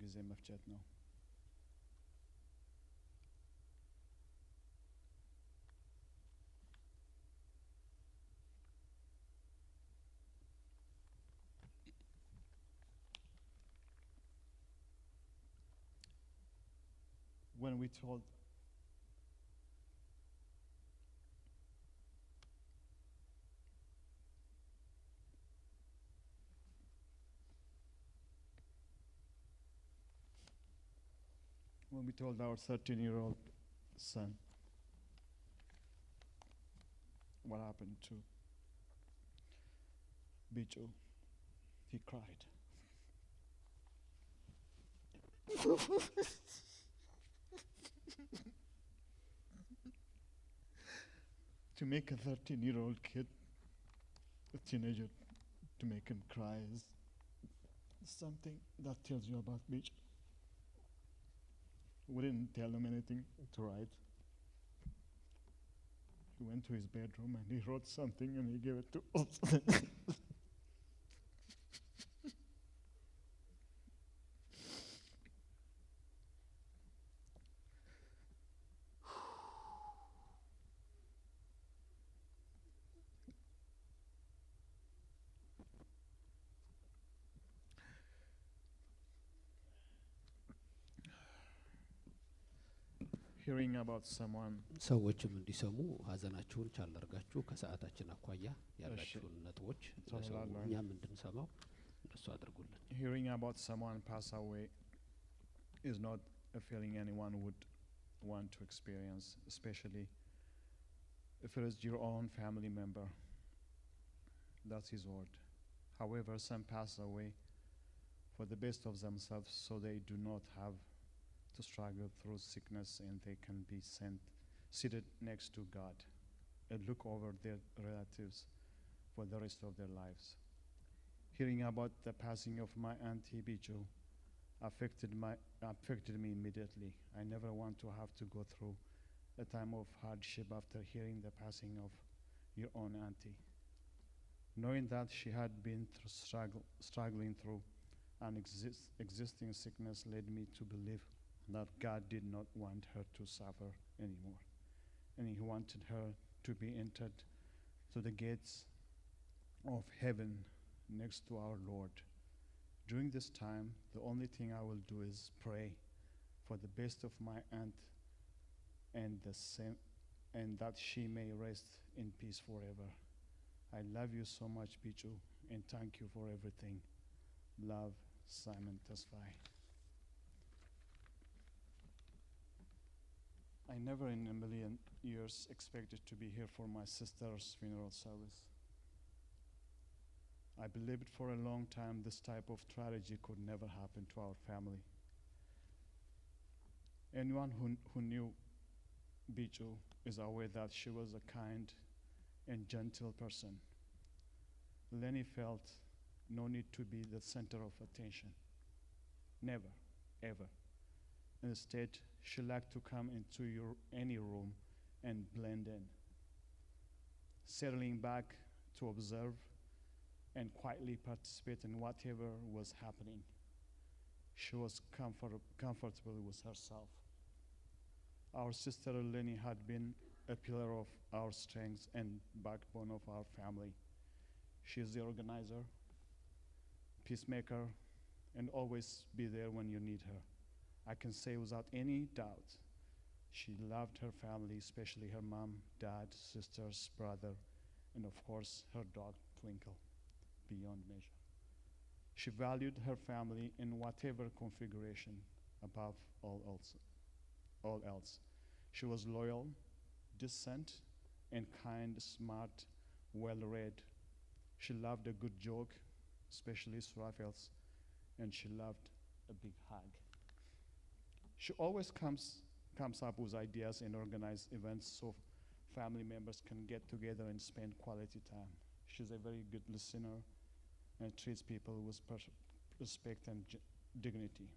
ጊዜ መፍጨት ነው። When we told our 13-year-old son what happened to Bicho, he cried. To make a 13-year-old kid, a teenager, to make him cry is something that tells you about Bicho. We didn't tell him anything to write. He went to his bedroom and he wrote something and he gave it to us. Hearing about someone ሰዎችም እንዲሰሙ ሀዘናችሁን ቻል አድርጋችሁ ከሰዓታችን አኳያ ያላችሁን ነጥቦች ለሰው እኛም እንድንሰማው እንደሱ አድርጉልን። Hearing about someone pass away is not a feeling anyone would want to experience, especially if it is your own family member. That's his word. However, some pass away for the best of themselves so they do not have to struggle through sickness and they can be seated next to God and look over their relatives for the rest of their lives. Hearing about the passing of my auntie Bicho affected me immediately. I never want to have to go through a time of hardship after hearing the passing of your own auntie. Knowing that she had been struggling through an existing sickness led me to believe that God did not want her to suffer anymore, and He wanted her to be entered to the gates of heaven next to our Lord. During this time, the only thing I will do is pray for the best of my aunt and that she may rest in peace forever. I love you so much, Bicho, and thank you for everything. Love, Simon Tesfai. I never in a million years expected to be here for my sister's funeral service. I believed for a long time this type of tragedy could never happen to our family. Anyone who knew Bicho is aware that she was a kind and gentle person. Elleni felt no need to be the center of attention. Never, ever. Instead, she liked to come into any room and blend in, settling back to observe and quietly participate in whatever was happening. She was comfortable with herself. Our sister Elleni had been a pillar of our strength and backbone of our family. She is the organizer, peacemaker, and always be there when you need her. I can say without any doubt, she loved her family, especially her mom, dad, sisters, brother, and of course, her dog, Twinkle, beyond measure. She valued her family in whatever configuration above all else. She was loyal, decent, and kind, smart, well-read. She loved a good joke, especially Surafel's, and she loved a big hug. She always comes up with ideas and organize events so family members can get together and spend quality time. She's a very good listener and treats people with respect and dignity.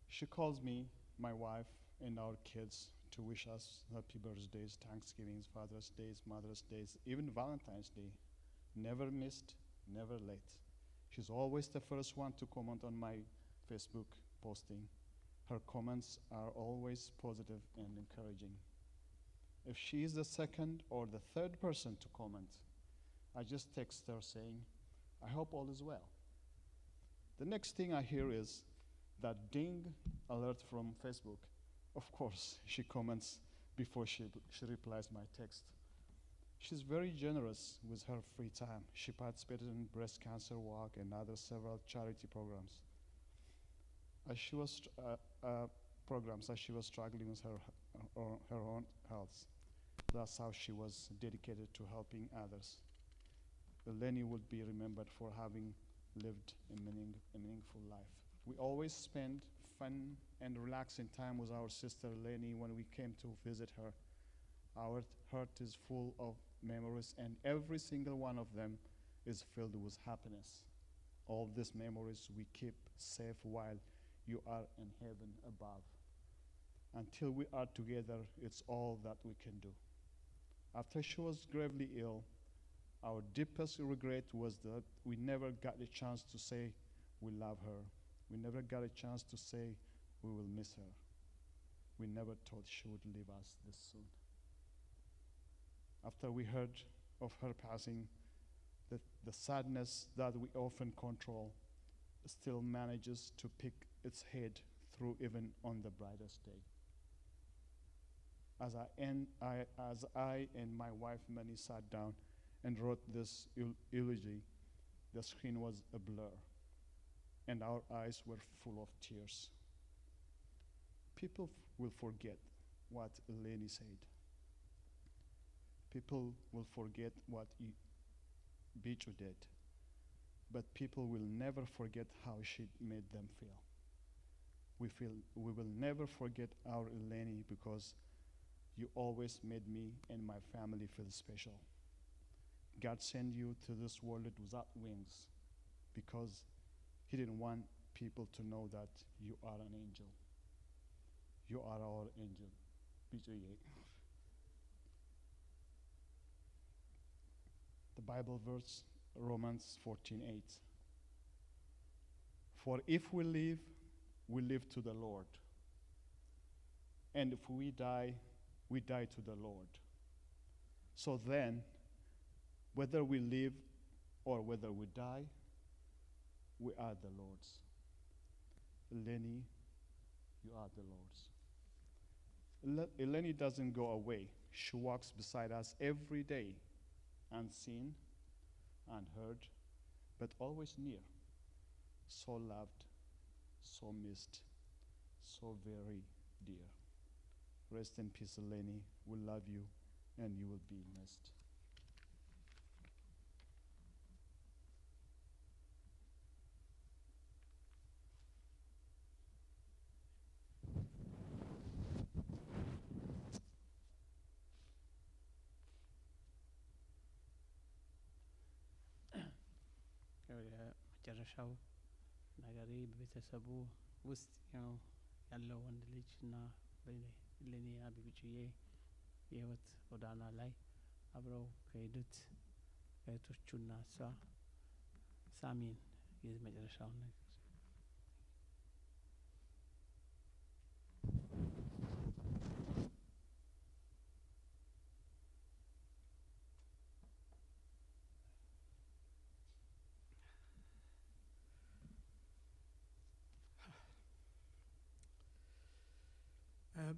She calls me, my wife, and our kids to wish us happy birthdays, Thanksgivings, Father's Days, Mother's Days, even Valentine's Day. Never missed, never late. She's always the first one to comment on my Facebook posting. Her comments are always positive and encouraging. If she is the second or the third person to comment, I just text her saying, I hope all is well. The next thing I hear is that ding alert from Facebook. Of course, she comments before she replies my text. She's very generous with her free time. She participated in breast cancer walk and other several charity programs. As she was struggling with her own health. That's how she was dedicated to helping others. Elleni would be remembered for having lived a meaningful life. We always spend fun and relaxing time with our sister Elleni when we came to visit her. Our heart is full of memories, and every single one of them is filled with happiness. All these memories we keep safe while you are in heaven above. Until we are together, it's all that we can do. After she was gravely ill, our deepest regret was that we never got a chance to say we love her. We never got a chance to say we will miss her. We never thought she would leave us this soon. After we heard of her passing, the sadness that we often control still manages to pick its head through even on the brightest day. As I and my wife Mani sat down and wrote this eulogy, the screen was a blur, and our eyes were full of tears. People will forget what Elleni said. People will forget what Bichu did, but people will never forget how she made them feel. We will never forget our Elleni because you always made me and my family feel special. God sent you to this world without wings because He didn't want people to know that you are an angel. You are our angel. The Bible verse, Romans 14:8. For if we live to the Lord. And if we die to the Lord. So then, whether we live or whether we die, we are the Lord's. Elleni, you are the Lord's. Elleni doesn't go away. She walks beside us every day, unseen, unheard, but always near. So loved, so missed, so very dear. Rest in peace, Elleni. We love you, and you will be missed. መጨረሻው ነገሬ በቤተሰቡ ውስጥ ያለው ወንድ ልጅ እና በእሌኒ አቢብጭዬ የህይወት ጎዳና ላይ አብረው ከሄዱት እህቶቹና እሷ ሳሚን የመጨረሻውን ነገር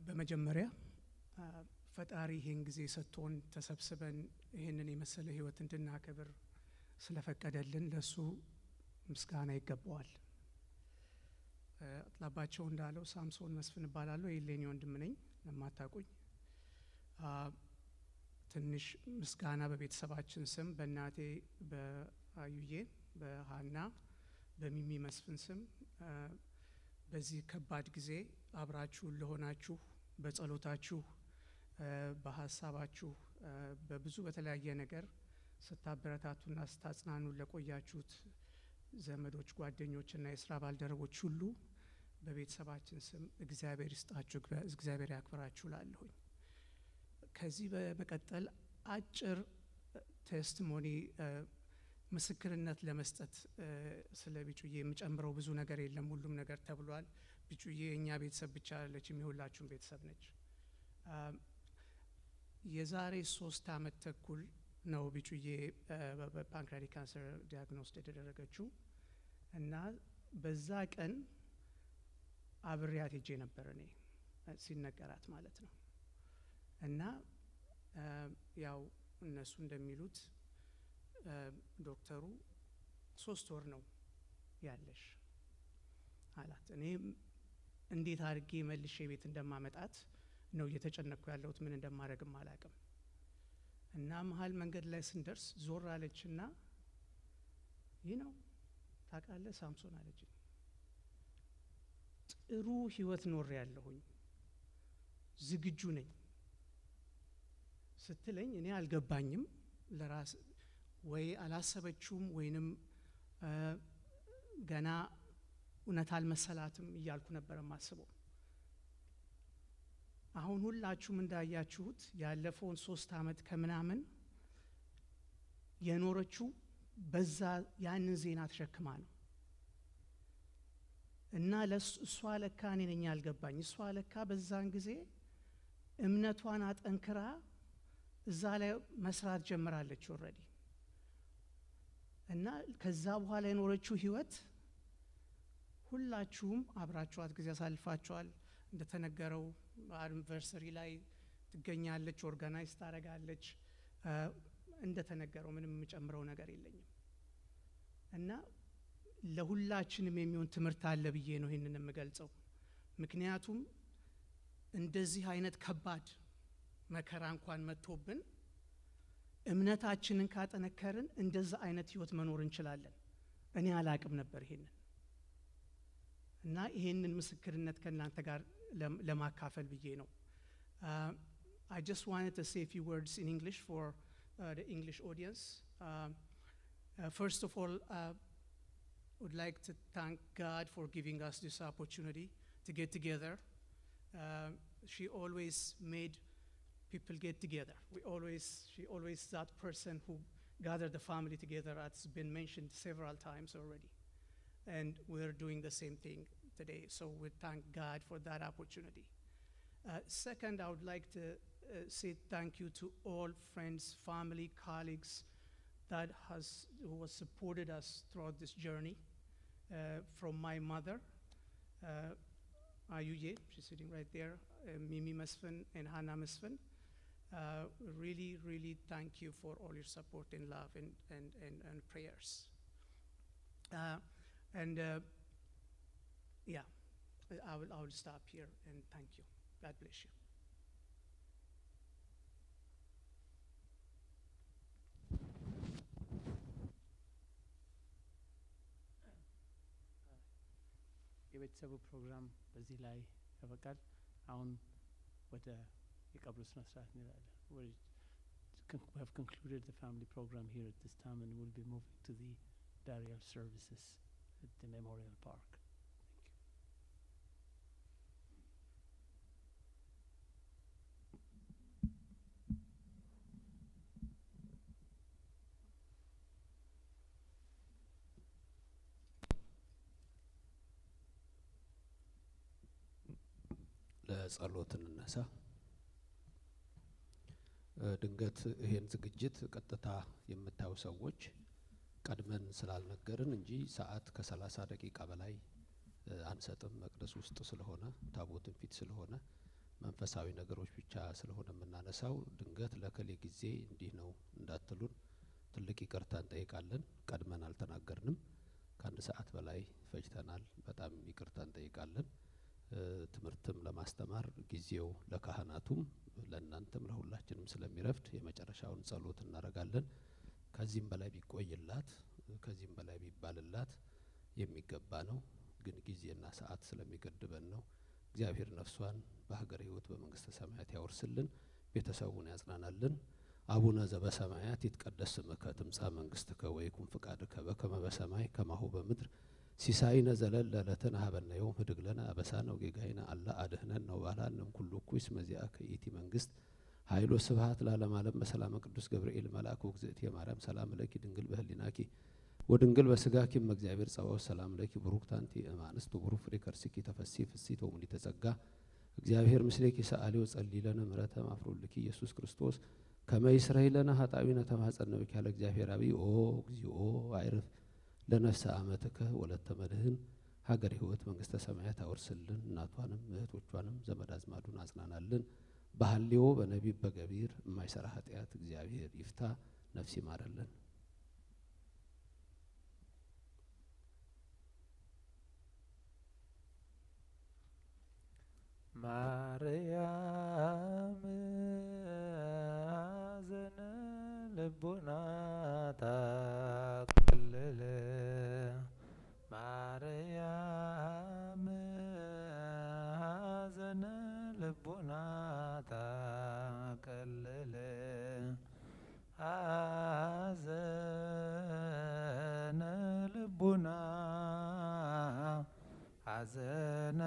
በመጀመሪያ ፈጣሪ ይሄን ጊዜ ሰጥቶን ተሰብስበን ይሄንን የመሰለ ህይወት እንድናከብር ስለፈቀደልን ለሱ ምስጋና ይገባዋል። አጥላባቸው እንዳለው ሳምሶን መስፍን እባላለሁ። የእሌኒ ወንድም ነኝ ለማታውቁኝ። ትንሽ ምስጋና በቤተሰባችን ስም በእናቴ በአዩዬ በሃና በሚሚ መስፍን ስም በዚህ ከባድ ጊዜ አብራችሁን ለሆናችሁ በጸሎታችሁ በሐሳባችሁ በብዙ በተለያየ ነገር ስታበረታቱና ስታጽናኑ ለቆያችሁት ዘመዶች ጓደኞችና የስራ ባልደረቦች ሁሉ በቤተሰባችን ስም እግዚአብሔር ይስጣችሁ፣ እግዚአብሔር ያክብራችሁ ላለሁኝ። ከዚህ በመቀጠል አጭር ቴስቲሞኒ ምስክርነት ለመስጠት ስለ ቢጩዬ የምጨምረው ብዙ ነገር የለም። ሁሉም ነገር ተብሏል። ቢጩዬ የእኛ ቤተሰብ ብቻ አይደለችም፣ የሁላችሁም ቤተሰብ ነች። የዛሬ 3 ዓመት ተኩል ነው ቢጩዬ በፓንክሪያቲክ ካንሰር ዲያግኖስ የተደረገችው እና በዛ ቀን አብሬያት ሄጄ ነበር እኔ ሲነገራት ማለት ነው። እና ያው እነሱ እንደሚሉት ዶክተሩ 3 ወር ነው ያለሽ አላት። እኔ እንዴት አድርጌ መልሼ ቤት እንደማመጣት ነው እየተጨነቅኩ ያለሁት፣ ምን እንደማደርግም አላቅም። እና መሀል መንገድ ላይ ስንደርስ ዞር አለችና ይህ ነው ታውቃለህ ሳምሶን አለች፣ ጥሩ ህይወት ኖር ያለሁኝ ዝግጁ ነኝ ስትለኝ እኔ አልገባኝም። ለራስ ወይ አላሰበችውም ወይንም ገና እውነት አልመሰላትም እያልኩ ነበር ማስበው። አሁን ሁላችሁም እንዳያችሁት ያለፈውን 3 ዓመት ከምናምን የኖረችው በዛ ያንን ዜና ተሸክማ ነው። እና እሷ ለካ እኔ ነኝ ያልገባኝ፣ እሷ ለካ በዛን ጊዜ እምነቷን አጠንክራ እዛ ላይ መስራት ጀምራለች ኦልሬዲ። እና ከዛ በኋላ የኖረችው ህይወት ሁላችሁም አብራችኋት ጊዜ አሳልፋችኋል። እንደተነገረው አኒቨርሰሪ ላይ ትገኛለች፣ ኦርጋናይዝ ታረጋለች። እንደተነገረው ምንም የምጨምረው ነገር የለኝም። እና ለሁላችንም የሚሆን ትምህርት አለ ብዬ ነው ይሄንን የምገልጸው። ምክንያቱም እንደዚህ አይነት ከባድ መከራ እንኳን መጥቶብን እምነታችንን ካጠነከርን እንደዛ አይነት ህይወት መኖር እንችላለን። እኔ አላቅም ነበር ይሄንን እና ይሄንን ምስክርነት ከእናንተ ጋር ለማካፈል ብዬ ነው። I just wanted to say a few words in English for the English audience. First of all, would like to thank God for giving us this opportunity to get together. She always made people get together. She always that person who gathered the family together. That's been mentioned several times already, and we're doing the same thing today. So we thank God for that opportunity. Second, I would like to say thank you to all friends, family, colleagues who has supported us throughout this journey. From my mother, Ayuye, she's sitting right there, Mimi Mesfin and Hannah Mesfin. Really thank you for all your support and love and prayers. Yeah, I will stop here and thank you. God bless you. የቤተሰቡ ፕሮግራም በዚህ ላይ ያበቃል። አሁን ወደ የቀብሩ ስነ ስርዓት እንሄዳለን። We have concluded the family program here at this time and we'll be moving to the burial services at the Memorial Park. ለጸሎት እንነሳ። ድንገት ይሄን ዝግጅት ቀጥታ የምታዩ ሰዎች ቀድመን ስላልነገርን እንጂ ሰዓት ከ30 ደቂቃ በላይ አንሰጥም። መቅደስ ውስጥ ስለሆነ ታቦትን ፊት ስለሆነ መንፈሳዊ ነገሮች ብቻ ስለሆነ የምናነሳው ድንገት ለከሌ ጊዜ እንዲህ ነው እንዳትሉን ትልቅ ይቅርታ እንጠይቃለን። ቀድመን አልተናገርንም። ከ1 ሰዓት በላይ ፈጅተናል። በጣም ይቅርታ እንጠይቃለን። ትምህርትም ለማስተማር ጊዜው ለካህናቱም ለእናንተም ለሁላችንም ስለሚረፍድ የመጨረሻውን ጸሎት እናደርጋለን። ከዚህም በላይ ቢቆይላት ከዚህም በላይ ቢባልላት የሚገባ ነው፣ ግን ጊዜና ሰዓት ስለሚገድበን ነው። እግዚአብሔር ነፍሷን በሀገረ ሕይወት በመንግስተ ሰማያት ያወርስልን፣ ቤተሰቡን ያጽናናልን። አቡነ ዘበሰማያት ይትቀደስ ስምከ ትምጻእ መንግስትከ ወይኩን ፍቃድከ በከመ በሰማይ ከማሁ በምድር ሲሳይነ ዘለለ ዕለትነ ሀበነ ዮም ህድግ ለነ አበሳነ ወጌጋየነ አላ አድኅነነ ወባልሐነ እምኩሉ እኩይ እስመ ዚአከ ይእቲ መንግስት ኃይሎ ስብሐት ለዓለም ዓለም በሰላም ቅዱስ ገብርኤል መልአኩ እግዝእትየ ማርያም ሰላም ለኪ ድንግል በህሊናኪ ወድንግል በስጋኪ እግዚአብሔር ጸባኦት ሰላም ለኪ ብሩክት አንቲ እምአንስት ወብሩክ ፍሬ ከርሥኪ ተፈሥሒ ፍሥሕት ወሙሊተ ጸጋ እግዚአብሔር ምስሌኪ ሰአሊ ወጸልዪ ለነ ምሕረተ ማፍሮልኪ ኢየሱስ ክርስቶስ ከመ ይስረይ ለነ ኃጣውኢነ ተማጸነ ብኪ ያለ እግዚአብሔር አብይ ኦ እግዚኦ አይርፍ ለነፍሰ አመትከ ወለተ መድህን ሀገር ሕይወት መንግስተ ሰማያት አወርስልን እናቷንም እህቶቿንም ዘመድ አዝማዱን አጽናናልን በሐልዮ በነቢብ በገቢር የማይሰራ ኃጢአት እግዚአብሔር ይፍታ ነፍስ ይማረልን። ማርያም ሐዘነ ልቡና ታቅልል ማርያም ሐዘነ ልቡና ታቅልል ሐዘነ ልቡና ሐዘነ